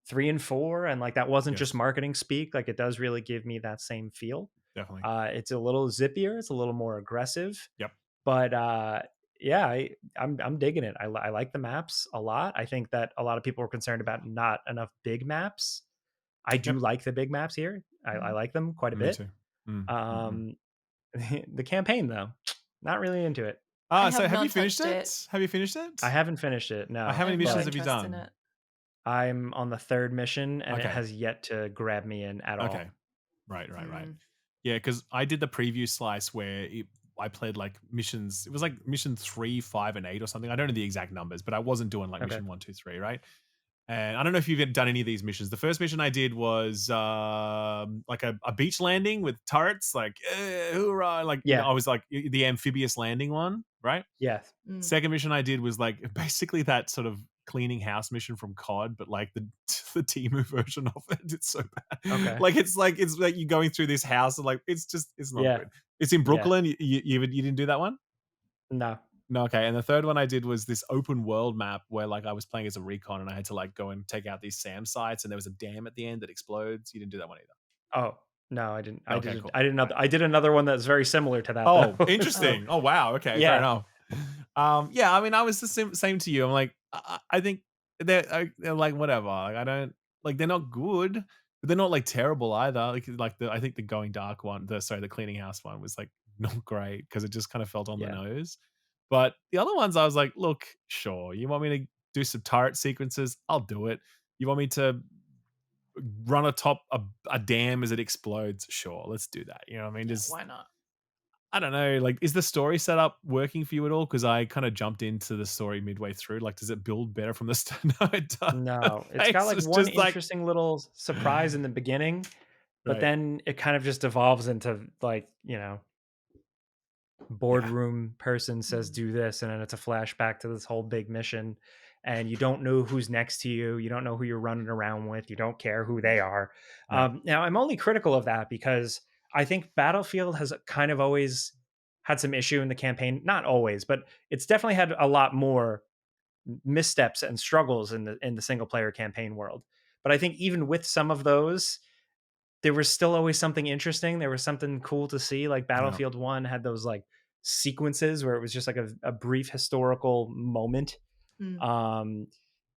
3 and 4, and like that wasn't just Yes, marketing speak. Like it does really give me that same feel. definitely. It's a little zippier, it's a little more aggressive, Yep. but yeah, I'm digging it. I like the maps a lot. I think that a lot of people were concerned about not enough big maps. I do Yep. like the big maps here. I like them quite a Me bit. too. Mm, Um, the campaign though, not really into it. I So have have you not finished touched it? it. Have you finished it? I haven't finished it. How No, I many have missions no have you interest in done? it. I'm on the 3rd mission, and it Okay. has yet to grab me in at all. Okay. Right. Yeah, because I did the preview slice where I played like missions. It was like mission 3, 5, and 8 or something. I don't know the exact numbers, but I wasn't doing like Okay. mission 1, 2, 3, right? And I don't know if you've done any of these missions. The first mission I did was like a beach landing with turrets, like hoorah! Like Yeah. I was like the amphibious landing one, right? Yes. Second mission I did was like basically that sort of cleaning house mission from COD, but like the Temu version of it. It's so bad. Okay. Like it's like you're going through this house and like it's not Yeah. good. It's in Brooklyn. You didn't do that one? No. No, okay. And the third one I did was this open world map where like I was playing as a recon and I had to like go and take out these SAM sites and there was a dam at the end that explodes. You didn't do that one either. Oh, no, I didn't. Okay, cool. I did another one that's very similar to that. Oh, though. interesting. Oh, wow. Okay, fair enough. Yeah, I mean, I was the same to you. I'm like, I think they're like whatever. Like I don't like they're not good, but they're not like terrible either. Like I think the Going Dark one, the Cleaning House one was like not great because it just kind of felt on the nose. But the other ones, I was like, look, sure, you want me to do some turret sequences? I'll do it. You want me to run atop a dam as it explodes? Sure, let's do that. You know what I mean? Yeah, why not? I don't know. Like, is the story setup working for you at all? Because I kind of jumped into the story midway through. Like, does it build better from the start? No, it doesn't. No, it's got like one interesting little surprise in the beginning, but then it kind of just evolves into like, boardroom person says do this, and then it's a flashback to this whole big mission, and you don't know who's next to you. You don't know who you're running around with. You don't care who they are. Now, I'm only critical of that because I think Battlefield has kind of always had some issue in the campaign. Not always, but it's definitely had a lot more missteps and struggles in the single player campaign world. But I think even with some of those, there was still always something interesting. There was something cool to see. Like Battlefield 1 had those like sequences where it was just like a brief historical moment. I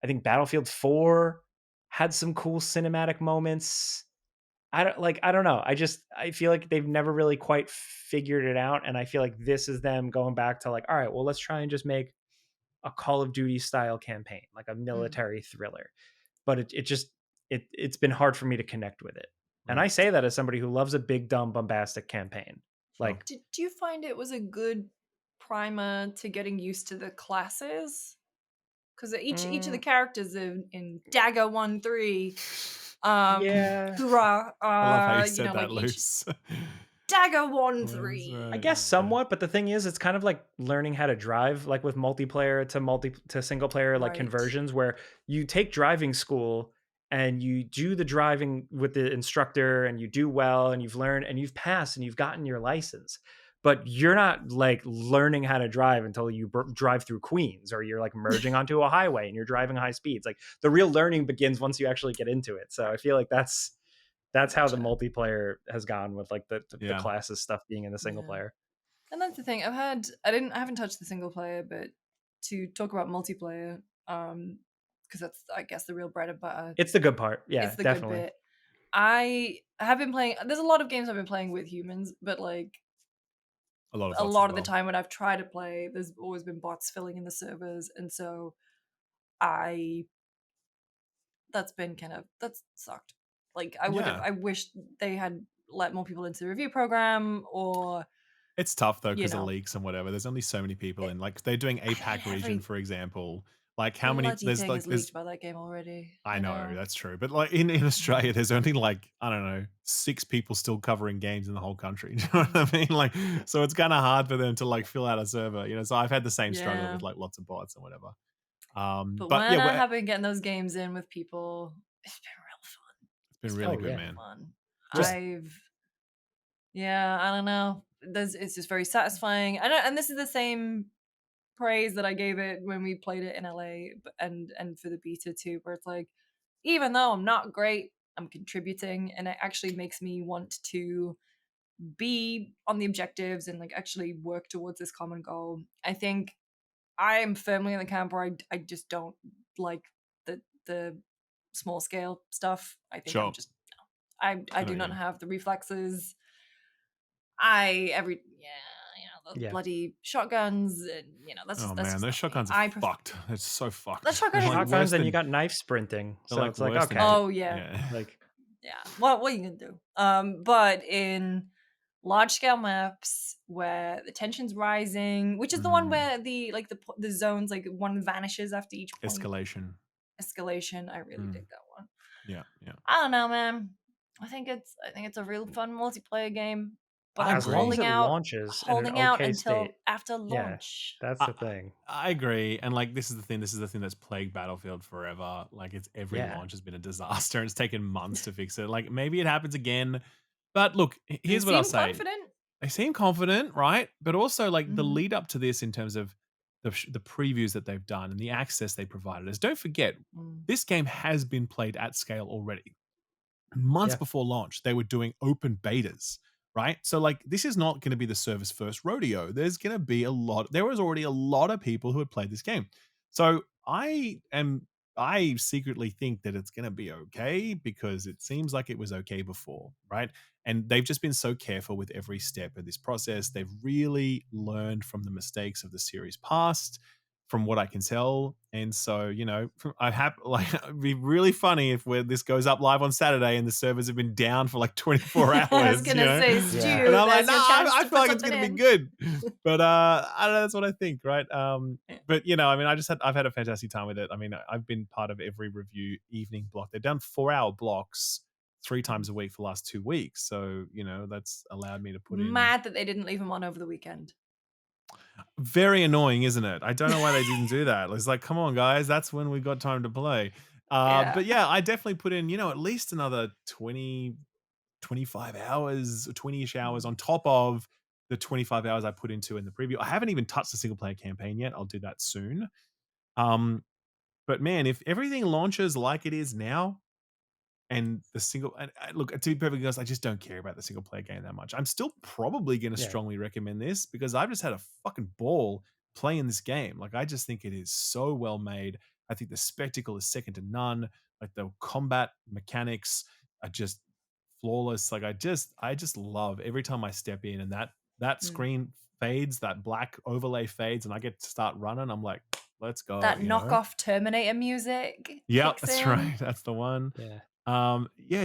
think Battlefield 4 had some cool cinematic moments. I don't know. I feel like they've never really quite figured it out. And I feel like this is them going back to like, all right, well, let's try and just make a Call of Duty style campaign, like a military thriller. But it's been hard for me to connect with it. And I say that as somebody who loves a big, dumb, bombastic campaign. Like, did you find it was a good primer to getting used to the classes? Because each of the characters in Dagger 1-3, hoorah! I love how you said that, loose. Dagger 1-3. I guess somewhat, but the thing is, it's kind of like learning how to drive, like with multiplayer to single player, like conversions, where you take driving school and you do the driving with the instructor and you do well and you've learned and you've passed and you've gotten your license. But you're not like learning how to drive until you drive through Queens, or you're like merging onto a highway and you're driving high speeds. Like the real learning begins once you actually get into it. So I feel like that's how the multiplayer has gone with like the classes stuff being in the single player. And that's the thing. I haven't touched the single player, but to talk about multiplayer, because that's, I guess, the real bread and butter. It's the good part. Yeah, it's the definitely. good bit. I have been playing. There's a lot of games I've been playing with humans, but like a lot of the time when I've tried to play, there's always been bots filling in the servers, and so that's sucked. Like I wish they had let more people into the review program, or it's tough though because of leaks and whatever. There's only so many people in. Like they're doing APAC region, for example. Like how many? There's like leaked by that game already. I know that's true, but like in Australia, there's only like I don't know 6 people still covering games in the whole country. Do you know what I mean? Like, so it's kind of hard for them to like fill out a server. So I've had the same struggle with like lots of bots and whatever. But when I have been getting those games in with people, it's been Been really good, man. Fun. Just I don't know. It's just very satisfying. And this is the same praise that I gave it when we played it in LA and for the beta too, where it's like, even though I'm not great, I'm contributing, and it actually makes me want to be on the objectives and like actually work towards this common goal. I think I am firmly in the camp where I just don't like the small scale stuff. I think I'm just I do not have the reflexes. The bloody shotguns, and that's just man, those shotguns are fucked. It's so fucked. The shotguns, and you got knife sprinting, so it's like okay. Like what are you gonna do? But in large scale maps where the tension's rising, which is the one where the zones, like one vanishes after each point. Escalation. I really dig that one. Yeah. I don't know, man. I think it's a real fun multiplayer game. But as long as it launches until state. after launch. Yeah, that's the thing. I agree, and like this is the thing that's plagued Battlefield forever. Like it's every launch has been a disaster, and it's taken months to fix it. Like maybe it happens again, but look, here's what I'll say. They seem confident, right? But also like the lead up to this in terms of the previews that they've done and the access they provided us. Don't forget, this game has been played at scale already. Months before launch, they were doing open betas, right? So like this is not going to be the service first rodeo. There's going to be there was already a lot of people who had played this game. So I secretly think that it's going to be okay because it seems like it was okay before, right? And they've just been so careful with every step of this process. They've really learned from the mistakes of the series past, from what I can tell. And so, it'd be really funny if this goes up live on Saturday and the servers have been down for like 24 hours. I was gonna say, Stu, and I'm like, I feel like it's gonna be good. But I don't know, that's what I think, right? But I've had a fantastic time with it. I mean, I've been part of every review evening block. They've done 4-hour blocks 3 times a week for the last 2 weeks. So, that's allowed me to put in. Mad that they didn't leave them on over the weekend. Very annoying, isn't it? I don't know why they didn't do that. It's like, come on, guys, that's when we got time to play. But yeah, I definitely put in, at least another 20, 25 hours, 20-ish hours on top of the 25 hours I put into in the preview. I haven't even touched the single player campaign yet. I'll do that soon. But man, if everything launches like it is now, and look, to be perfectly honest, I just don't care about the single player game that much. I'm still probably going to strongly recommend this because I've just had a fucking ball playing this game. Like, I just think it is so well made. I think the spectacle is second to none. Like, the combat mechanics are just flawless. Like, I just love every time I step in and that screen fades, that black overlay fades, and I get to start running. I'm like, let's go. That knockoff Terminator music. Yeah, that's right. That's the one. Yeah.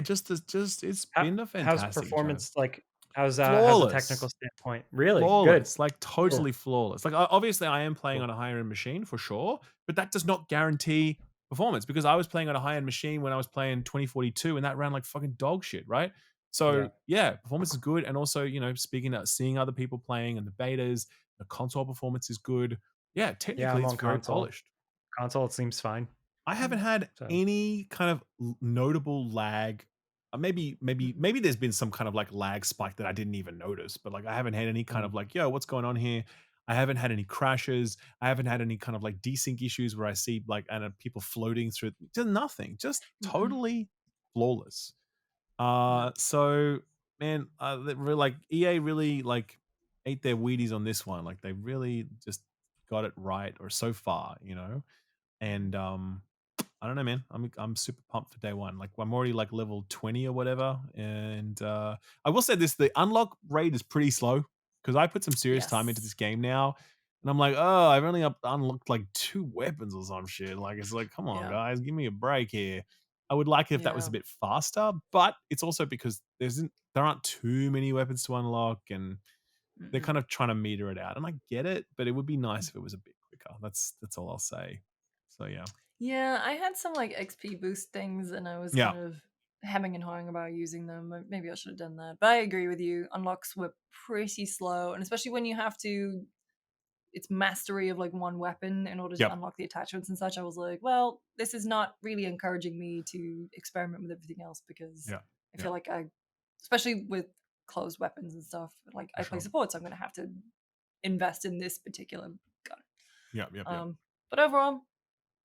Just it's been a fantastic how's performance job. Like how's a technical standpoint? Really flawless, good. Like totally flawless. Like obviously I am playing on a higher end machine for sure, but that does not guarantee performance because I was playing on a high end machine when I was playing 2042 and that ran like fucking dog shit, right? So performance is good, and also seeing other people playing and the betas, the console performance is good. Yeah, technically it's very polished. Console, it seems fine. I haven't had any kind of notable lag. Maybe there's been some kind of like lag spike that I didn't even notice, but like I haven't had any kind of like, yo, what's going on here? I haven't had any crashes. I haven't had any kind of like desync issues where I see like people floating through. Just nothing. Just totally flawless. So man, like EA really like ate their Wheaties on this one. Like they really just got it right, or so far, and I don't know, man. I'm super pumped for day one. Like I'm already like level 20 or whatever. And I will say this, the unlock rate is pretty slow because I put some serious time into this game now. And I'm like, oh, I've only unlocked like 2 weapons or some shit. Like, it's like, come on, guys, give me a break here. I would like it if that was a bit faster, but it's also because there aren't too many weapons to unlock and they're kind of trying to meter it out. And I get it, but it would be nice if it was a bit quicker. That's all I'll say. So yeah. Yeah, I had some like XP boost things and I was kind of hemming and hawing about using them. Maybe I should have done that. But I agree with you. Unlocks were pretty slow, and especially when you have to its mastery of like one weapon in order to Yep. unlock the attachments and such, I was like, well, this is not really encouraging me to experiment with everything else, because Yeah. I feel like especially with closed weapons and stuff, like I play support, so I'm gonna have to invest in this particular gun. Yeah. But overall,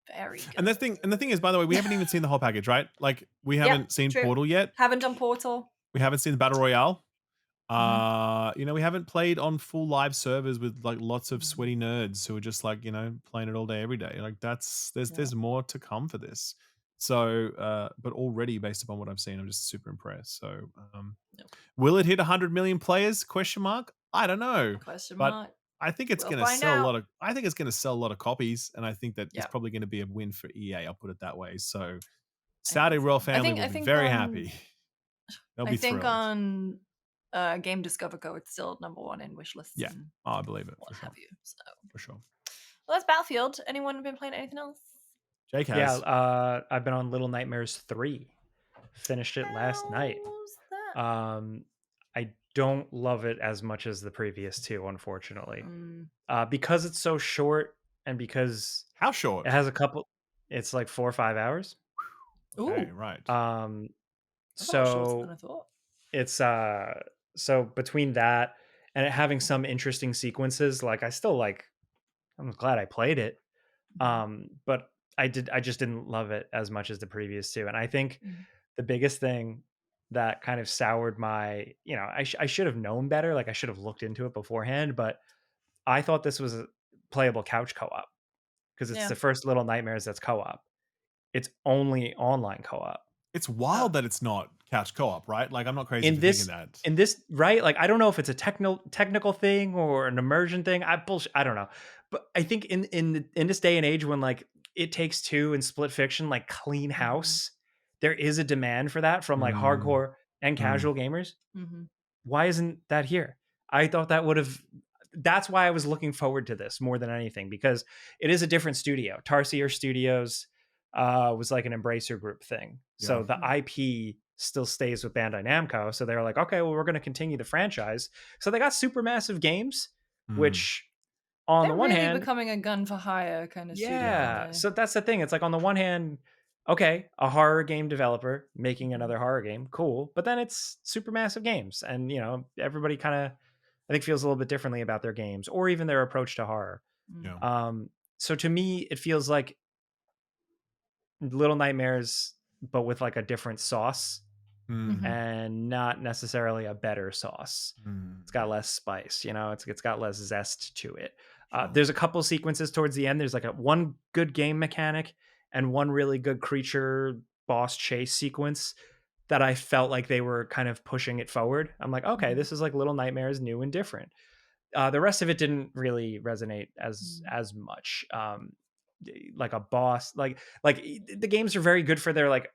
very good. And the thing is, by the way, we haven't even seen the whole package, right? Like we haven't seen true. Portal yet. Haven't done Portal. We haven't seen the Battle Royale. We haven't played on full live servers with like lots of sweaty nerds who are just like, playing it all day, every day. Like there's more to come for this. So, but already based upon what I've seen, I'm just super impressed. So, will it hit 100 million players? Question mark. I don't know. But I think it's going to sell a lot of. I think it's going to sell a lot of copies, and I think that it's probably going to be a win for EA. I'll put it that way. So, Saudi royal family will be very happy. They'll be thrilled. On Game Discover Go, it's still #1 in wish lists. Yeah, I believe it. What have you? So for sure. Well, that's Battlefield. Anyone been playing anything else? Jake has. Yeah, I've been on Little Nightmares 3. Finished it last night. I don't love it as much as the previous two, unfortunately, because it's so short and because how short? It has a couple. It's like 4 or 5 hours. Okay, right. So it's so between that and it having some interesting sequences, like I'm glad I played it, but I just didn't love it as much as the previous two. And I think the biggest thing that kind of soured my, I should have known better. Like I should have looked into it beforehand, but I thought this was a playable couch co-op because it's the first Little Nightmares that's co-op. It's only online co-op. It's wild that it's not couch co-op, right? Like I'm not crazy for thinking that. In this, right? Like I don't know if it's a technical thing or an immersion thing. I don't know. But I think in this day and age when like It Takes Two and Split Fiction like clean house, there is a demand for that from like hardcore and casual gamers. Why isn't that here? I thought that would have. That's why I was looking forward to this more than anything, because it is a different studio. Tarsier Studios was like an Embracer Group thing. So the IP still stays with Bandai Namco. So they're like, okay, well, we're going to continue the franchise. So they got Supermassive Games, which on the one hand, becoming a gun for hire kind of studio. Yeah. So that's the thing. It's like on the one hand, okay, a horror game developer making another horror game, cool. But then it's Supermassive Games, and everybody kind of, I think, feels a little bit differently about their games or even their approach to horror. So to me, it feels like Little Nightmares, but with like a different sauce and not necessarily a better sauce. It's got less spice, it's got less zest to it. There's a couple sequences towards the end. There's like one good game mechanic and one really good creature boss chase sequence that I felt like they were kind of pushing it forward. I'm like, okay, this is like Little Nightmares, new and different. The rest of it didn't really resonate as much. Like a boss, like the games are very good for their like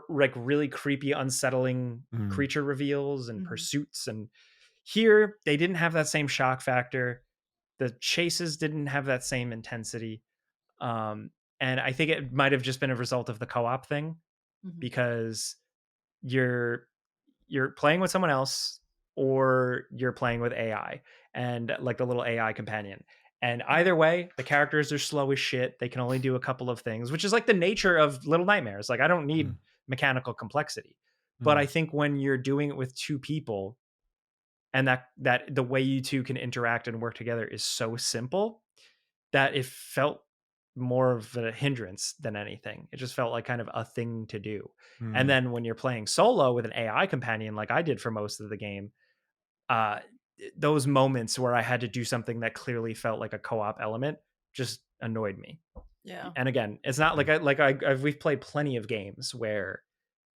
really creepy, unsettling creature reveals and pursuits. And here they didn't have that same shock factor. The chases didn't have that same intensity. And I think it might have just been a result of the co-op thing, because you're playing with someone else or you're playing with AI and like the little AI companion. And either way, the characters are slow as shit. They can only do a couple of things, which is like the nature of Little Nightmares. Like I don't need mechanical complexity, but I think when you're doing it with two people and that the way you two can interact and work together is so simple that it felt more of a hindrance than anything. It just felt like kind of a thing to do. And then when you're playing solo with an AI companion, like I did for most of the game, those moments where I had to do something that clearly felt like a co-op element just annoyed me. Yeah. And again, it's not we've played plenty of games where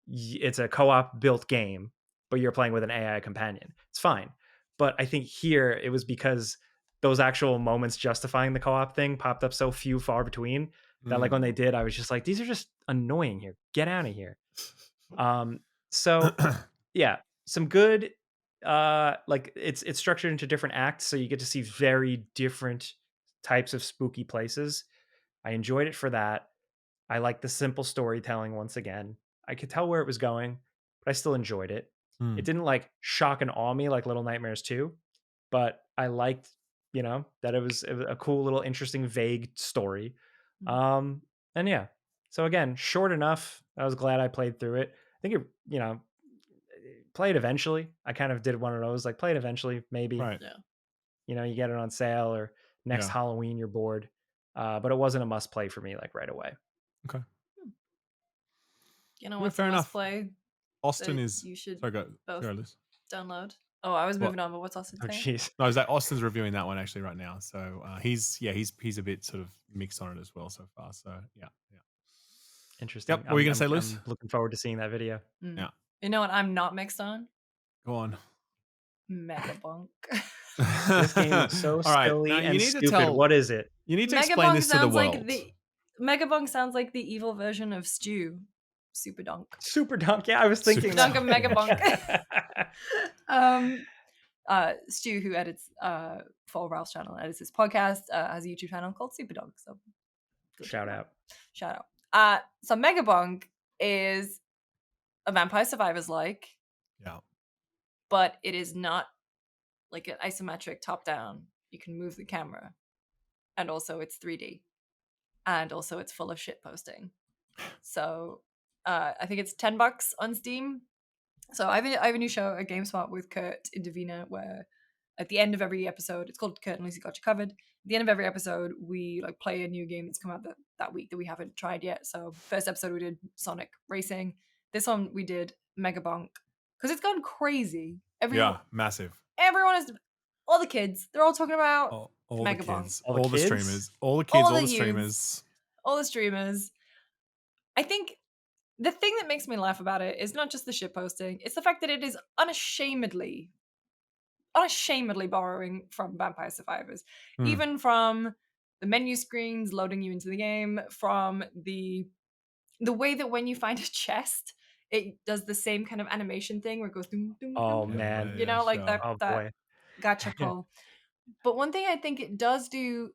it's a co-op built game, but you're playing with an AI companion. It's fine. But I think here it was because those actual moments justifying the co-op thing popped up so far between that like when they did, I was just like, these are just annoying here. Get out of here. So yeah, some good, like it's structured into different acts. So you get to see very different types of spooky places. I enjoyed it for that. I like the simple storytelling once again. I could tell where it was going, but I still enjoyed it. It didn't like shock and awe me like Little Nightmares 2, but I liked that it was a cool little interesting vague story. Mm. And yeah, so again, short enough. I was glad I played through it. I think it, played eventually. I kind of did one of those, like played eventually, maybe. Right. Yeah. You get it on sale or next Yeah. Halloween you're bored. But it wasn't a must play for me like right away. Okay. You know Yeah, what's fair a must enough. play Austin that is. you should Sorry, go. both Sorry, Liz. download? Oh, I was What? moving on, but what's Austin Oh saying? jeez. No, is that Austin's reviewing that one actually right now. So he's a bit sort of mixed on it as well so far. So yeah. Interesting. Yep. What were you gonna say, Liz? I'm looking forward to seeing that video. Yeah. You know what I'm not mixed on? Go on. Megabunk. This game looks so All right, silly now you and need to stupid. What is it? You need to explain this to the world. Megabunk sounds like the evil version of Stew. Super Dunk. Super Dunk. Yeah, I was thinking Dunk of that. Megabunk. Stu, who edits for Ralph's channel, edits his podcast, has a YouTube channel called Super Dunk. So shout out. So Megabunk is a Vampire Survivors like. Yeah. But it is not like an isometric top down. You can move the camera. And also it's 3D. And also it's full of shit posting. So I think it's $10 on Steam. So I have a new show at Gamespot with Kurt in Davina where at the end of every episode, it's called Kurt and Lucy Got You Covered. At the end of every episode, we like play a new game that's come out that week that we haven't tried yet. So first episode we did Sonic Racing. This one we did Megabunk. Because it's gone crazy. Massive. Everyone is, all the kids, they're all talking about all Megabunk. The kids, all the streamers, all the kids, all the streamers. All the streamers. I think the thing that makes me laugh about it is not just the shit posting, it's the fact that it is unashamedly borrowing from Vampire Survivors. Even from the menu screens loading you into the game, from the way that when you find a chest, it does the same kind of animation thing where it goes doom, doom, doom. Man. That gotcha pull. But one thing I think it does do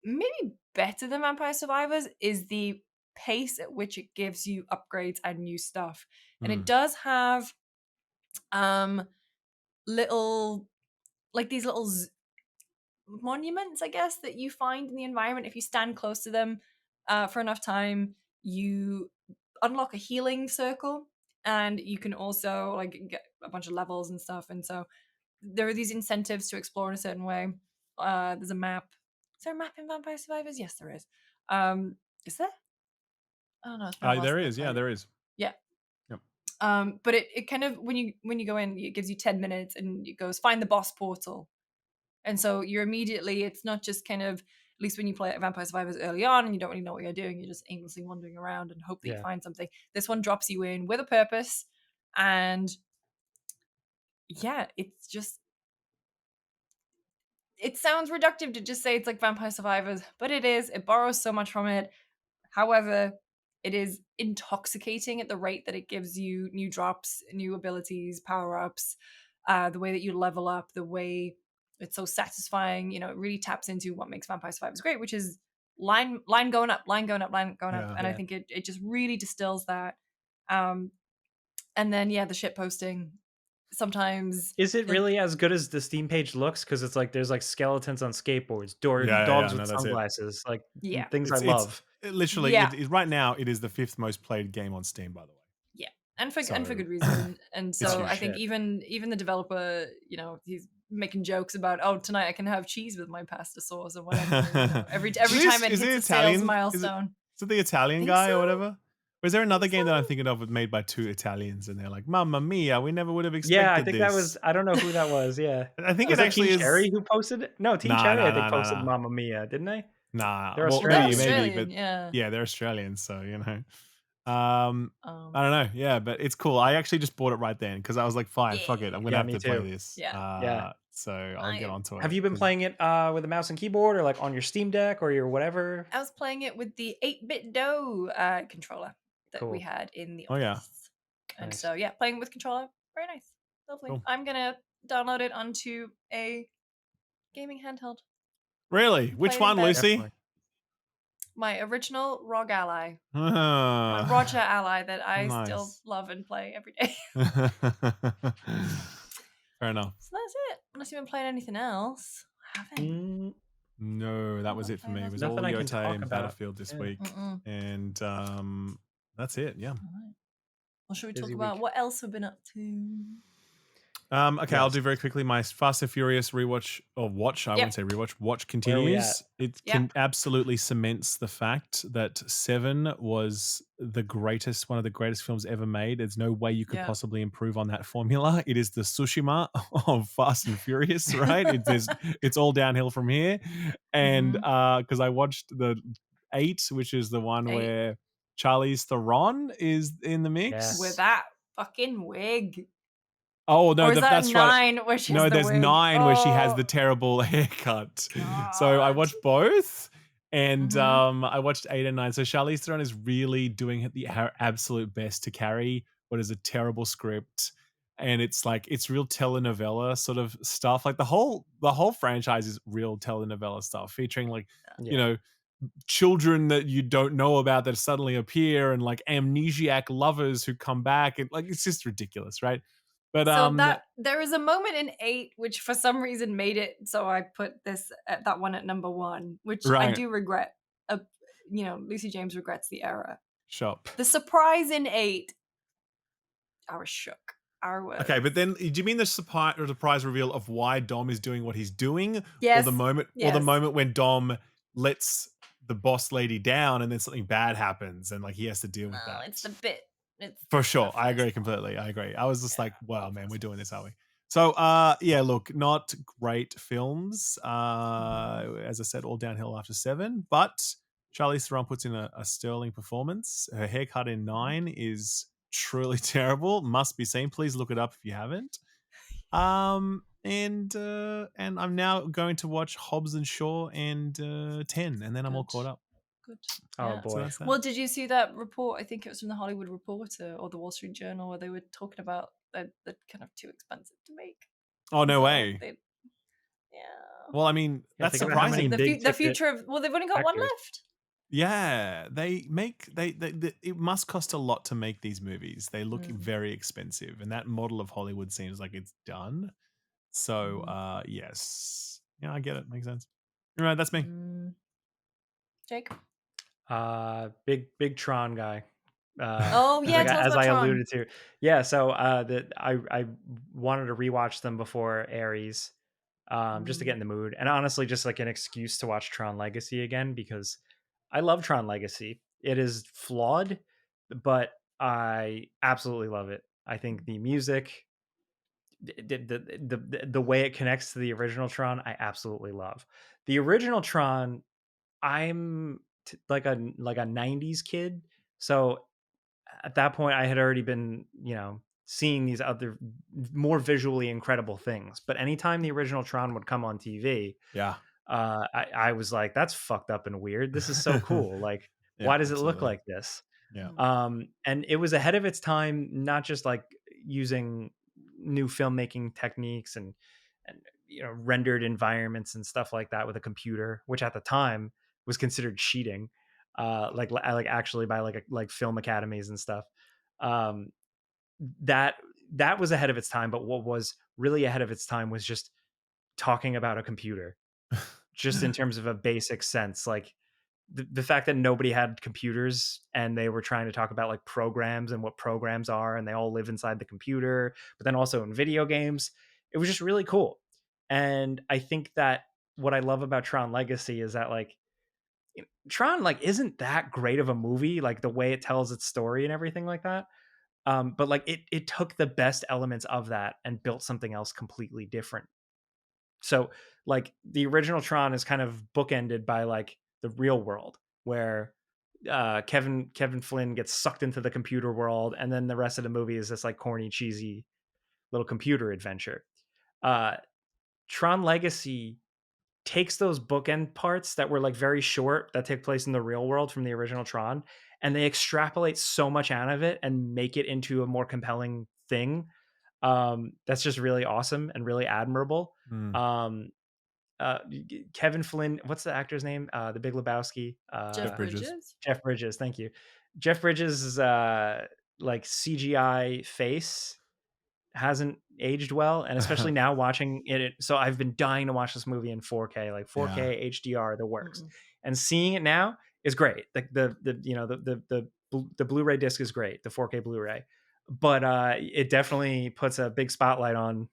maybe better than Vampire Survivors is the pace at which it gives you upgrades and new stuff. And it does have little monuments, I guess, that you find in the environment. If you stand close to them for enough time, you unlock a healing circle, and you can also like get a bunch of levels and stuff. And so there are these incentives to explore in a certain way. There's a map. Is there a map in Vampire Survivors? Yes, there is. Is there? I don't know. There is. Yeah, there is. Yeah. Yep. But it kind of when you go in, it gives you 10 minutes, and it goes find the boss portal. And so you're immediately, it's not just kind of, at least when you play Vampire Survivors early on and you don't really know what you're doing, you're just aimlessly wandering around and hope that you find something. This one drops you in with a purpose. And yeah, it's just, it sounds reductive to just say it's like Vampire Survivors, but it is. It borrows so much from it. However, it is intoxicating at the rate that it gives you new drops, new abilities, power-ups, the way that you level up, the way it's so satisfying. It really taps into what makes Vampire Survivors great, which is line going up. And I think it just really distills that. And then, the shit posting. Sometimes is it really as good as the Steam page looks? Because it's like there's like skeletons on skateboards, dogs with sunglasses, like things I love. Literally, right now it is the 5th most played game on Steam, by the way. Yeah, and for good reason. And so I think even the developer, he's making jokes about, oh, tonight I can have cheese with my pasta sauce or whatever. Every time it hits a sales milestone. Is it the Italian guy or whatever? Or is there another game that I'm thinking of made by 2 Italians and they're like, Mamma mia, we never would have expected this. Yeah, I think that was, I don't know who that was, yeah. I think it actually Team is... Cherry who posted it? No, Team Cherry I think posted Mamma Mia, didn't they? Nah. They're Australian. Maybe, but yeah, they're Australians, so, I don't know, yeah, but it's cool. I actually just bought it right then because I was like, fine, fuck it, I'm going to have to play this. So I'll get onto it. Have you been playing it with a mouse and keyboard or like on your Steam Deck or your whatever? I was playing it with the 8-bit Do controller that we had in the office. And so playing with controller, very nice, lovely. Cool. I'm gonna download it onto a gaming handheld. Really? Which one, Lucy? Definitely. My original ROG Ally, my Roger Ally that I still love and play every day. Fair enough. So that's it. Unless you've been playing anything else, haven't. No, that was it for me. It was all Nothing I can Yotei talk and about. Battlefield this Yeah. week. And that's it. Yeah. All right. Well, should we Busy talk about week. what else we've been up to? Okay, I'll Yes. do very quickly. My Fast and Furious rewatch or watch, I wouldn't say rewatch, watch Where are we at? continues. It can absolutely cements the fact that 7 was the greatest, one of the greatest films ever made. There's no way you could possibly improve on that formula. It is the Tsushima of Fast and Furious, right? It's all downhill from here. And because I watched the 8, which is the one 8. where Charlize Theron is in the mix. Yes. With that fucking wig. Oh no, Or is that that's 9 right. where she No, has the there's wig? 9 where she has the terrible haircut. So I watched both, and I watched 8 and 9. So Charlize Theron is really doing her absolute best to carry what is a terrible script, and it's like it's real telenovela sort of stuff. Like the whole franchise is real telenovela stuff, featuring like you know children that you don't know about that suddenly appear, and like amnesiac lovers who come back, and like it's just ridiculous, right? But so that there is a moment in 8 which for some reason made it so I put that one at number 1, which I do regret. Lucy James regrets the error. Sure. The surprise in 8, I was shook. Okay, but then do you mean the surprise reveal of why Dom is doing what he's doing? Yes. Or the moment when Dom lets the boss lady down and then something bad happens and like he has to deal with that. It's the bit. For sure. I agree completely. I agree. I was just like, wow, man, we're doing this, are we? So yeah, look, not great films. As I said, all downhill after 7, but Charlize Theron puts in a sterling performance. Her haircut in 9 is truly terrible. Must be seen. Please look it up if you haven't. And I'm now going to watch Hobbs and Shaw and 10, and then I'm all caught up. Good. Oh boy. So well, did you see that report? I think it was from the Hollywood Reporter or the Wall Street Journal, where they were talking about that kind of too expensive to make. Oh no way! Well, I mean, that's surprising. The future of they've only got one left. Yeah, they it must cost a lot to make these movies. They look very expensive, and that model of Hollywood seems like it's done. So, yes, yeah, I get it. Makes sense. All right, that's me. Jake, big Tron guy. as I alluded to. Yeah, so I wanted to rewatch them before Ares, just to get in the mood, and honestly, just like an excuse to watch Tron Legacy again because I love Tron Legacy. It is flawed, but I absolutely love it. I think the music, the way it connects to the original Tron, I absolutely love. The original Tron, I'm like a 90s kid, so at that point I had already been, seeing these other more visually incredible things. But anytime the original Tron would come on TV, I was like, that's fucked up and weird. This is so cool. Like, why does it look like this? Yeah. And it was ahead of its time, not just like using new filmmaking techniques and rendered environments and stuff like that with a computer, which at the time was considered cheating, like actually by like film academies and stuff. That was ahead of its time, but what was really ahead of its time was just talking about a computer, just in terms of a basic sense. Like the fact that nobody had computers and they were trying to talk about like programs and what programs are, and they all live inside the computer, but then also in video games. It was just really cool. And I think that what I love about Tron Legacy is that like Tron like isn't that great of a movie, like the way it tells its story and everything like that. But like it took the best elements of that and built something else completely different. So like the original Tron is kind of bookended by like the real world where Kevin Flynn gets sucked into the computer world, and then the rest of the movie is this like corny, cheesy little computer adventure. Tron Legacy takes those bookend parts that were like very short that take place in the real world from the original Tron, and they extrapolate so much out of it and make it into a more compelling thing. That's just really awesome and really admirable. Kevin Flynn, what's the actor's name? The Big Lebowski. Jeff Bridges. Jeff Bridges, thank you. Jeff Bridges' like CGI face hasn't aged well, and especially now watching it. So I've been dying to watch this movie in 4K, like 4K HDR, the works, and seeing it now is great. Like the Blu-ray disc is great, the 4K Blu-ray, but it definitely puts a big spotlight on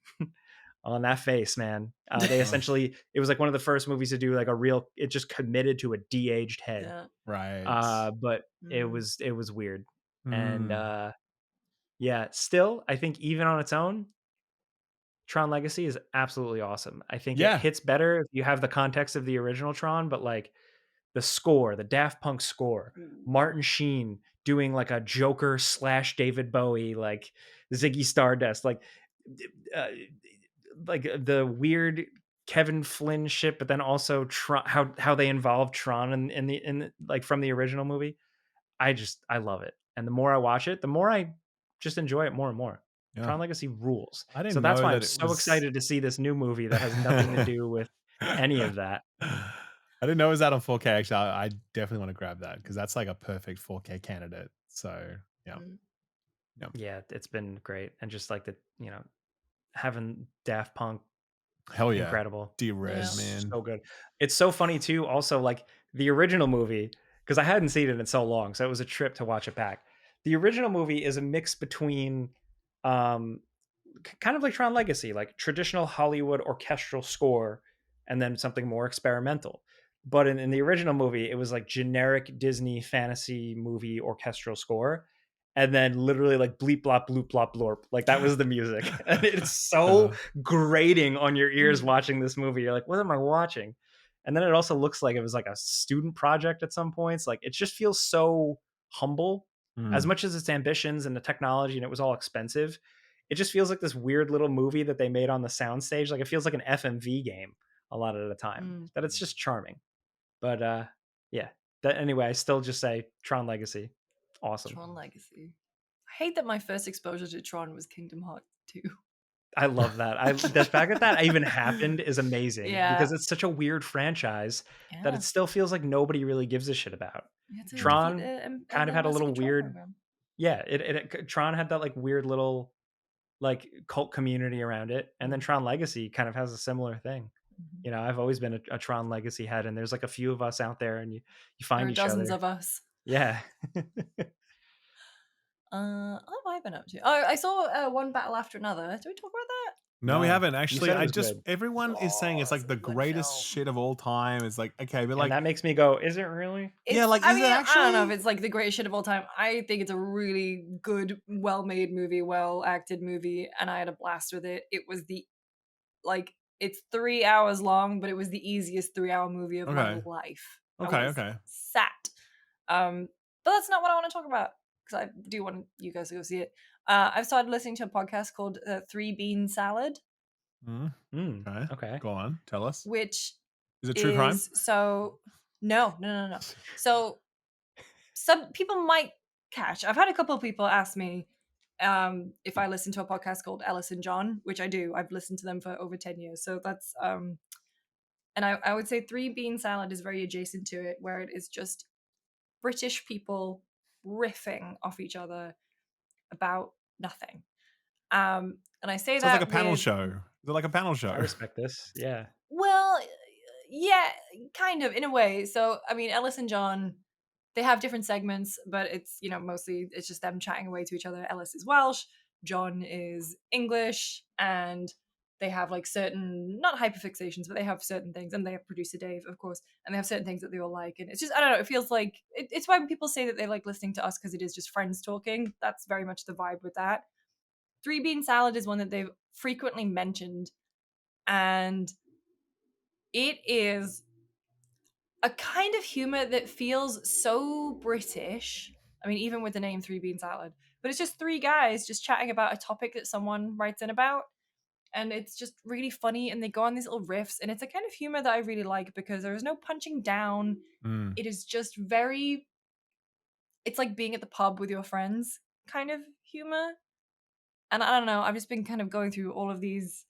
on that face, man. They essentially, it was like one of the first movies to do like a real, it just committed to a de-aged head. Right. But it was weird. And yeah, still, I think even on its own, Tron Legacy is absolutely awesome. I think it hits better if you have the context of the original Tron, but like the score, the Daft Punk score, Martin Sheen doing like a Joker / David Bowie, like Ziggy Stardust, like the weird Kevin Flynn shit, but then also Tron, how they involved Tron in the like from the original movie. I love it, and the more I watch it, the more I just enjoy it more and more. Tron Legacy rules. I didn't so that's know why that I'm it so was... excited to see this new movie that has nothing to do with any of that. I didn't know it was out on 4K. Actually, I definitely want to grab that because that's like a perfect 4K candidate. So yeah, it's been great, and just like the having Daft Punk, hell yeah, incredible, D-Red, man, so good. It's so funny too. Also, like the original movie, because I hadn't seen it in so long, so it was a trip to watch it back. The original movie is a mix between kind of like Tron Legacy, like traditional Hollywood orchestral score, and then something more experimental. But in the original movie, it was like generic Disney fantasy movie orchestral score, and then literally like bleep blop bloop blop blorp, like that was the music. And it's so grating on your ears watching this movie. You're like, what am I watching? And then it also looks like it was like a student project at some points. Like it just feels so humble, as much as its ambitions and the technology, and it was all expensive. It just feels like this weird little movie that they made on the soundstage. Like it feels like an FMV game a lot of the time. That it's just charming. But yeah. Anyway, I still just say Tron Legacy. Awesome. Tron Legacy. I hate that my first exposure to Tron was Kingdom Hearts 2. I love that. The fact that even happened is amazing because it's such a weird franchise that it still feels like nobody really gives a shit about. Tron kind of had a little weird. Yeah, Tron had that like weird little like cult community around it, and then Tron Legacy kind of has a similar thing. I've always been a Tron Legacy head, and there's like a few of us out there, and you find each other. Dozens of us. Yeah. What have I been up to? Oh, I saw one battle after another. Did we talk about that? No, we haven't actually. Everyone is saying it's like the greatest shit of all time. It's like, okay, but like that makes me go, is it really? Yeah, like is it actually? I don't know if it's like the greatest shit of all time. I think it's a really good, well-made movie, well-acted movie, and I had a blast with it. It was it's 3 hours long, but it was the easiest 3-hour movie of my life. Okay. Sat. But that's not what I want to talk about, because I do want you guys to go see it. I've started listening to a podcast called 3 Bean Salad. Okay. Go on. Tell us. Which is it true crime? So no. So some people might catch. I've had a couple of people ask me if I listen to a podcast called Ellis and John, which I do. I've listened to them for over 10 years. So that's and I would say 3 Bean Salad is very adjacent to it, where it is just British people riffing off each other about nothing. And I say so that it's like a panel show. Is it like a panel show? I respect this. Yeah. Well, yeah, kind of in a way. So I mean, Ellis and John, they have different segments, but it's mostly it's just them chatting away to each other. Ellis is Welsh, John is English, and they have like certain, not hyperfixations, but they have certain things, and they have producer Dave, of course, and they have certain things that they all like, and it's just, I don't know, it feels like it's why people say that they like listening to us, because it is just friends talking. That's very much the vibe with that. 3 Bean Salad is one that they've frequently mentioned, and it is a kind of humor that feels so British. I mean, even with the name 3 Bean Salad, but it's just 3 guys just chatting about a topic that someone writes in about. And it's just really funny, and they go on these little riffs, and it's a kind of humor that I really like, because there is no punching down. It is just it's like being at the pub with your friends kind of humor. And I don't know, I've just been kind of going through all of these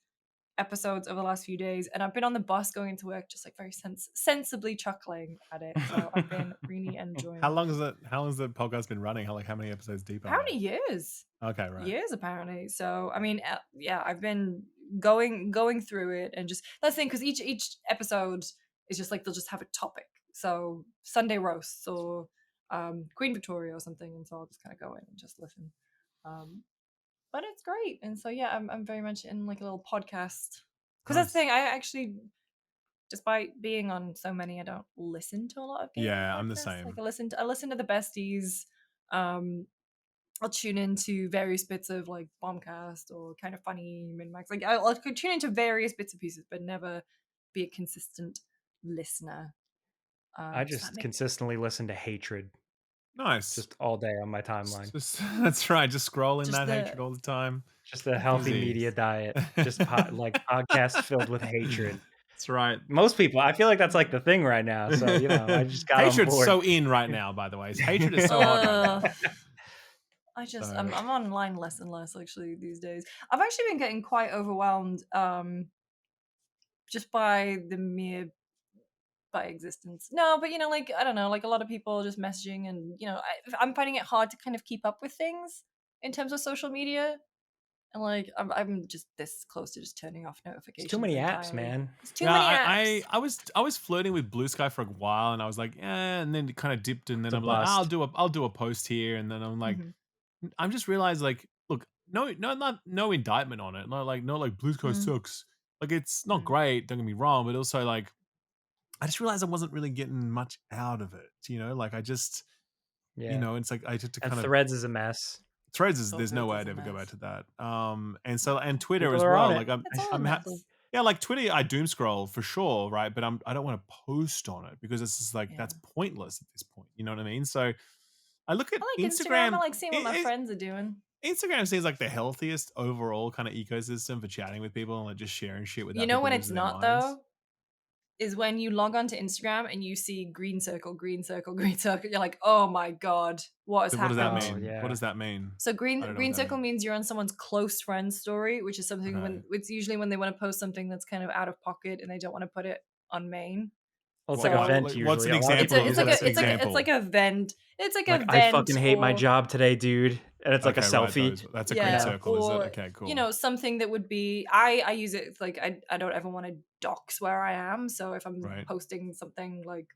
episodes over the last few days, and I've been on the bus going into work just like very sensibly chuckling at it. So I've been really enjoying How long has the podcast been running? How many episodes deep are How many years? Okay, right. Years apparently. So I mean, yeah, I've been going through it, and just that's the thing, because each episode is just like they'll just have a topic. So Sunday roasts or Queen Victoria or something, and so I'll just kind of go in and just listen. But it's great, and so yeah, I'm very much in like a little podcast, because that's the thing. I actually, despite being on so many, I don't listen to a lot of gaming podcasts. I'm the same. Like I listen to the besties. I'll tune into various bits of like Bombcast or Kind of Funny, Minmax. Like I'll tune into various bits and pieces, but never be a consistent listener. I just consistently listen to hatred. Nice. Just all day on my timeline. That's right. Just scrolling that hatred all the time. Just a healthy media diet. Just like podcasts filled with hatred. That's right. Most people, I feel like that's like the thing right now. So, I just got Hatred's on board. so in right now, by the way. Hatred is so hot right now. I'm online less and less actually these days. I've actually been getting quite overwhelmed just by existence. No, but like I don't know, like a lot of people just messaging, and I'm finding it hard to kind of keep up with things in terms of social media. And like I'm just this close to just turning off notifications. It's too many apps, man. It's too many apps. I was flirting with Blue Sky for a while, and I was like, and then it kind of dipped, and then I'm like, I'll do a post here, and then I'm like, I'm just realized like, look, no indictment on it, no like Blue Sky sucks. Like it's not great, don't get me wrong, but also like I just realized I wasn't really getting much out of it. Like I just, it's like I just to kind of Threads is a mess. Threads is there's no way I'd ever go back to that. And Twitter as well. Like like Twitter, I doom scroll for sure, right? But I don't want to post on it because it's just like that's pointless at this point. You know what I mean? So I look at Instagram. I like seeing what my friends are doing. Instagram seems like the healthiest overall kind of ecosystem for chatting with people and like just sharing shit with. When it's not though, is when you log on to Instagram and you see green circle. You're like, oh my god, what has happened? What does that mean? What does that mean? So green circle means you're on someone's close friends story, which is something when it's usually when they want to post something that's kind of out of pocket and they don't want to put it on main. Well, it's like a vent usually. What's an example? It's like a vent. It's like a vent. I fucking hate my job today, dude. And it's like a selfie. Right, that's a green circle, is it? Okay, cool. Something that would be I use it like I don't ever want to dox where I am. So if I'm posting something like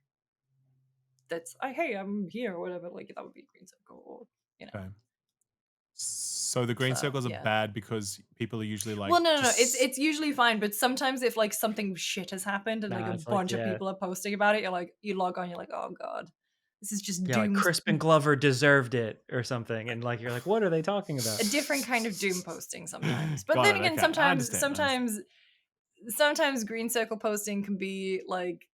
that's hey, I'm here or whatever, like that would be a green circle, or Okay. So the green circles are bad because people are usually like, well, no, it's usually fine, but sometimes if like something shit has happened and like a bunch of people are posting about it, you log on, you're like, oh god, this is just doom. Like Crispin Glover deserved it or something, and like you're like, what are they talking about? A different kind of doom posting sometimes, but then again, sometimes green circle posting can be like.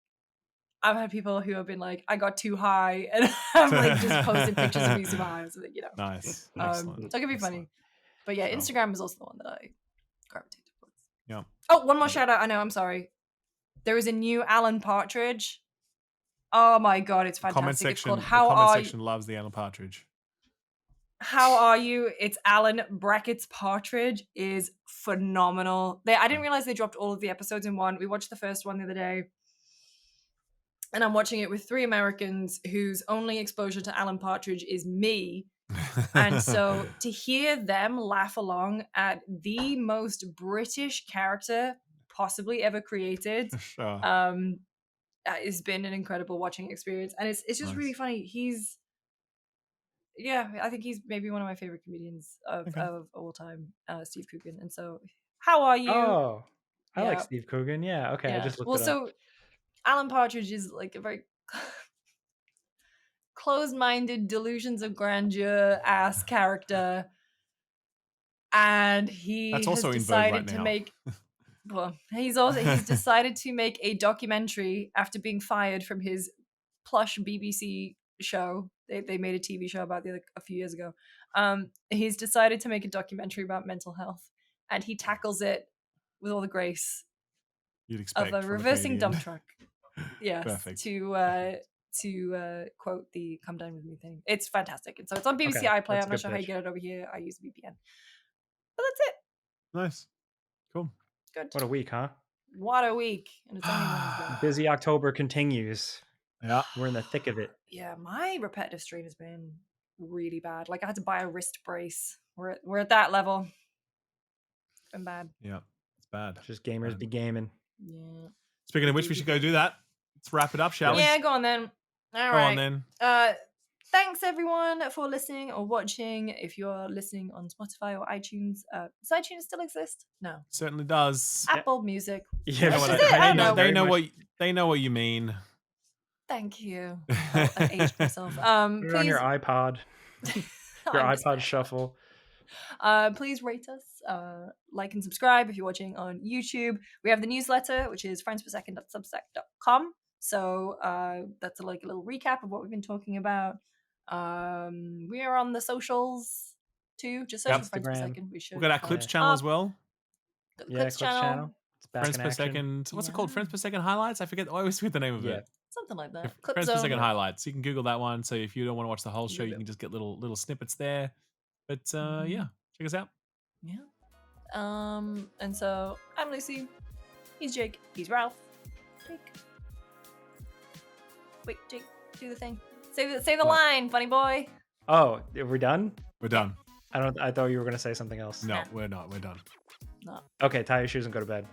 I've had people who have been like, I got too high, and I'm like just posting pictures of me super high, so that, Nice. So it can be funny. But yeah, Instagram is also the one that I gravitate towards. Yeah. Oh, one more shout out. I know, I'm sorry. There is a new Alan Partridge. Oh my god, it's fantastic. Comment section loves the Alan Partridge. How are you? It's Alan brackets Partridge is phenomenal. I didn't realize they dropped all of the episodes in one. We watched the first one the other day. And I'm watching it with 3 Americans whose only exposure to Alan Partridge is me. And so to hear them laugh along at the most British character possibly ever created has been an incredible watching experience. And it's just really funny. I think he's maybe one of my favorite comedians of all time, Steve Coogan. And so, how are you? Oh, I like Steve Coogan. Yeah, okay. I just looked it up. Alan Partridge is like a very closed-minded, delusions of grandeur ass character, and he has decided to make. Well, he's decided to make a documentary after being fired from his plush BBC show. They made a TV show about a few years ago. He's decided to make a documentary about mental health, and he tackles it with all the grace of a reversing dump truck. Yes, perfect. To quote the "Come Down With Me" thing. It's fantastic, and so it's on BBC iPlayer. I'm not sure how you get it over here. I use VPN, but that's it. Nice, cool. good. What a week, huh? What a week. And it's only Wednesday. Busy October continues. Yeah. We're in the thick of it. Yeah, my repetitive strain has been really bad. Like I had to buy a wrist brace. We're at that level. It's been bad. Yeah. It's bad. Just gamers Bad. be gaming. Yeah. Speaking of which, we should go do that. Let's wrap it up, shall we? Yeah, go on then. All Go right. on then. Thanks everyone for listening or watching. If you're listening on Spotify or iTunes, does iTunes still exist? No. Certainly does. Apple Music. Yeah, They know what I don't know. they know what you mean. Thank you. I aged myself. Put it on Please. your iPod. Your I'm just iPod saying. Shuffle. Please rate us, like and subscribe if you're watching on YouTube. We have the newsletter, which is friendspersecond.substack.com. So that's like a little recap of what we've been talking about. We are on the socials too. Just search for Friends Per Instagram. Second. We should. We've got our clips channel as well. Got the Yeah, Clips Clips channel. It's back Friends in per action. second. What's it called? Yeah. Friends per second highlights? I forget. I always forget the name of Yeah. it. Something like Yeah, that. Clip Friends per Zone. second highlights. You can Google that one. So if you don't want to watch the whole show, you Google. can just get little snippets there. But Mhm. yeah, check us out. Yeah. And so I'm Lucy. He's Jake. He's Ralph. Jake. Wait, Jake, do the thing. Say the What? line, funny boy. Oh, are we done? We're done. I thought you were gonna say something else. No, we're not. We're done. No. Okay, tie your shoes and go to bed.